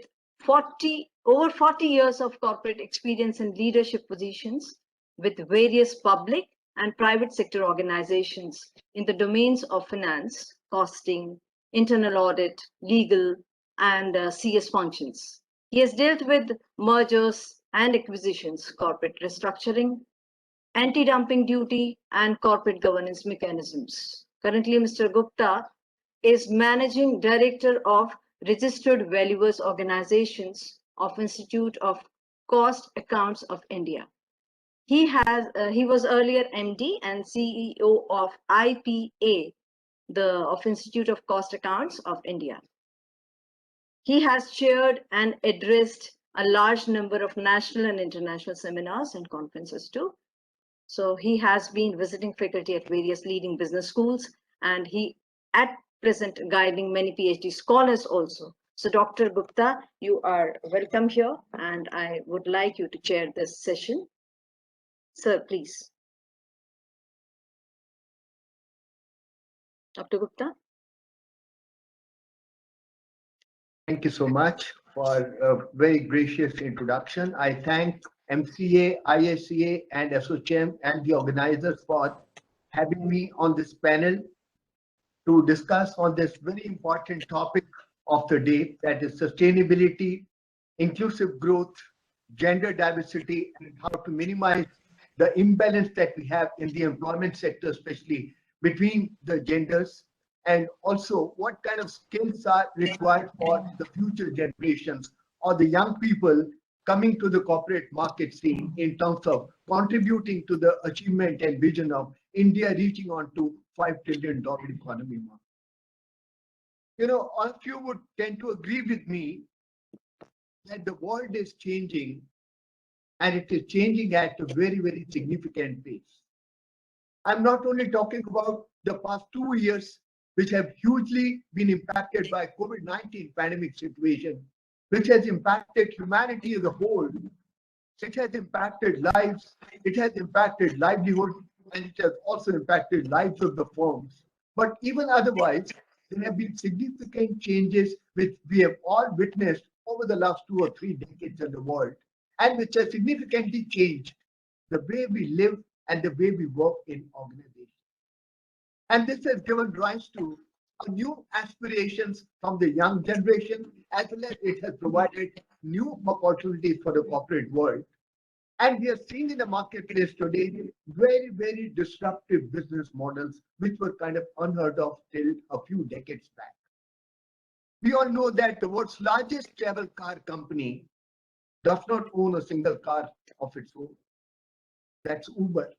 over 40 years of corporate experience in leadership positions with various public and private sector organizations in the domains of finance, costing, internal audit, legal, and CS functions. He has dealt with mergers and acquisitions, corporate restructuring, anti-dumping duty, and corporate governance mechanisms. Currently, Mr. Gupta is Managing Director of Registered Valuers Organizations of Institute of Cost Accounts of India. He was earlier MD and CEO of IPA, of Institute of Cost Accounts of India. He has chaired and addressed a large number of national and international seminars and conferences too. So he has been visiting faculty at various leading business schools, and he at present guiding many PhD scholars also. So Dr. Gupta, you are welcome here, and I would like you to chair this session. Sir, please. Dr. Gupta. Thank you so much for a very gracious introduction. I thank MCA, ISCA, and ASSOCHAM and the organizers for having me on this panel to discuss on this very important topic of the day, that is sustainability, inclusive growth, gender diversity, and how to minimize the imbalance that we have in the employment sector, especially between the genders, and also what kind of skills are required for the future generations or the young people coming to the corporate market scene in terms of contributing to the achievement and vision of India reaching on to $5 trillion economy mark. You know, all of you would tend to agree with me that the world is changing, and it is changing at a very, very significant pace. I'm not only talking about the past 2 years, which have hugely been impacted by COVID-19 pandemic situation, which has impacted humanity as a whole. It has impacted lives, it has impacted livelihood, and it has also impacted lives of the firms. But even otherwise, there have been significant changes which we have all witnessed over the last 2 or 3 decades in the world, and which have significantly changed the way we live and the way we work in organizations. And this has given rise to new aspirations from the young generation, as well as it has provided new opportunities for the corporate world. And we are seeing in the marketplace today very, very disruptive business models, which were kind of unheard of till a few decades back. We all know that the world's largest travel car company does not own a single car of its own. That's Uber.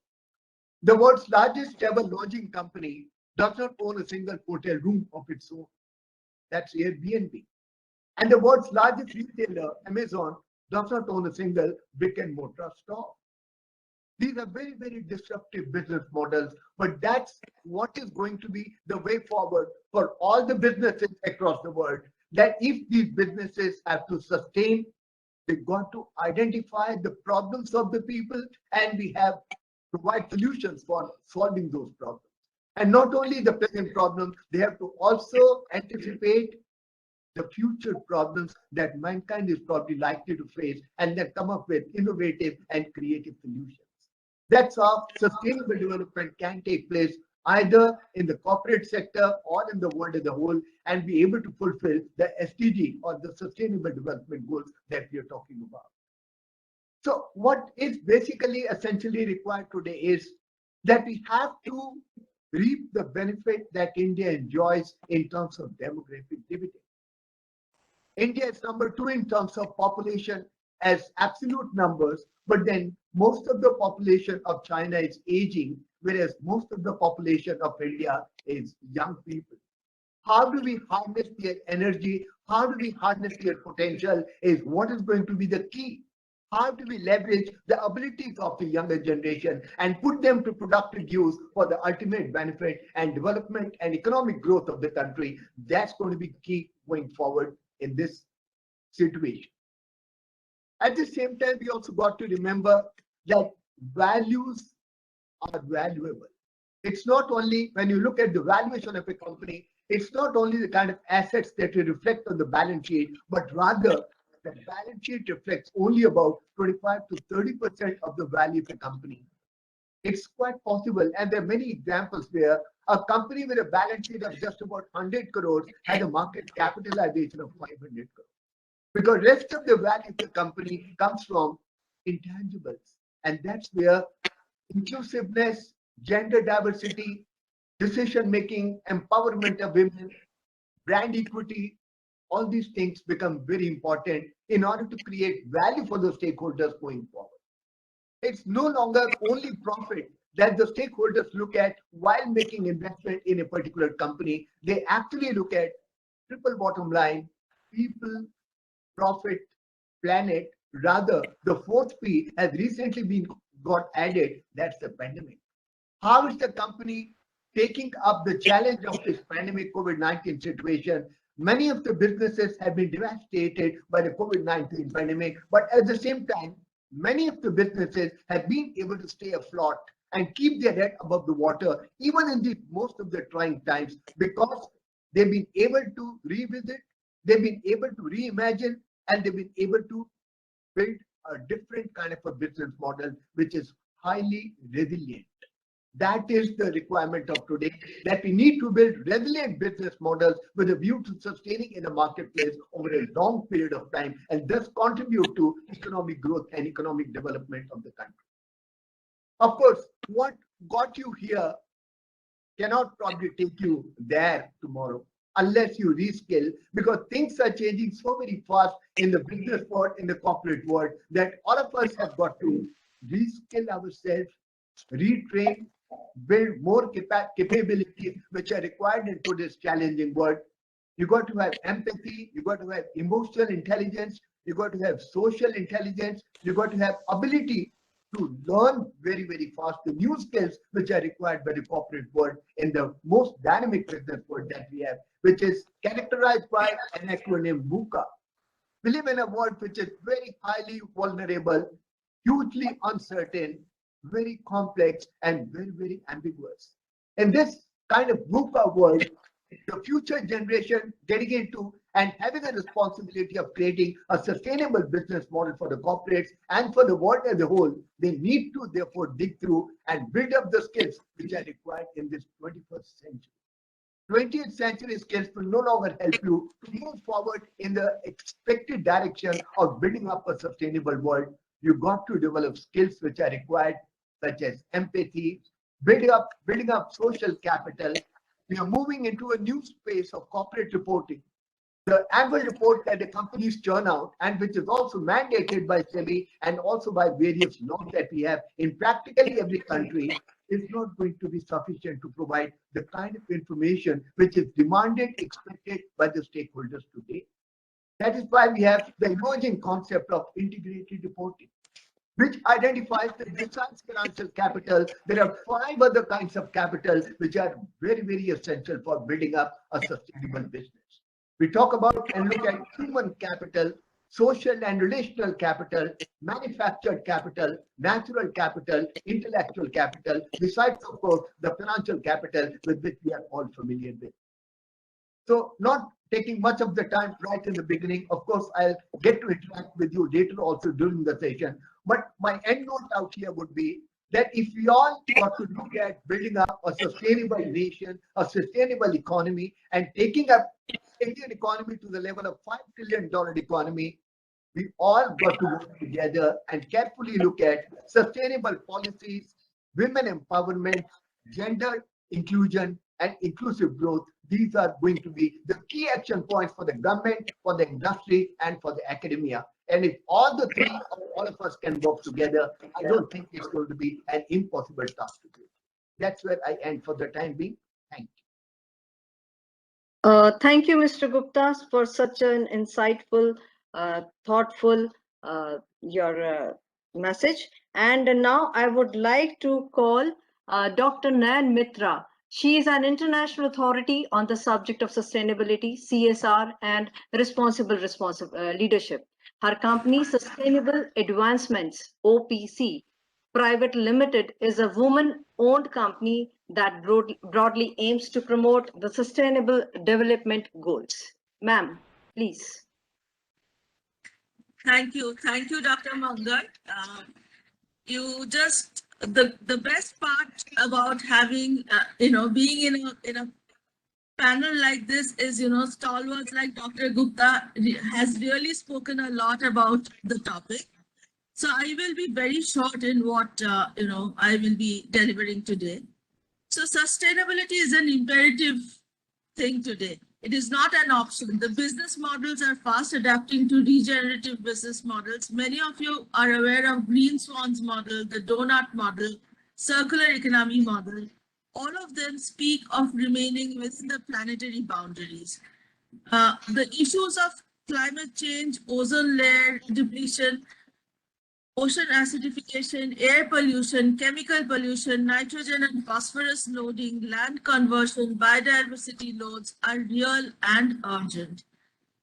The world's largest travel lodging company does not own a single hotel room of its own. That's Airbnb. And the world's largest retailer, Amazon, does not own a single brick and mortar store. These are very, very disruptive business models, but that's what is going to be the way forward for all the businesses across the world. That if these businesses have to sustain They got to identify the problems of the people, and we have provide solutions for solving those problems. And not only the present problems, they have to also anticipate the future problems that mankind is probably likely to face, and then come up with innovative and creative solutions. That's how sustainable development can take place either in the corporate sector or in the world as a whole, and be able to fulfill the SDG or the sustainable development goals that we are talking about. So what is basically essentially required today is that we have to reap the benefit that India enjoys in terms of demographic dividend. India is number 2 in terms of population as absolute numbers, but then most of the population of China is aging, whereas most of the population of India is young people. How do we harness their energy? How do we harness their potential is what is going to be the key. How do we leverage the abilities of the younger generation and put them to productive use for the ultimate benefit and development and economic growth of the country? That's going to be key going forward in this situation. At the same time, we also got to remember that values are valuable. It's not only when you look at the valuation of a company, it's not only the kind of assets that you reflect on the balance sheet, but rather the balance sheet reflects only about 25 to 30% of the value of a company. It's quite possible, and there are many examples where a company with a balance sheet of just about 100 crores had a market capitalization of 500 crores. Because rest of the value of the company comes from intangibles. And that's where inclusiveness, gender diversity, decision-making, empowerment of women, brand equity, all these things become very important in order to create value for the stakeholders going forward. It's no longer only profit that the stakeholders look at while making investment in a particular company. They actually look at triple bottom line, people, profit, planet. Rather, the fourth P has recently got added. That's the pandemic. How is the company taking up the challenge of this pandemic COVID-19 situation? Many of the businesses have been devastated by the COVID-19 pandemic, but at the same time, many of the businesses have been able to stay afloat and keep their head above the water, even in the most of the trying times, because they've been able to revisit, they've been able to reimagine, and they've been able to build a different kind of a business model, which is highly resilient. That is the requirement of today, that we need to build resilient business models with a view to sustaining in the marketplace over a long period of time, and thus contribute to economic growth and economic development of the country. Of course, what got you here cannot probably take you there tomorrow unless you reskill, because things are changing so very fast in the business world, in the corporate world, that all of us have got to reskill ourselves, retrain, build more capabilities which are required in today's challenging world. You got to have empathy, you got to have emotional intelligence, you got to have social intelligence, you got to have ability to learn very, very fast the new skills which are required by the corporate world in the most dynamic business world that we have, which is characterized by an acronym VUCA. We live in a world which is very highly vulnerable, hugely uncertain, very complex, and very, very ambiguous. In this kind of VUCA world, the future generation getting into and having a responsibility of creating a sustainable business model for the corporates and for the world as a whole, they need to therefore dig through and build up the skills which are required in this 21st century. 20th century skills will no longer help you to move forward in the expected direction of building up a sustainable world. You got to develop skills which are required, such as empathy, building up social capital. We are moving into a new space of corporate reporting. The annual report that the companies churn out, and which is also mandated by SEBI and also by various laws that we have in practically every country, is not going to be sufficient to provide the kind of information which is demanded, expected by the stakeholders today. That is why we have the emerging concept of integrated reporting, which identifies that besides financial capital, there are 5 other kinds of capital which are very, very essential for building up a sustainable business. We talk about and look at human capital, social and relational capital, manufactured capital, natural capital, intellectual capital, besides, of course, the financial capital with which we are all familiar with. So not taking much of the time right in the beginning, of course, I'll get to interact with you later also during the session. But my end note out here would be that if we all got to look at building up a sustainable nation, a sustainable economy, and taking up Indian economy to the level of $5 trillion economy, we all got to work together and carefully look at sustainable policies, women empowerment, gender inclusion, and inclusive growth. These are going to be the key action points for the government, for the industry, and for the academia. And if all the three, all of us can work together, I don't think it's going to be an impossible task to do. That's where I end for the time being. Thank you. Thank you, Mr. Gupta, for such an insightful, thoughtful your message. And now I would like to call Dr. Nan Mitra. She is an international authority on the subject of sustainability, CSR, and responsible leadership. Her company, Sustainable Advancements, OPC, Private Limited, is a woman-owned company that broadly aims to promote the Sustainable Development Goals. Ma'am, please. Thank you, Dr. Mangal. The best part about having being in a panel like this is stalwarts like Dr. Gupta has really spoken a lot about the topic. So I will be very short in what I will be delivering today. So sustainability is an imperative thing today. It is not an option. The business models are fast adapting to regenerative business models. Many of you are aware of Green Swans model, the donut model, circular economy model. All of them speak of remaining within the planetary boundaries. The issues of climate change, ozone layer depletion, ocean acidification, air pollution, chemical pollution, nitrogen and phosphorus loading, land conversion, biodiversity loads are real and urgent.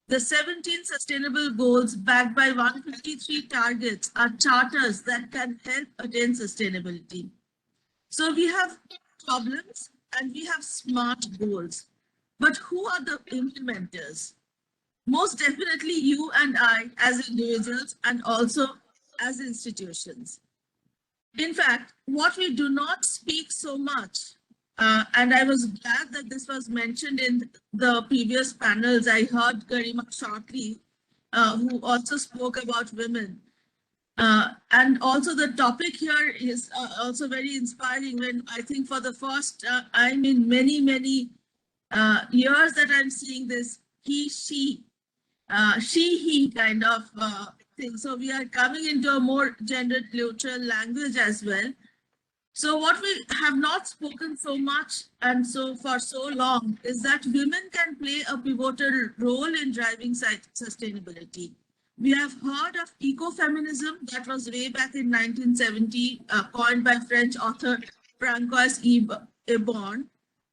The 17 sustainable goals backed by 153 targets are charters that can help attain sustainability. So we have problems and we have smart goals, but who are the implementers? Most definitely you and I as individuals and also as institutions. In fact, what we do not speak so much, and I was glad that this was mentioned in the previous panels. I heard Garima shortly, who also spoke about women. And also the topic here is also very inspiring when I think for the first time in many years that I'm seeing this he, she, he kind of thing. So we are coming into a more gender neutral language as well. So what we have not spoken so much and so for so long is that women can play a pivotal role in driving sustainability. We have heard of Eco-Feminism that was way back in 1970, coined by French author Francoise Ebon.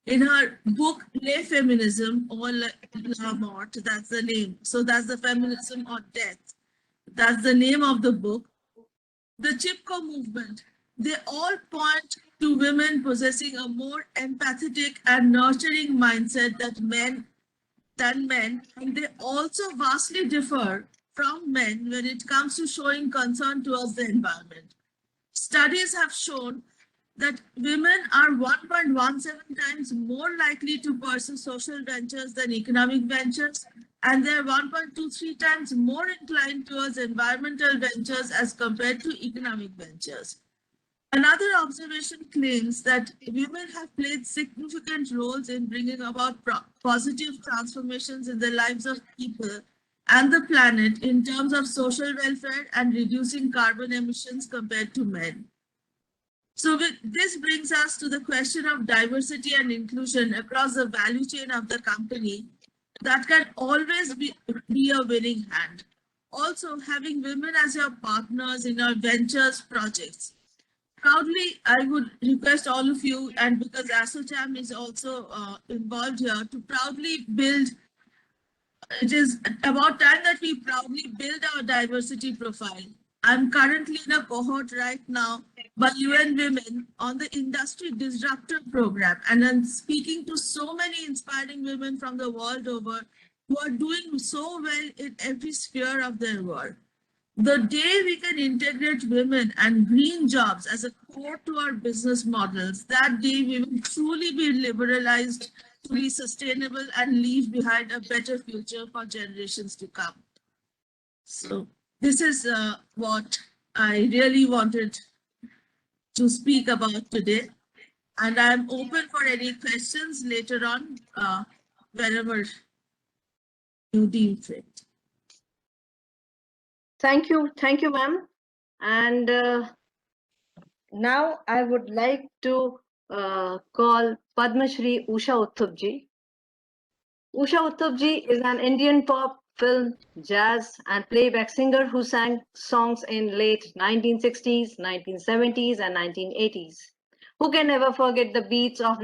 In her book, Le Feminism or La Mort, that's the name. So that's the feminism or death. That's the name of the book. The Chipko movement, they all point to women possessing a more empathetic and nurturing mindset than men, and they also vastly differ from men when it comes to showing concern towards the environment. Studies have shown that women are 1.17 times more likely to pursue social ventures than economic ventures, and they're 1.23 times more inclined towards environmental ventures as compared to economic ventures. Another observation claims that women have played significant roles in bringing about positive transformations in the lives of people and the planet in terms of social welfare and reducing carbon emissions compared to men. So this brings us to the question of diversity and inclusion across the value chain of the company that can always be a winning hand. Also, having women as your partners in your ventures projects. Proudly, I would request all of you, and because ASSOCHAM is also involved here, to proudly build it is about time that we proudly build our diversity profile. I'm currently in a cohort right now by UN Women on the Industry Disruptor Program, and I'm speaking to so many inspiring women from the world over who are doing so well in every sphere of their work. The day we can integrate women and green jobs as a core to our business models, that day we will truly be liberalized to be sustainable and leave behind a better future for generations to come. So this is what I really wanted to speak about today. And I'm open for any questions later on, wherever you deem fit. Thank you, ma'am. And now I would like to call Padma Shri Usha Utthavji. Usha Utthavji is an Indian pop, film, jazz, and playback singer who sang songs in late 1960s, 1970s, and 1980s. Who can never forget the beats of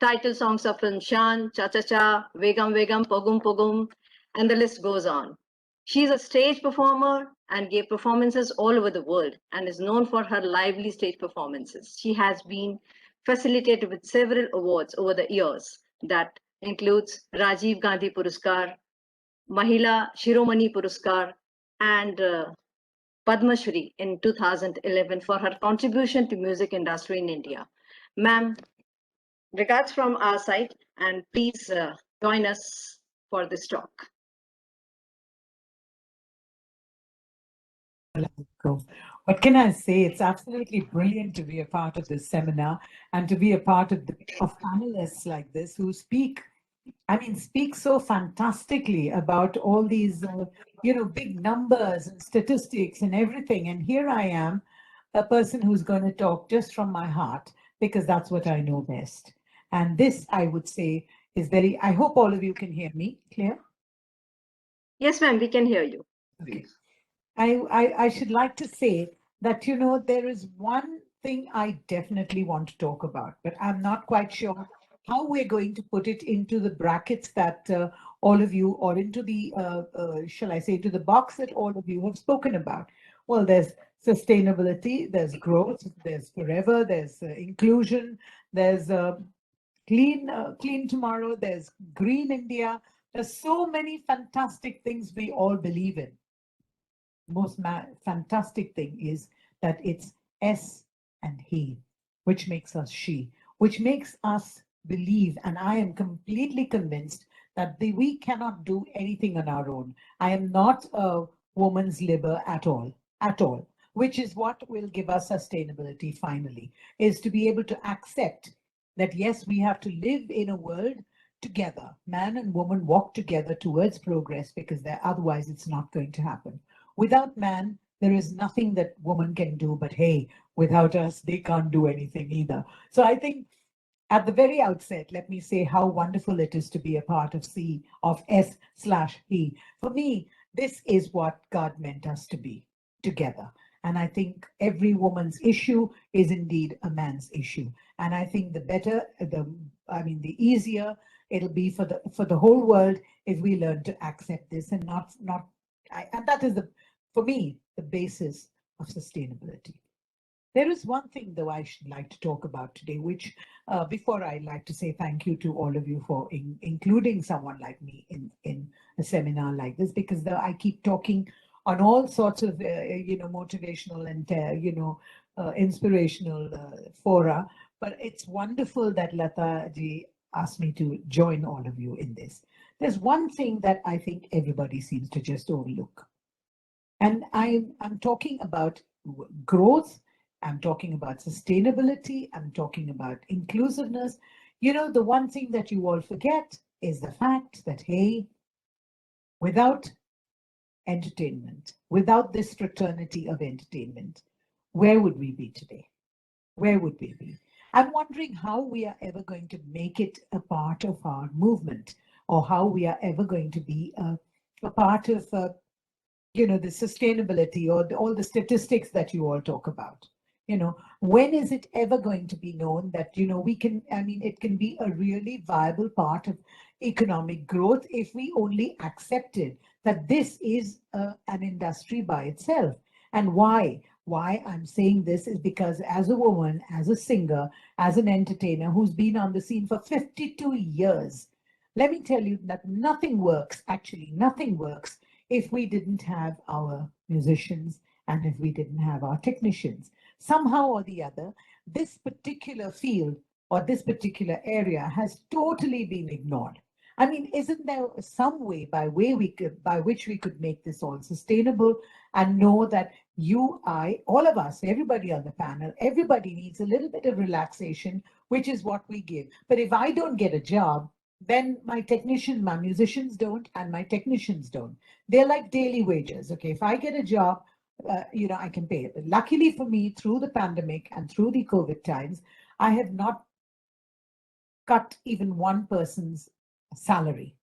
title songs of film Shan, Cha Cha Cha, Vegam Vegam, Pogum Pogum, and the list goes on. She's a stage performer and gave performances all over the world and is known for her lively stage performances. She has been facilitated with several awards over the years that includes Rajiv Gandhi Puruskar, Mahila Shiromani Puruskar, and Padma Shri in 2011 for her contribution to music industry in India. Ma'am, regards from our side, and please join us for this talk. What can I say? It's absolutely brilliant to be a part of this seminar and to be a part of panelists like this who speak so fantastically about all these, big numbers and statistics and everything. And here I am, a person who's going to talk just from my heart, because that's what I know best. And this, I would say, is I hope all of you can hear me clear. Yes, ma'am, we can hear you. Okay. I should like to say that, there is one thing I definitely want to talk about, but I'm not quite sure how we're going to put it into the brackets that all of you, or into the, shall I say, to the box that all of you have spoken about. Well, there's sustainability, there's growth, there's forever, there's inclusion, there's clean tomorrow, there's green India. There's so many fantastic things we all believe in. Most fantastic thing is that it's S and he, which makes us she, which makes us believe, and I am completely convinced that we cannot do anything on our own. I am not a woman's libber at all, which is what will give us sustainability finally, is to be able to accept that, yes, we have to live in a world together. Man and woman walk together towards progress, because otherwise it's not going to happen. Without man, there is nothing that woman can do, but hey, without us, they can't do anything either. So I think at the very outset, let me say how wonderful it is to be a part of S/he. For me, this is what God meant us to be, together. And I think every woman's issue is indeed a man's issue. And I think the easier it'll be for the whole world if we learn to accept this and and that is for me, the basis of sustainability. There is one thing, though, I should like to talk about today, which before I'd like to say thank you to all of you for including someone like me in a seminar like this, because I keep talking on all sorts of, motivational and, inspirational fora. But it's wonderful that Lata ji asked me to join all of you in this. There's one thing that I think everybody seems to just overlook. And I'm talking about growth, I'm talking about sustainability, I'm talking about inclusiveness. The one thing that you all forget is the fact that, hey, without entertainment, without this fraternity of entertainment, where would we be today? Where would we be? I'm wondering how we are ever going to make it a part of our movement, or how we are ever going to be a part of, the sustainability or all the statistics that you all talk about. When is it ever going to be known that, it can be a really viable part of, economic growth if we only accepted that this is an industry by itself. And why? Why I'm saying this is because as a woman, as a singer, as an entertainer who's been on the scene for 52 years, let me tell you that nothing works, actually nothing works, if we didn't have our musicians and if we didn't have our technicians. Somehow or the other, this particular field or this particular area has totally been ignored. I mean, isn't there some way by which we could make this all sustainable and know that you, I, all of us, everybody on the panel, everybody needs a little bit of relaxation, which is what we give. But if I don't get a job, then my musicians don't, and my technicians don't. They're like daily wages. Okay, if I get a job, I can pay it. But luckily for me, through the pandemic and through the COVID times, I have not cut even one person's salary,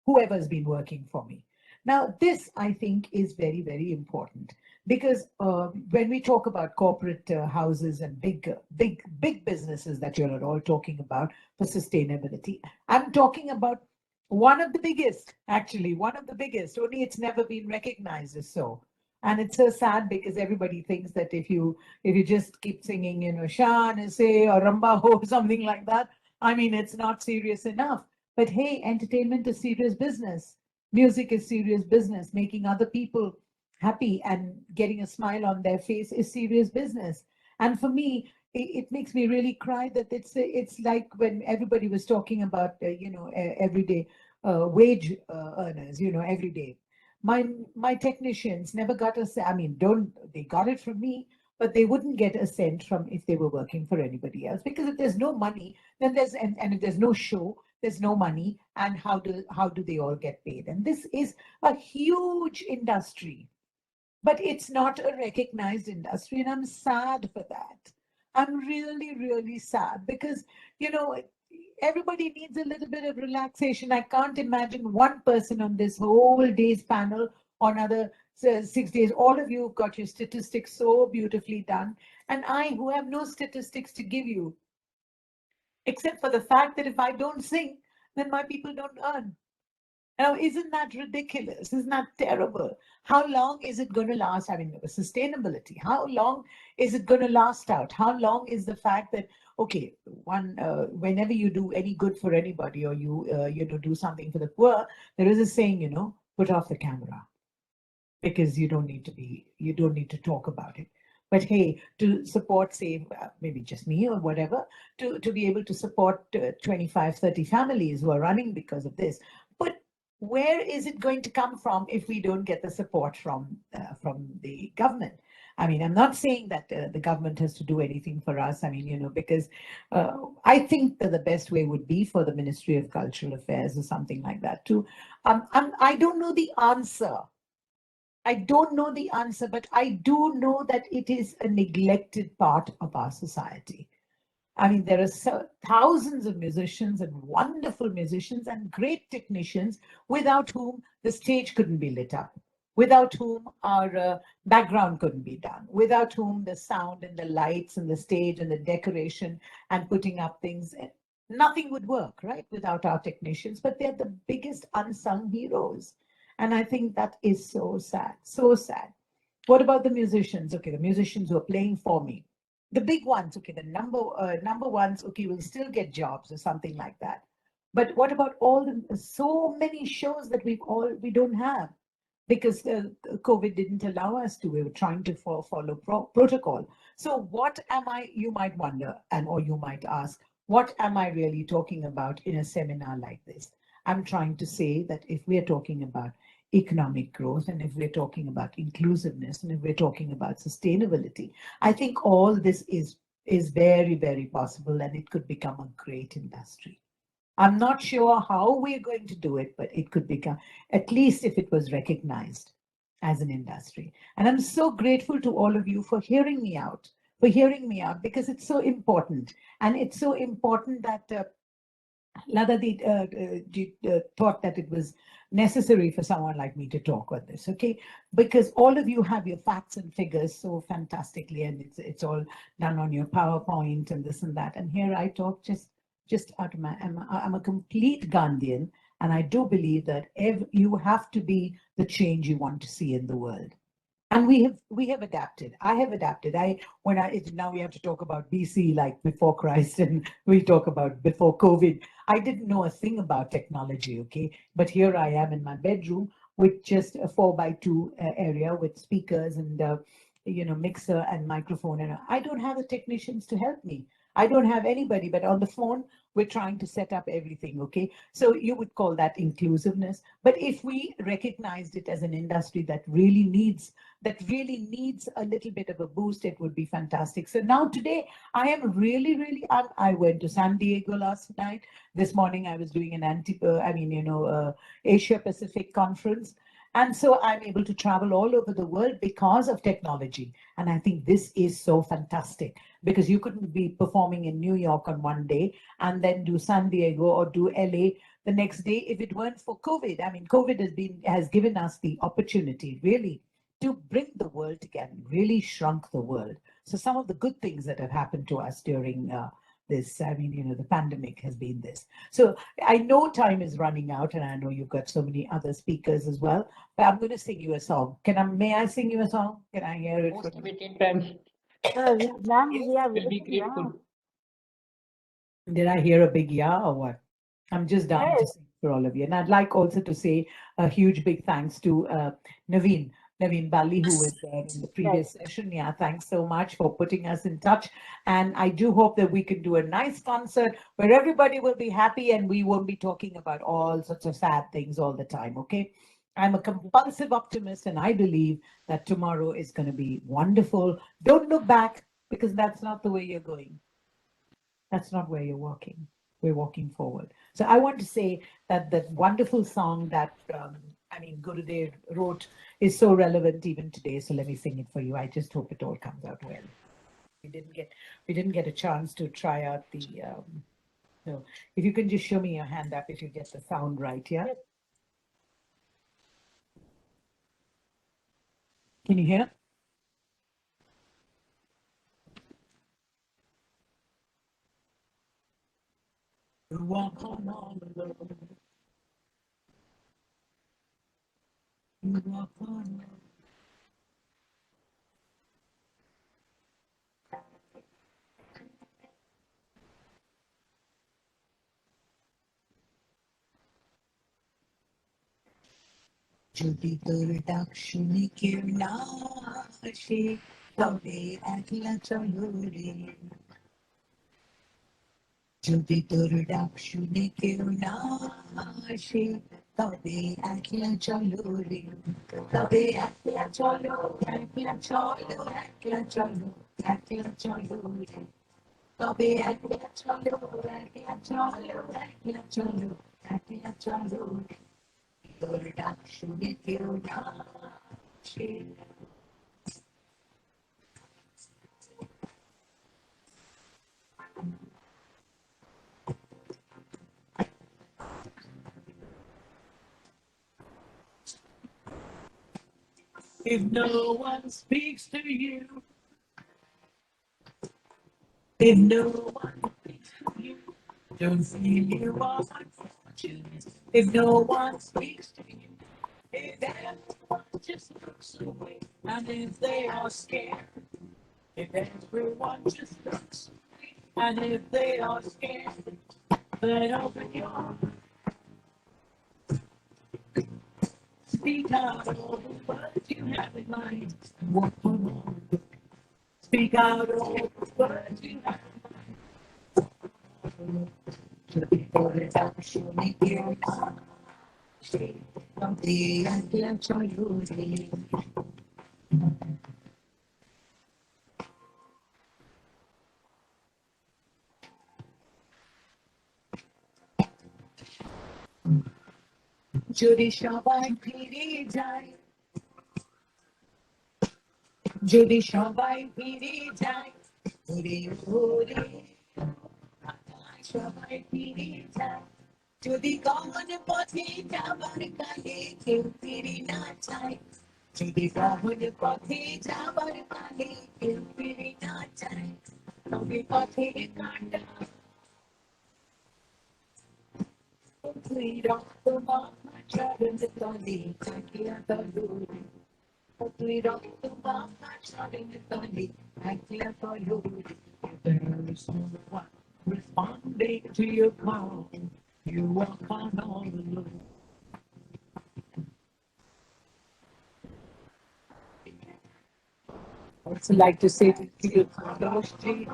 whoever's been working for me. Now, this I think is very, very important because when we talk about corporate houses and big businesses that you're all talking about for sustainability, I'm talking about one of the biggest, actually, one of the biggest, only it's never been recognized as so. And it's so sad because everybody thinks that if you just keep singing, Shan, say, or Ramba Ho, something like that, I mean, it's not serious enough. But hey, entertainment is serious business. Music is serious business. Making other people happy and getting a smile on their face is serious business. And for me, it makes me really cry that it's like when everybody was talking about, everyday wage earners, every day. My technicians never got they got it from me, but they wouldn't get a cent from if they were working for anybody else, because if there's no money, then and if there's no show, there's no money, and how do they all get paid? And this is a huge industry, but it's not a recognized industry, and I'm sad for that. I'm really, really sad because, everybody needs a little bit of relaxation. I can't imagine one person on this whole day's panel or another 6 days. All of you have got your statistics so beautifully done. And I, who have no statistics to give you, except for the fact that if I don't sing, then my people don't earn. Now, isn't that ridiculous? Isn't that terrible? How long is it going to last? I mean, sustainability, how long is it going to last out? How long is the fact that, okay, whenever you do any good for anybody or you do something for the poor, there is a saying, put off the camera because you don't need to talk about it. But hey, to support, say, maybe just me or whatever, to be able to support 25, 30 families who are running because of this. But where is it going to come from if we don't get the support from the government? I mean, I'm not saying that the government has to do anything for us. I mean, because I think that the best way would be for the Ministry of Cultural Affairs or something like that too. I don't know the answer. But I do know that it is a neglected part of our society. I mean, there are thousands of musicians and wonderful musicians and great technicians without whom the stage couldn't be lit up, without whom our background couldn't be done, without whom the sound and the lights and the stage and the decoration and putting up things, nothing would work, right, without our technicians. But they're the biggest unsung heroes. And I think that is so sad, so sad. What about the musicians? Okay, the musicians who are playing for me. The big ones, okay, the number ones, okay, will still get jobs or something like that. But what about all the so many shows that we don't have because COVID didn't allow us to? We were trying to follow protocol. So what am I? You might wonder, or you might ask, what am I really talking about in a seminar like this? I'm trying to say that if we are talking about economic growth, and if we're talking about inclusiveness, and if we're talking about sustainability, I think all this is very, very possible, and it could become a great industry. I'm not sure how we're going to do it, but it could become, at least if it was recognized as an industry. And I'm so grateful to all of you for hearing me out, because it's so important. And it's so important that Lata thought that it was necessary for someone like me to talk on this, okay? Because all of you have your facts and figures so fantastically, and it's all done on your PowerPoint and this and that. And here I talk just just out of my, I'm a complete Gandhian, and I do believe that you have to be the change you want to see in the world. And we have adapted. I have adapted. Now we have to talk about BC, like before Christ, and we talk about before COVID. I didn't know a thing about technology, okay? But here I am in my bedroom with just a 4x2 area with speakers and mixer and microphone, and I don't have the technicians to help me. I don't have anybody, but on the phone, we're trying to set up everything, okay? So you would call that inclusiveness. But if we recognized it as an industry that really needs a little bit of a boost, it would be fantastic. So now today, I am really, I went to San Diego last night. This morning, I was doing an Asia Pacific conference. And so I'm able to travel all over the world because of technology. And I think this is so fantastic, because you couldn't be performing in New York on one day and then do San Diego or do LA the next day if it weren't for COVID. I mean, COVID has given us the opportunity really to bring the world together, really shrunk the world. So some of the good things that have happened to us during this, the pandemic has been this. So I know time is running out, and I know you've got so many other speakers as well, but I'm going to sing you a song. May I sing you a song? Can I hear it? Most of it take time. Ma'am, we are Will be waiting now. grateful. Did I hear a big yeah or what? I'm just dying to sing for all of you. And I'd like also to say a huge big thanks to Naveen Bali, who was there in the previous session. Yeah, thanks so much for putting us in touch. And I do hope that we can do a nice concert where everybody will be happy and we won't be talking about all sorts of sad things all the time, okay? I'm a compulsive optimist, and I believe that tomorrow is going to be wonderful. Don't look back, because that's not the way you're going. That's not where you're walking. We're walking forward. So I want to say that that wonderful song that Gurudev wrote is so relevant even today. So let me sing it for you. I just hope it all comes out well. We didn't get a chance to try out the. So if you can just show me your hand up if you get the sound right, yeah. Yep. Can you hear? Walk on alone. Walk on. Jodi Dakshini Kirnashi Tabe Akla Chaluri. Jodi Dakshini Kirnashi Tabe Akla Chaluri. Tabe Akla Chalu, Akla Chalu, Akla Chalu, Akla Chaluri. Tabe Akla Chalu, Akla Chalu, Akla Chalu, Akla Chaluri. If no one speaks to you, if no one speaks to you, don't feel you are unfortunate. If no one speaks to you, if everyone just looks away, and if they are scared, if everyone just looks away, and if they are scared, then open your heart. Speak out all the words you have in mind. Walk on. Speak out all the words you have in mind. To the people that actually care. Someday I can try you. Judy Shabai Piri Jai. Judy Shabai Piri Jai. Uri Uri. Shabai Piri Jai. Judy Gawan Pati Jabar Kali Piri Na Jai. Judy Gawan Pati Jabar Kali Piri Na Jai. Navi Pati Kanda. Responding to your call, you walk on all alone. I also like to say to you, Kadoshi,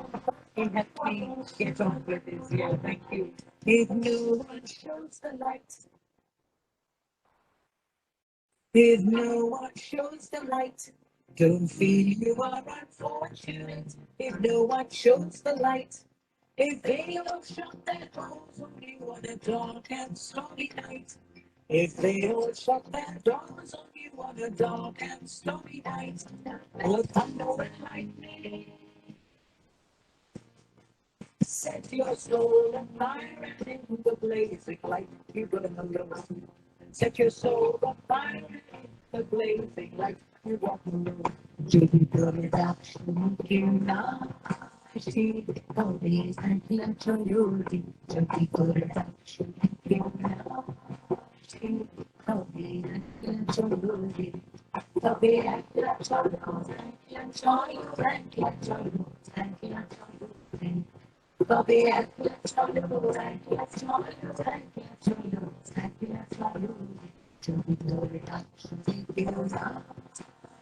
he helped me get on with this year. Thank you. If no one shows the light, if no one shows the light, don't feel you are unfortunate. If no one shows the light, if they all shut their doors on you on a dark and stormy night, if they all shut their doors on you on a dark and stormy night, or thunder and lightning, set your soul on fire and in the blazing light, you burn alone. Set your soul on fire and in the blazing light, you walk alone. You put it out, you know. See the ways and let your beauty to be good at you now. See the ways and let your beauty. The way I let your love and enjoy you and let your love and enjoy you. The way I let your love and enjoy you and let your love and enjoy you. To be good at you now.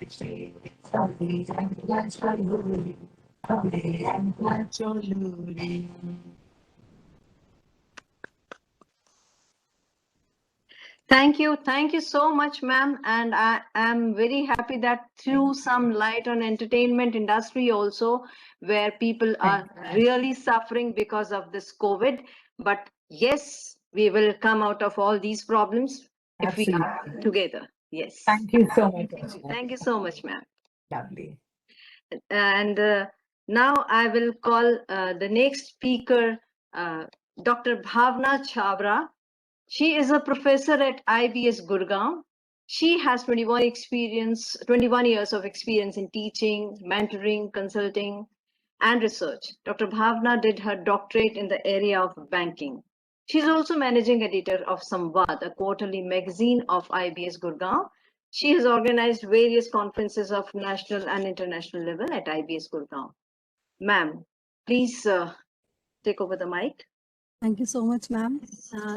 See the ways and let your beauty. Thank you so much, ma'am. And I am very happy that threw some light on entertainment industry also, where people are really suffering because of this COVID. But yes, we will come out of all these problems if we are together. Yes. Thank you so much. Thank you so much, ma'am. Lovely. And now I will call the next speaker, Dr. Bhavna Chhabra. She is a professor at IBS Gurgaon. She has 21 years of experience in teaching, mentoring, consulting, and research. Dr. Bhavna did her doctorate in the area of banking. She's also managing editor of Samvad, a quarterly magazine of IBS Gurgaon. She has organized various conferences of national and international level at IBS Gurgaon. Ma'am, please take over the mic. Thank you so much, ma'am.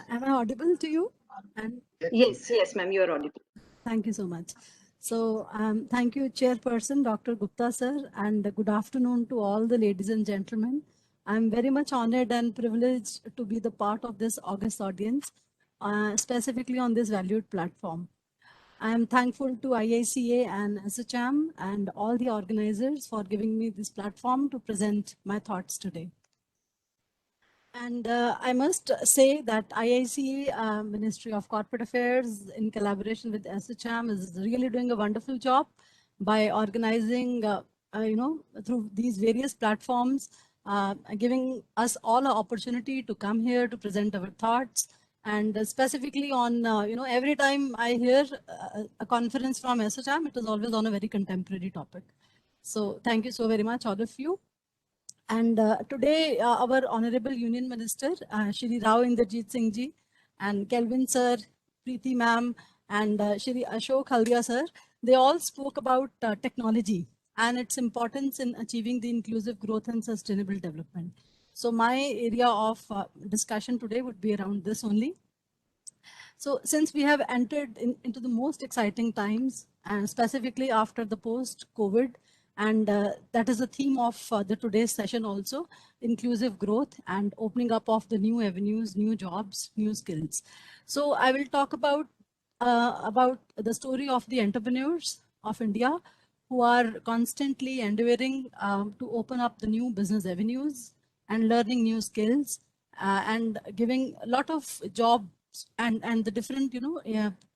Am I audible to you? And yes, ma'am, you are audible. Thank you so much. So thank you, Chairperson, Dr. Gupta, sir, and good afternoon to all the ladies and gentlemen. I'm very much honored and privileged to be the part of this august audience, specifically on this valued platform. I am thankful to IICA and ASSOCHAM and all the organizers for giving me this platform to present my thoughts today. And I must say that IICA Ministry of Corporate Affairs in collaboration with ASSOCHAM is really doing a wonderful job by organizing, through these various platforms, giving us all an opportunity to come here to present our thoughts. And specifically on, every time I hear a conference from ASSOCHAM, it is always on a very contemporary topic. So thank you so very much, all of you. And today, our Honorable Union Minister, Shri Rao Inderjeet Singh ji, and Kelvin sir, Preeti ma'am, and Shri Ashok Haldia sir, they all spoke about technology and its importance in achieving the inclusive growth and sustainable development. So my area of discussion today would be around this only. So since we have entered into the most exciting times, and specifically after the post-COVID, and that is the theme of the today's session also, inclusive growth and opening up of the new avenues, new jobs, new skills. So I will talk about the story of the entrepreneurs of India who are constantly endeavoring to open up the new business avenues and learning new skills and giving a lot of jobs and the different,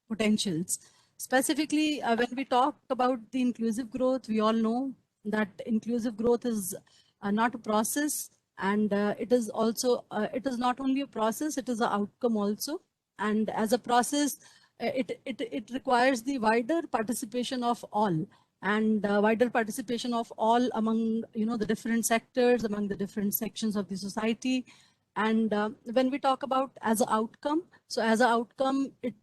potentials. Specifically, when we talk about the inclusive growth, we all know that inclusive growth is not a process, and it is also, it is not only a process, it is an outcome also. And as a process, it requires the wider participation of all, and wider participation of all among, the different sectors, among the different sections of the society. And when we talk about as an outcome, so as an outcome, it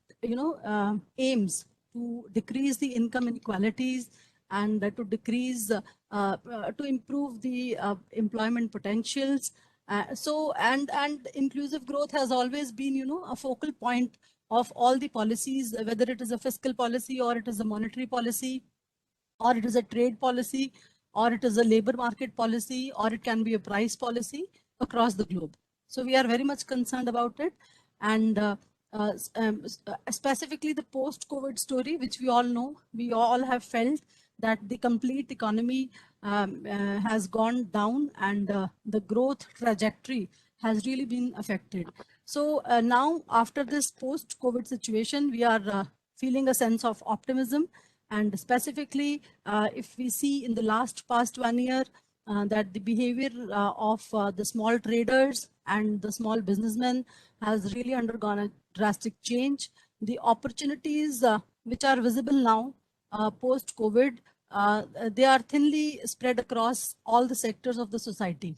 aims to decrease the income inequalities and to decrease, to improve the employment potentials. And inclusive growth has always been, a focal point of all the policies, whether it is a fiscal policy or it is a monetary policy, or it is a trade policy, or it is a labor market policy, or it can be a price policy across the globe. So we are very much concerned about it. And specifically the post-COVID story, which we all know, we all have felt that the complete economy has gone down, and the growth trajectory has really been affected. So now, after this post-COVID situation, we are feeling a sense of optimism. And specifically, if we see in the past 1 year, that the behavior of the small traders and the small businessmen has really undergone a drastic change. The opportunities which are visible now post-COVID, they are thinly spread across all the sectors of the society.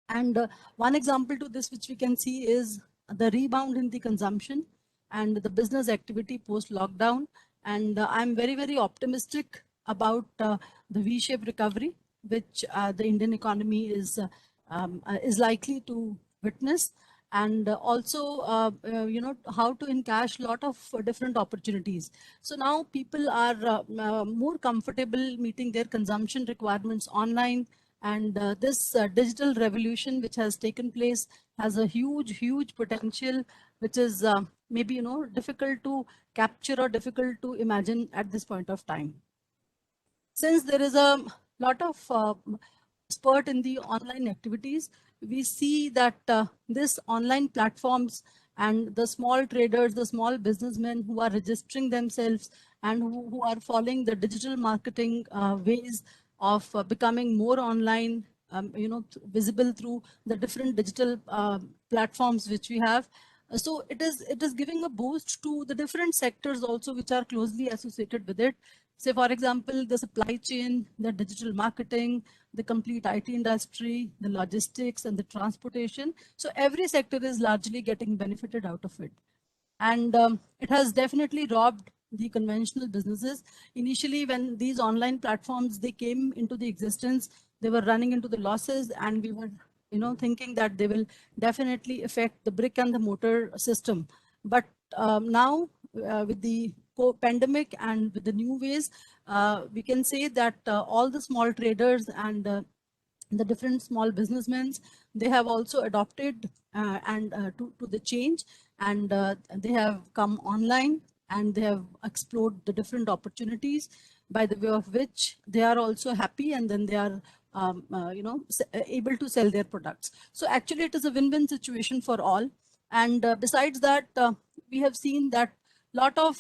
And one example to this which we can see is the rebound in the consumption and the business activity post-lockdown. And I'm very, very optimistic about the V-shaped recovery, which the Indian economy is likely to witness. And also, how to encash a lot of different opportunities. So now people are more comfortable meeting their consumption requirements online. And this digital revolution which has taken place has a huge, huge potential, which is maybe, difficult to capture or difficult to imagine at this point of time. Since there is a lot of spurt in the online activities, we see that this online platforms and the small traders, the small businessmen who are registering themselves and who are following the digital marketing ways of becoming more online, visible through the different digital platforms which we have. So it is giving a boost to the different sectors also which are closely associated with it. Say, for example, the supply chain, the digital marketing, the complete IT industry, the logistics and the transportation. So every sector is largely getting benefited out of it. And it has definitely robbed the conventional businesses. Initially, when these online platforms, they came into the existence, they were running into the losses, and we were thinking that they will definitely affect the brick and the mortar system. But now with the pandemic and with the new ways, we can say that all the small traders and the different small businessmen, they have also adopted to the change, and they have come online and they have explored the different opportunities, by the way of which they are also happy, and then they are able to sell their products. So actually it is a win-win situation for all. And besides that, we have seen that lot of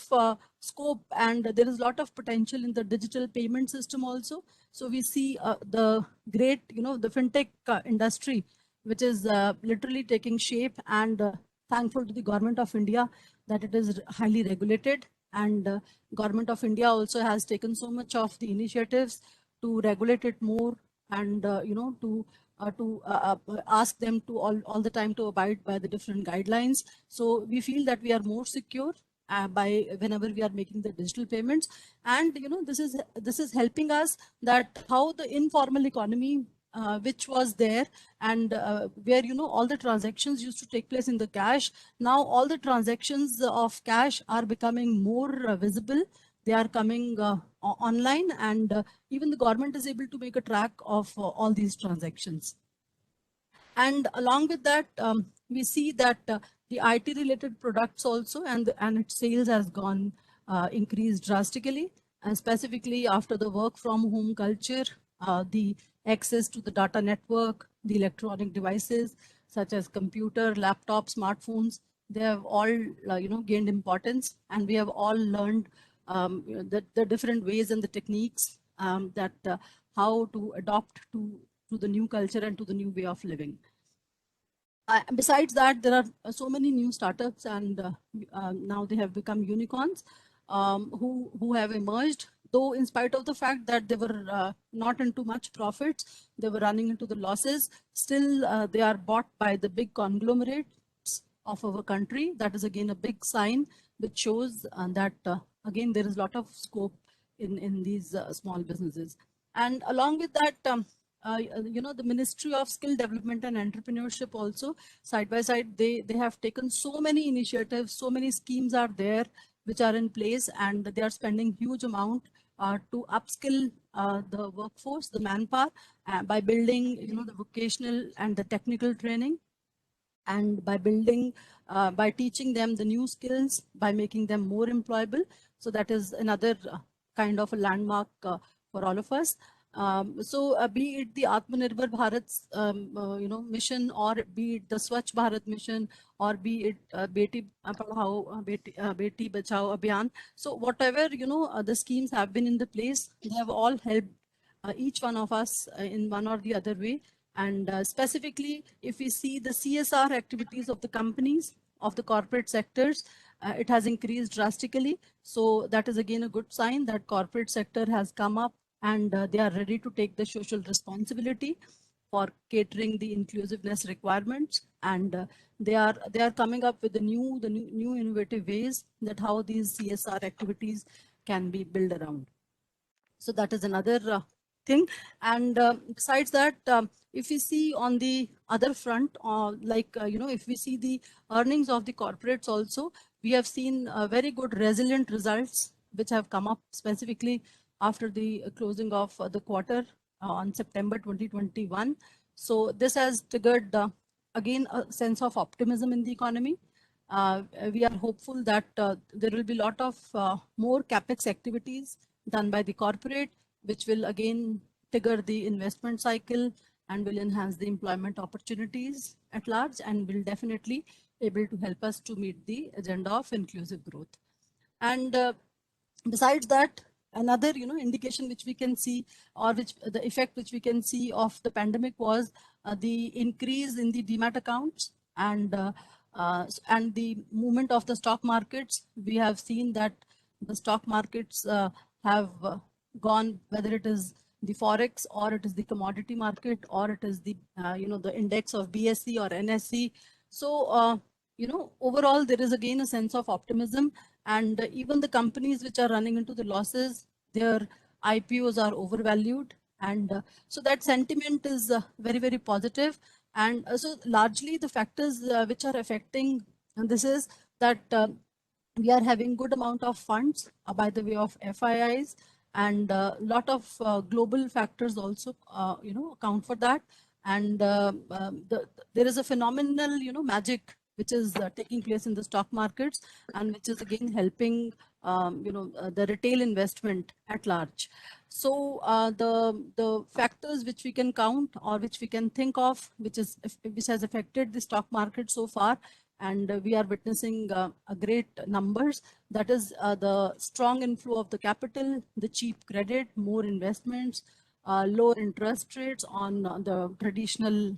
scope, and there is a lot of potential in the digital payment system also. So we see the great, the fintech industry, which is literally taking shape, and thankful to the government of India that it is highly regulated. And government of India also has taken so much of the initiatives to regulate it more, and to ask them to all the time to abide by the different guidelines. So we feel that we are more secure by whenever we are making the digital payments. And this is helping us that how the informal economy which was there, and where all the transactions used to take place in the cash, now all the transactions of cash are becoming more visible. They are coming online, and even the government is able to make a track of all these transactions. And along with that, we see that the IT related products also, and its sales has gone increased drastically, and specifically after the work from home culture, the access to the data network, the electronic devices such as computer, laptop, smartphones, they have all gained importance, and we have all learned the different ways and the techniques that how to adopt to the new culture and to the new way of living. Besides that, there are so many new startups, and now they have become unicorns who have emerged though in spite of the fact that they were not into much profits, they were running into the losses, still they are bought by the big conglomerates of our country. That is again a big sign which shows that again there is a lot of scope in these small businesses. And along with that, the Ministry of Skill Development and Entrepreneurship also, side by side, they have taken so many initiatives, so many schemes are there which are in place, and they are spending huge amount to upskill the workforce, the manpower, by building the vocational and the technical training, and by building, by teaching them the new skills, by making them more employable. So that is another kind of a landmark for all of us. Be it the Atmanirbhar Bharat mission, or be it the Swachh Bharat mission, or be it Beti Padhao, Beti Bachao Abhiyan. So whatever the schemes have been in the place, they have all helped each one of us in one or the other way. And specifically, if we see the CSR activities of the companies, of the corporate sectors, it has increased drastically. So that is again a good sign that corporate sector has come up, and they are ready to take the social responsibility for catering the inclusiveness requirements, and they are coming up with the new innovative ways that how these CSR activities can be built around. So that is another thing. And besides that, if we see on the other front, if we see the earnings of the corporates also, we have seen very good resilient results which have come up specifically after the closing of the quarter on September 2021. So this has triggered again a sense of optimism in the economy. We are hopeful that there will be a lot of more capex activities done by the corporate, which will again trigger the investment cycle and will enhance the employment opportunities at large, and will definitely able to help us to meet the agenda of inclusive growth. And besides that, another indication which we can see, or which the effect which we can see of the pandemic, was the increase in the demat accounts and the movement of the stock markets. We have seen that the stock markets have gone, whether it is the forex, or it is the commodity market, or it is the the index of BSE or NSE. So overall there is again a sense of optimism, and even the companies which are running into the losses, their IPOs are overvalued, and so that sentiment is very, very positive. And so largely the factors which are affecting this is that we are having good amount of funds by the way of FIIs, and a lot of global factors also account for that. And there is a phenomenal magic which is taking place in the stock markets, and which is again helping the retail investment at large. So the factors which we can count, or which we can think of, which has affected the stock market so far, and we are witnessing a great numbers. That is the strong inflow of the capital, the cheap credit, more investments, lower interest rates on the traditional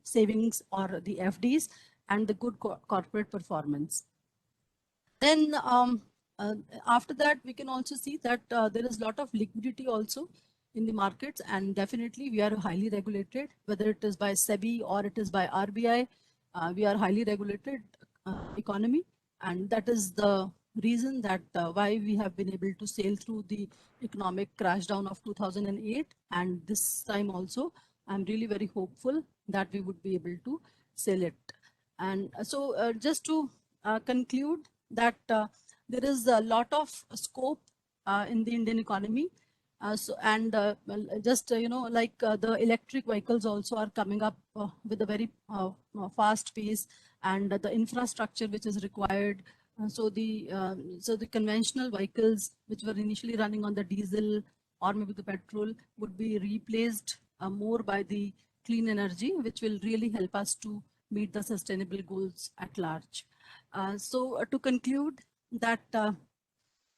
savings or the FDs, and the good corporate performance. Then after that, we can also see that there is a lot of liquidity also in the markets, and definitely we are highly regulated, whether it is by SEBI or it is by RBI. We are highly regulated economy, and that is the reason that why we have been able to sail through the economic crash down of 2008, and this time also I'm really very hopeful that we would be able to sail it. And so just to conclude that there is a lot of scope in the Indian economy. Just the electric vehicles also are coming up with a very fast pace, and the infrastructure which is required. So the conventional vehicles which were initially running on the diesel or maybe the petrol would be replaced more by the clean energy, which will really help us to meet the sustainable goals at large. To conclude that,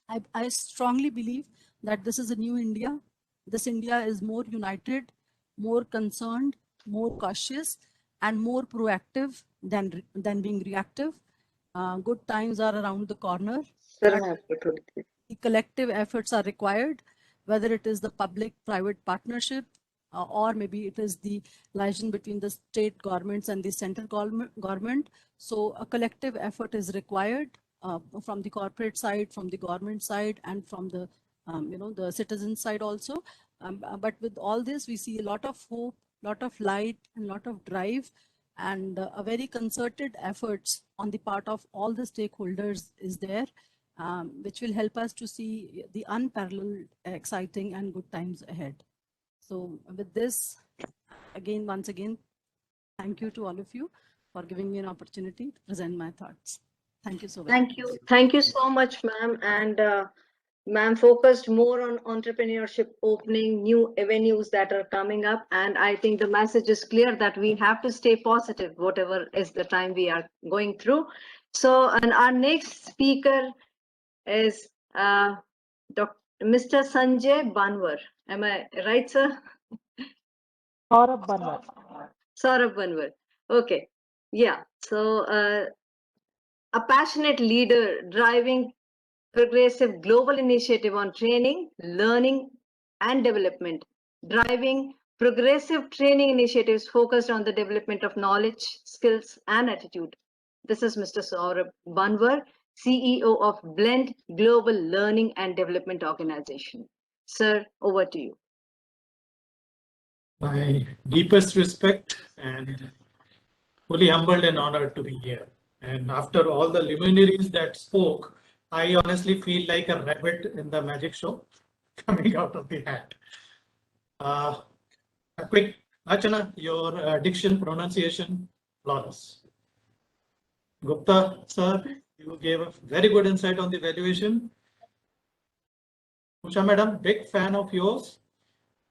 I strongly believe that this is a new India. This India is more united, more concerned, more cautious, and more proactive than being reactive. Good times are around the corner. the collective efforts are required, whether it is the public-private partnership, or maybe it is the liaison between the state governments and the central government. So a collective effort is required from the corporate side, from the government side, and from the the citizen side also. But with all this, we see a lot of hope, lot of light, and lot of drive, and a very concerted efforts on the part of all the stakeholders is there, which will help us to see the unparalleled, exciting, and good times ahead. So with this, once again, thank you to all of you for giving me an opportunity to present my thoughts. Thank you so much. Thank you so much, ma'am. And ma'am focused more on entrepreneurship, opening new avenues that are coming up. And I think the message is clear that we have to stay positive, whatever is the time we are going through. So, and our next speaker is Mr. Sanjay Banwar. Am I right, sir? Saurabh Banwar. Saurabh Banwar. Okay. Yeah. So a passionate leader driving progressive global initiative on training, learning, and development, driving progressive training initiatives focused on the development of knowledge, skills, and attitude. This is Mr. Saurabh Banwar, CEO of Blend Global Learning and Development Organization. Sir, over to you. My deepest respect and fully humbled and honored to be here. And after all the luminaries that spoke, I honestly feel like a rabbit in the magic show coming out of the hat. A quick, Archana, your diction, pronunciation, flawless. Gupta, sir, you gave a very good insight on the valuation. Usha, madam, big fan of yours.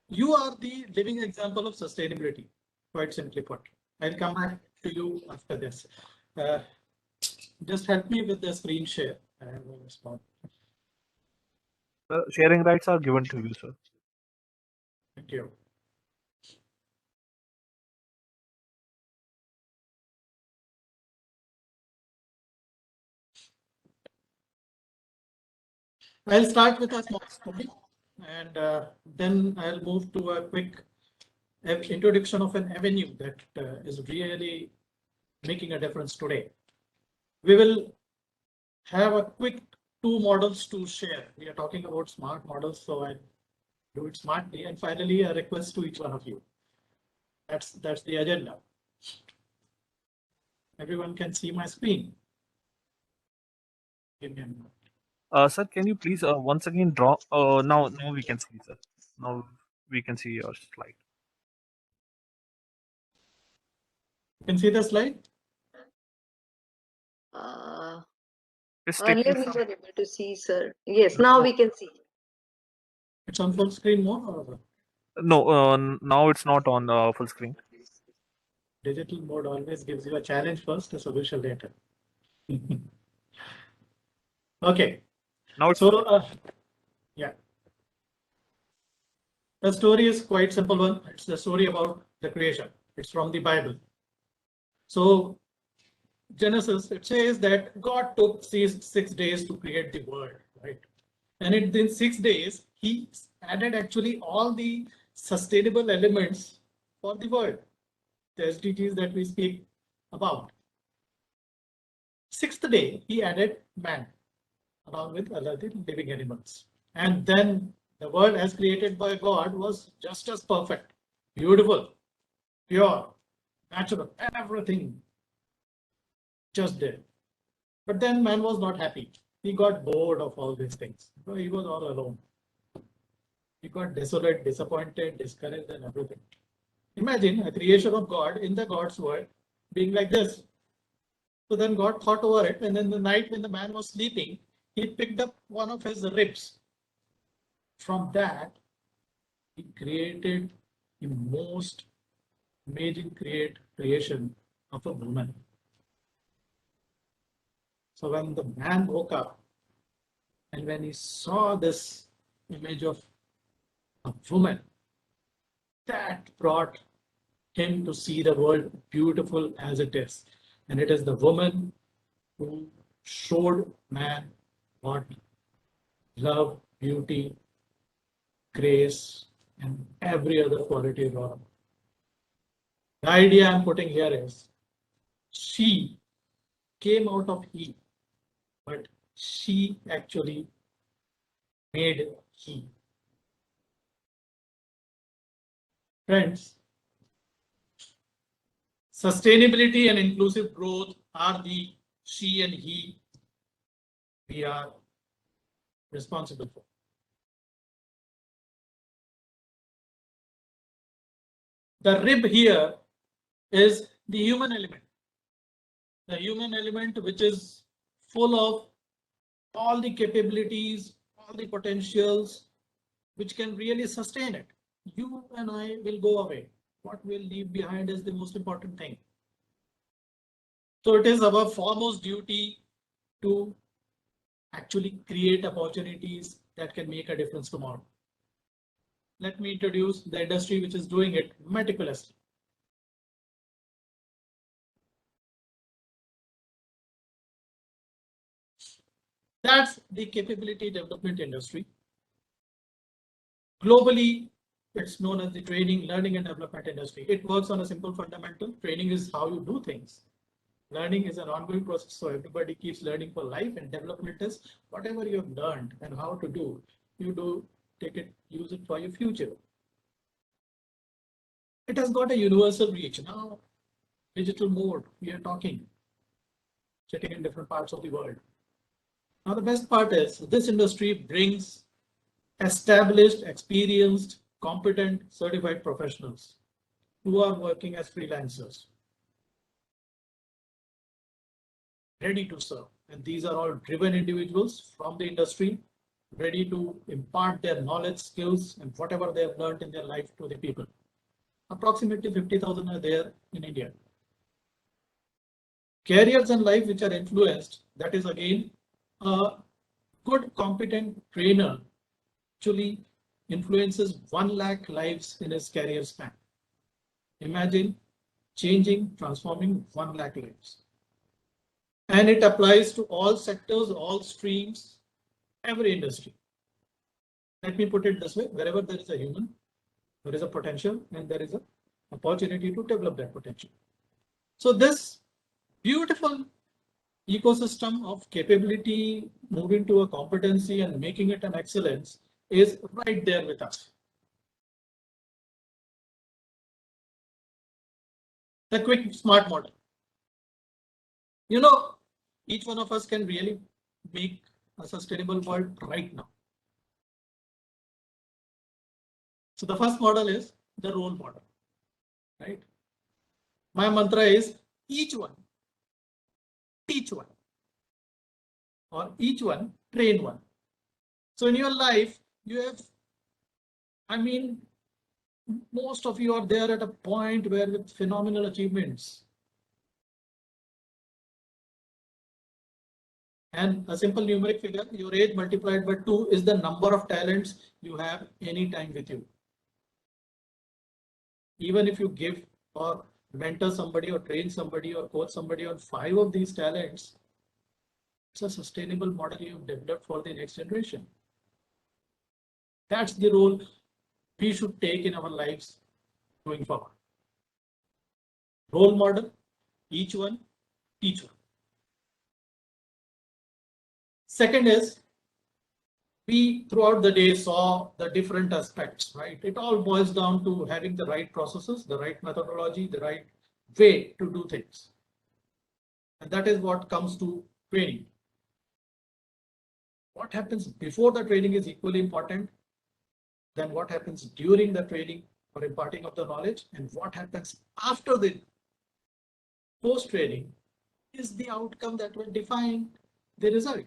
You are the living example of sustainability, quite simply put. I'll come back to you after this. Just help me with the screen share. I will respond. Sharing rights are given to you, sir. Thank you. I'll start with a small story, and then I'll move to a quick introduction of an avenue that is really making a difference today. We will have a quick two models to share. We are talking about smart models, so I do it smartly. And finally, a request to each one of you. That's the agenda. Everyone can see my screen. Give me a minute. Sir, can you please once again draw? Now we can see, sir. Now we can see your slide. You can see the slide? Earlier we were able to see, sir. Yes, now we can see. It's on full screen more? Or? No, now it's not on full screen. Digital mode always gives you a challenge first, a solution later. Okay. Now it's yeah. The story is quite simple one. It's the story about the creation. It's from the Bible. So Genesis, it says that God took 6 days to create the world, right? And in 6 days, he added actually all the sustainable elements for the world, the SDGs that we speak about. 6th day, he added man, along with other living animals. And then the world as created by God was just as perfect, beautiful, pure, natural, everything just there. But then man was not happy. He got bored of all these things. He was all alone. He got desolate, disappointed, discouraged, and everything. Imagine a creation of God in the God's world being like this. So then God thought over it, and in the night when the man was sleeping, he picked up one of his ribs. From that, he created the most amazing creation of a woman. So when the man woke up and when he saw this image of a woman, that brought him to see the world beautiful as it is. And it is the woman who showed man what love, beauty, grace, and every other quality around. The idea I'm putting here is she came out of he, but she actually made he. Friends, sustainability and inclusive growth are the she and he we are responsible for. The rib here is the human element. The human element which is full of all the capabilities, all the potentials, which can really sustain it. You and I will go away. What we'll leave behind is the most important thing. So it is our foremost duty to actually create opportunities that can make a difference tomorrow. Let me introduce the industry which is doing it meticulously. That's the capability development industry. Globally, it's known as the training, learning and development industry. It works on a simple fundamental. Training is how you do things. Learning is an ongoing process, so everybody keeps learning for life, and development is whatever you have learned and how to do, you do take it, use it for your future. It has got a universal reach. Now, digital mode, we are talking, sitting in different parts of the world. Now, the best part is this industry brings established, experienced, competent, certified professionals who are working as freelancers, ready to serve. And these are all driven individuals from the industry, ready to impart their knowledge, skills, and whatever they have learned in their life to the people. Approximately 50,000 are there in India. Careers and life which are influenced, that is again a good, competent trainer actually influences 1 lakh lives in his career span. Imagine changing, transforming 1 lakh lives. And it applies to all sectors, all streams, every industry. Let me put it this way, wherever there is a human, there is a potential and there is an opportunity to develop that potential. So this beautiful ecosystem of capability, moving to a competency and making it an excellence is right there with us. The quick smart model. You know, each one of us can really make a sustainable world right now. So the first model is the role model, right? My mantra is each one, teach one, or each one, train one. So in your life, you have, I mean, most of you are there at a point where with phenomenal achievements. And a simple numeric figure, your age multiplied by 2 is the number of talents you have any time with you. Even if you give or mentor somebody or train somebody or coach somebody on 5 of these talents, it's a sustainable model you've developed for the next generation. That's the role we should take in our lives going forward. Role model, each one, teach one. Second is, we throughout the day saw the different aspects, right? It all boils down to having the right processes, the right methodology, the right way to do things. And that is what comes to training. What happens before the training is equally important than what happens during the training or imparting of the knowledge, and what happens after the post-training is the outcome that will define the result.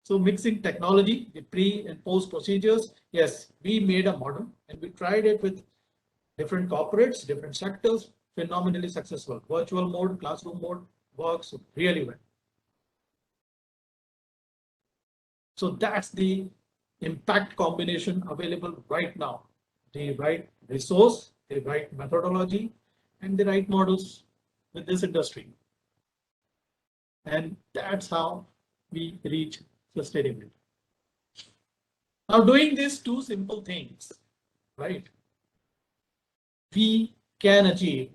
So mixing technology, the pre and post procedures, yes, we made a model and we tried it with different corporates, different sectors, phenomenally successful. Virtual mode, classroom mode works really well. So that's the impact combination available right now. The right resource, the right methodology, and the right models with this industry. And that's how we reach sustainability. Now, doing these two simple things, right, we can achieve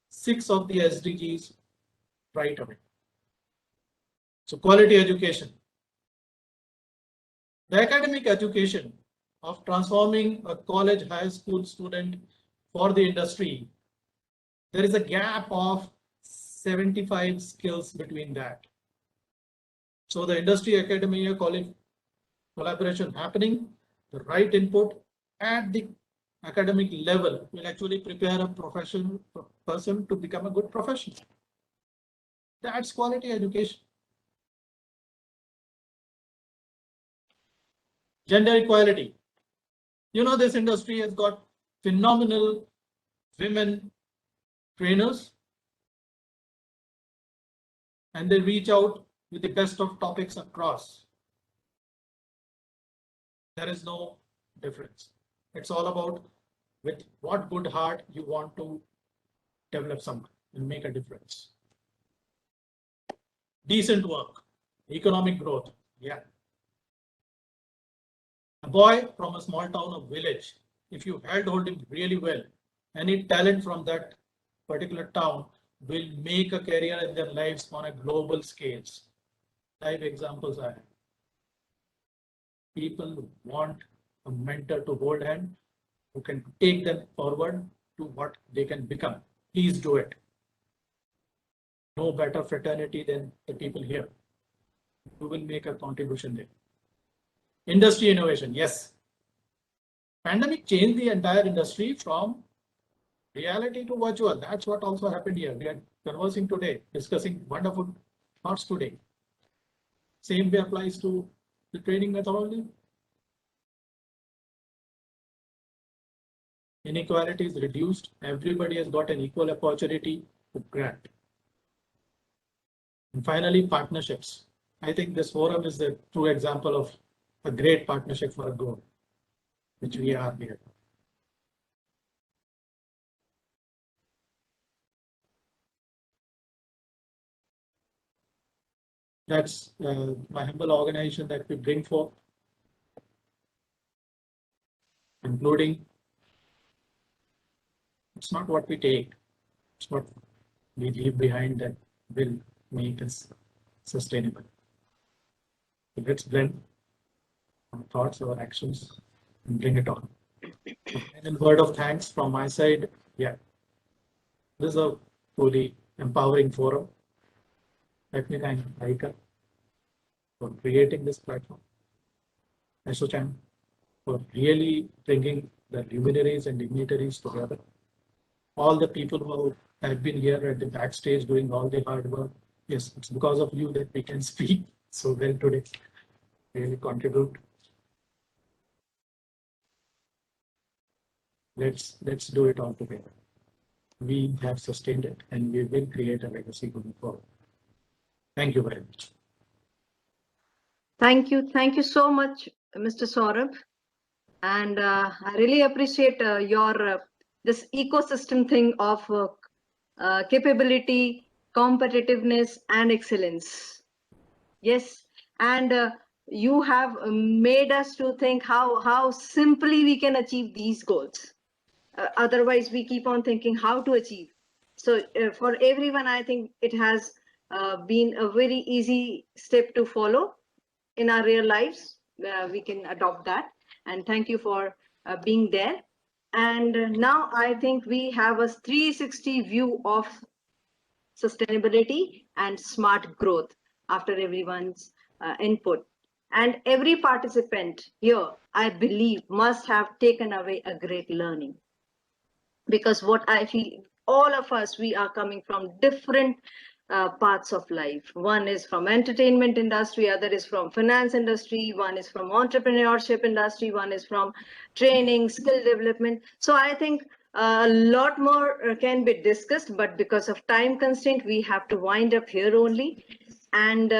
6 of the SDGs right away. So, quality education. The academic education of transforming a college high school student for the industry, there is a gap of 75 skills between that. So the industry academia collaboration happening, the right input at the academic level will actually prepare a person to become a good professional. That's quality education. Gender equality. You know, this industry has got phenomenal women trainers, and they reach out with the best of topics across. There is no difference. It's all about with what good heart you want to develop something and make a difference. Decent work, economic growth. Yeah. A boy from a small town or village, if you hold him really well, any talent from that particular town will make a career in their lives on a global scale. Live examples I have. People want a mentor to hold hand who can take them forward to what they can become. Please do it. No better fraternity than the people here. You will make a contribution there. Industry innovation, yes. Pandemic changed the entire industry from reality to virtual. That's what also happened here. We are conversing today, discussing wonderful thoughts today. Same way applies to the training methodology. Inequality is reduced. Everybody has got an equal opportunity to grant. And finally, partnerships. I think this forum is the true example of a great partnership for a goal, which we are here. That's my humble organization that we bring forth, including it's not what we take, it's what we leave behind that will make us sustainable. So let's blend our thoughts, our actions, and bring it on. And in word of thanks from my side, yeah, this is a truly empowering forum. Let me thank Aika for creating this platform, ASSOCHAM for really bringing the luminaries and dignitaries together, all the people who have been here at the backstage doing all the hard work. Yes, it's because of you that we can speak so well today, really contribute. Let's do it all together. We have sustained it and we will create a legacy going forward. Thank you very much. Thank you so much, Mr. Saurabh. And I really appreciate your this ecosystem thing of capability, competitiveness, and excellence. Yes, and you have made us to think how simply we can achieve these goals. Otherwise, we keep on thinking how to achieve. So for everyone, I think it has been a very easy step to follow in our real lives. We can adopt that. And thank you for being there. And now I think we have a 360 view of sustainability and smart growth after everyone's input. And every participant here, I believe, must have taken away a great learning. Because what I feel, all of us, we are coming from different parts of life. One is from entertainment industry, other is from finance industry, one is from entrepreneurship industry, one is from training, skill development. So I think a lot more can be discussed, but because of time constraint, we have to wind up here only. And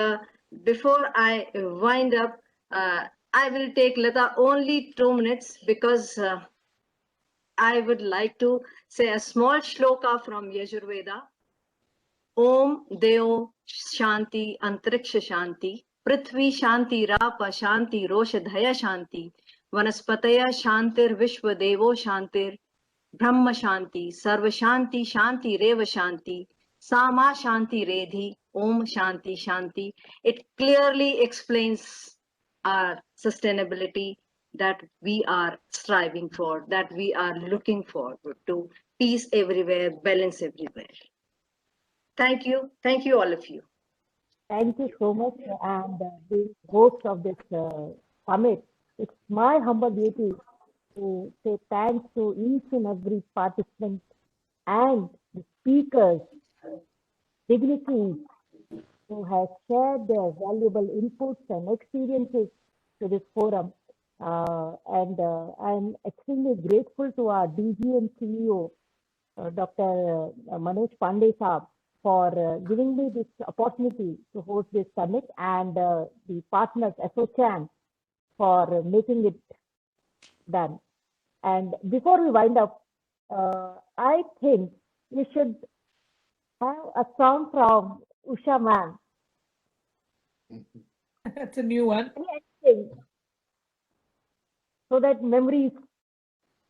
before I wind up, I will take Lata only 2 minutes because I would like to say a small shloka from Yajurveda. Om Deo Shanti Antariksha Shanti Prithvi Shanti Rapa Shanti Roshadhaya Shanti Vanaspataya Shantir Vishwadevo Shantir Brahma Shanti Sarva Shanti Shanti Reva Shanti Sama Shanti Redhi Om Shanti Shanti. It clearly explains our sustainability that we are striving for, that we are looking forward to. Peace everywhere, balance everywhere. Thank you all of you. Thank you so much. And being host of this summit, it's my humble duty to say thanks to each and every participant and the speakers, dignitaries who have shared their valuable inputs and experiences to this forum. I'm extremely grateful to our DG and CEO, Dr. Manoj Pandey Saab, for giving me this opportunity to host this summit, and the partners ASSOCHAM for making it done. And before we wind up, I think we should have a song from Usha ma'am. That's a new one. So that memories,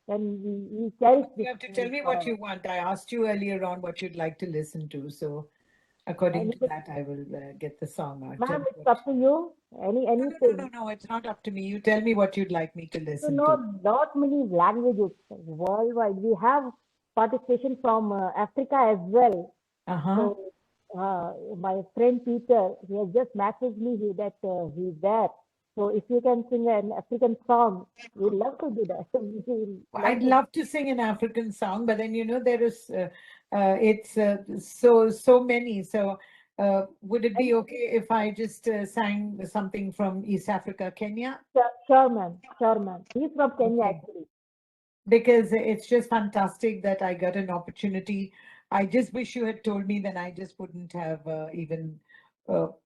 and we cherish this. You have to tell me what you want. I asked you earlier on what you'd like to listen to. So according to that, I will get the song out. Ma'am, it's up to you. Anything. No, it's not up to me. You tell me what you'd like me to listen to. to. Not many languages worldwide. We have participation from Africa as well. So my friend Peter, he has just messaged me that he's there. So if you can sing an African song, we'd love to do that. I'd love to sing an African song, but then there is so many. So would it be okay if I just sang something from East Africa, Kenya? Sure, ma'am. Sure, ma'am. He's from Kenya actually. Because it's just fantastic that I got an opportunity. I just wish you had told me, then I just wouldn't have even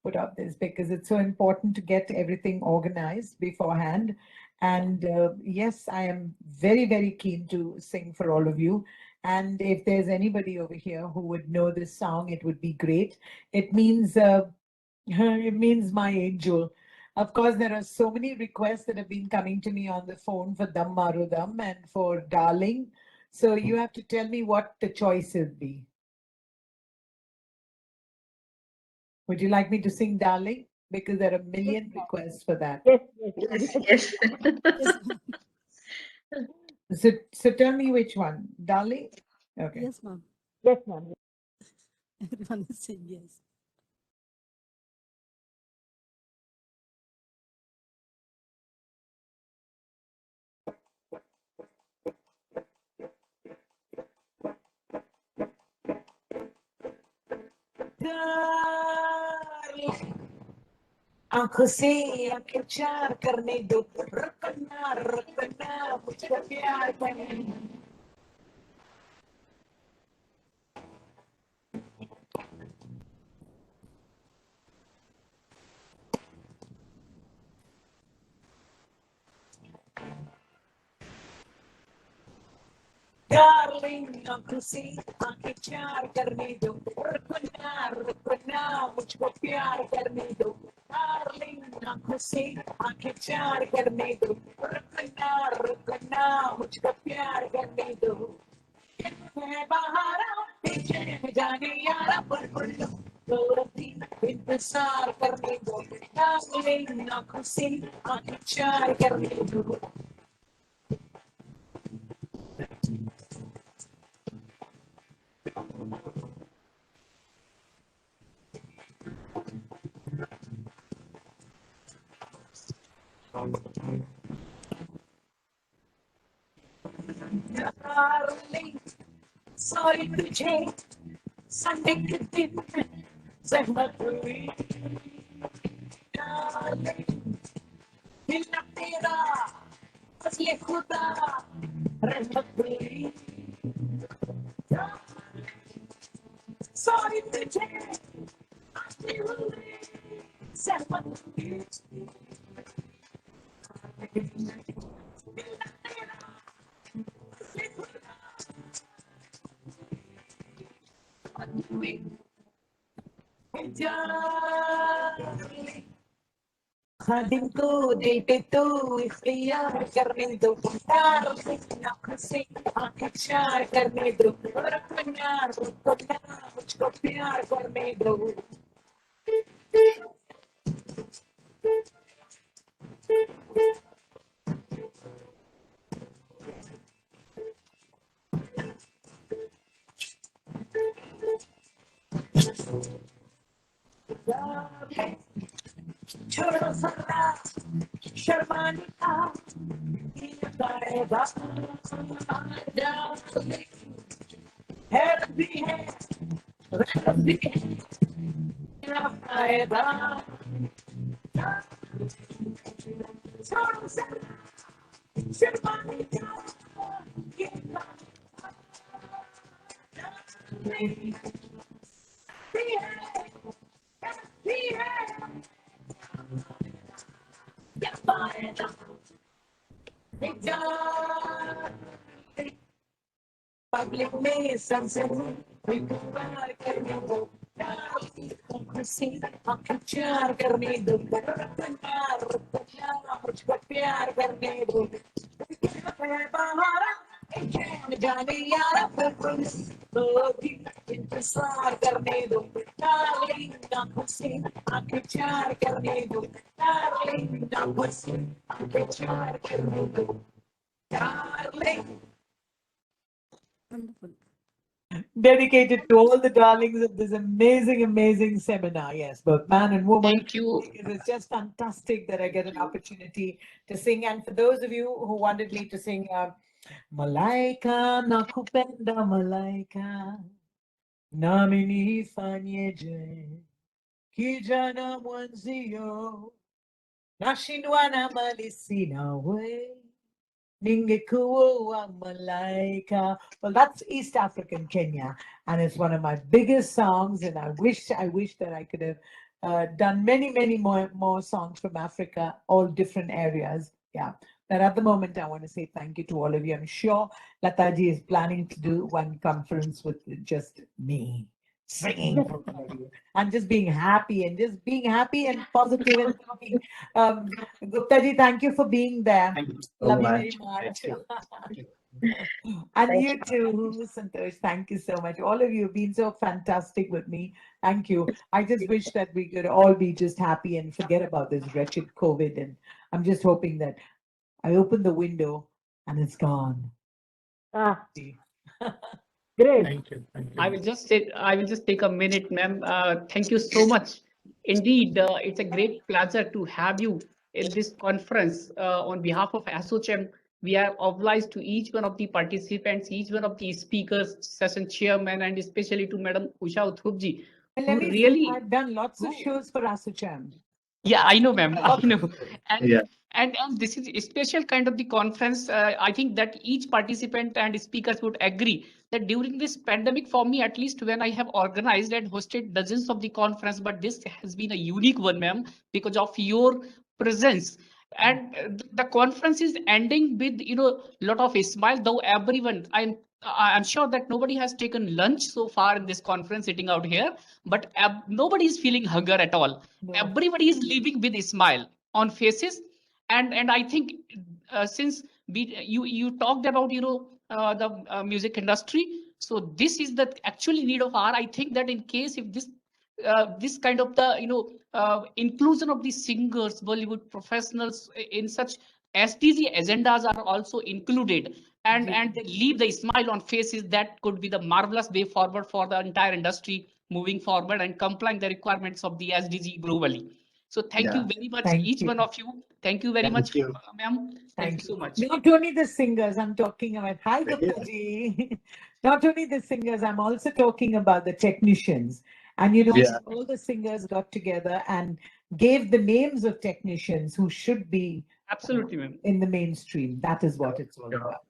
put up this, because it's so important to get everything organized beforehand. And yes, I am very, very keen to sing for all of you. And if there's anybody over here who would know this song, it would be great. It means my angel. Of course, there are so many requests that have been coming to me on the phone for Dam Marudam and for Darling. So you have to tell me what the choice would be. Would you like me to sing Darling? Because there are a million requests for that. Yes. So tell me which one. Darling? Okay. Yes, ma'am. Yes, ma'am. Everyone is saying yes. आंखों से आंखें चार करने दो, रुकना मुझको प्यार करने दो। Darling, आंखों से आंखें चार करने दो, रुकना मुझको प्यार करने दो। Darling, आंखों से आंखें चार करने दो, रुकना मुझको प्यार करने दो। मैं बहारा पीछे जाने यारा बुलबुल गोरती इंतजार करने दो। Darling, आंखों से आंखें चार करने दो। Darling, sorry तुझे संडे के दिन जहमत हुई। Darling, मिलना तेरा असली खुदा रहमत हुई। Sorry तुझे असली हुई जहमत हुई। मिलना तेरा असली खुदा Darling, दिन को देते तो इख्तियार करने दो प्यार आँखों से आँखें चार करने दो मुझको प्यार करने दो छोड़ो सन्ना शर्माने का ये फायदा है भी है रह भी है क्या फायदा छोड़ो सन्ना शर्माने का ये Public में सबसे विकार करने दो प्यार करने दो मुझको प्यार करने दो जाने यार इंतजार करने दो आंखों से आंखें चार करने दो आंखों से आंखें चार करने दो dedicated to all the darlings of this amazing seminar. Yes, both man and woman. Thank you. It was just fantastic that I get an opportunity to sing. And for those of you who wanted me to sing Malaika nakupenda malaika nami nifanyeje kijana mwenzio nashindwa na mali sina we Ningekuwa malaika. Well, that's East African Kenya, and it's one of my biggest songs. And I wish that I could have done many more songs from Africa, all different areas. Yeah. But at the moment, I want to say thank you to all of you. I'm sure Lataji is planning to do one conference with just me singing for all of you and just being happy and positive and talking. Gupta ji, thank you for being there. Thank you Love so you much. very much. And you too, Santosh. Thank you so much. All of you have been so fantastic with me. Thank you. I just wish that we could all be just happy and forget about this wretched COVID. And I'm just hoping that I open the window and it's gone. Great. Thank you. I will just take a minute, ma'am. Thank you so much. Indeed, it's a great pleasure to have you in this conference. On behalf of ASSOCHAM, we are obliged to each one of the participants, each one of the speakers, session chairman, and especially to Madam Usha Uthupji. And let me say, I've done lots of shows for ASSOCHAM. Yeah, I know, ma'am. I know. And, Yeah. and this is a special kind of the conference. I think that each participant and speakers would agree that during this pandemic, for me, at least when I have organized and hosted dozens of the conference, but this has been a unique one, ma'am, because of your presence. And the conference is ending with, lot of smile, though everyone, I'm sure that nobody has taken lunch so far in this conference sitting out here, but nobody is feeling hunger at all. No. Everybody is living with a smile on faces. And I think since you talked about, the music industry, so this is the actually need of our, I think that in case if this kind of the, inclusion of the singers, Bollywood professionals in such SDG agendas are also included and they leave the smile on faces, that could be the marvelous way forward for the entire industry moving forward and complying the requirements of the SDG globally. So thank you very much, each one of you. Thank you very much, ma'am. Thank you so much. Not only the singers, I'm talking about, hi Gupta ji. Not only the singers, I'm also talking about the technicians. And all the singers got together and gave the names of technicians who should be absolutely, ma'am, in the mainstream. That is what it's all about.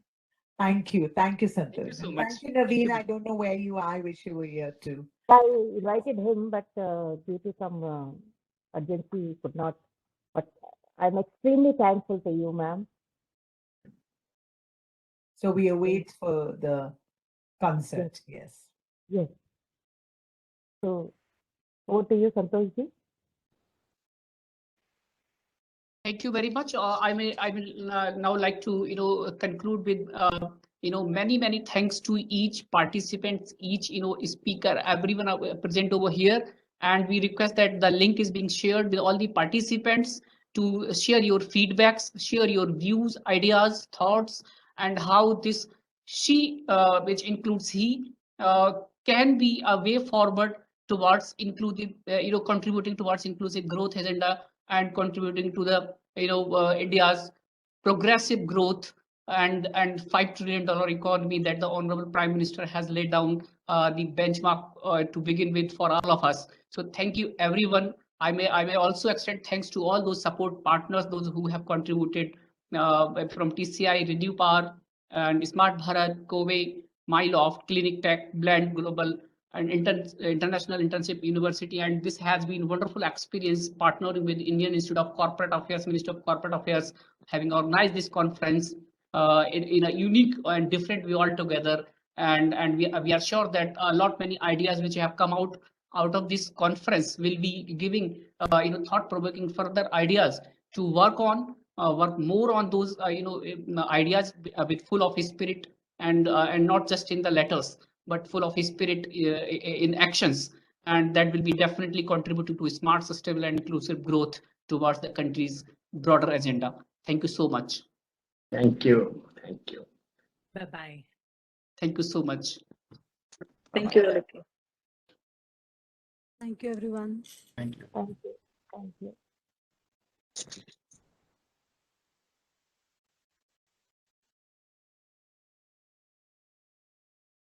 Thank you. Thank you, Santosh. Thank you so much. Thank you, Naveen. I don't know where you are. I wish you were here too. I invited him, but due to some urgency, he could not. But I'm extremely thankful to you, ma'am. So we await for the concert. Yes. Yes. So over to you, Santosh ji. Thank you very much. I will now like to conclude with many thanks to each participant, each speaker, everyone present over here, and we request that the link is being shared with all the participants to share your feedbacks, share your views, ideas, thoughts, and how this she, which includes he, can be a way forward towards inclusive, contributing towards inclusive growth agenda and contributing to the India's progressive growth and $5 trillion economy that the Honorable Prime Minister has laid down the benchmark to begin with for all of us. So thank you, everyone. I may also extend thanks to all those support partners, those who have contributed from TCI, Renew Power, and Smart Bharat, Kobe, MyLoft, Clinic Tech, Blend Global, and International Internship University. And this has been wonderful experience partnering with Indian Institute of Corporate Affairs, Ministry of Corporate Affairs, having organized this conference in a unique and different way altogether. And we are sure that many ideas which have come out of this conference will be giving thought-provoking further ideas to work more on those ideas with full of spirit and not just in the letters, but full of spirit in actions, and that will be definitely contributing to smart, sustainable, and inclusive growth towards the country's broader agenda. Thank you so much. Thank you. Thank you. Bye-bye. Thank you so much. Thank you. Thank you, everyone. Thank you. Thank you.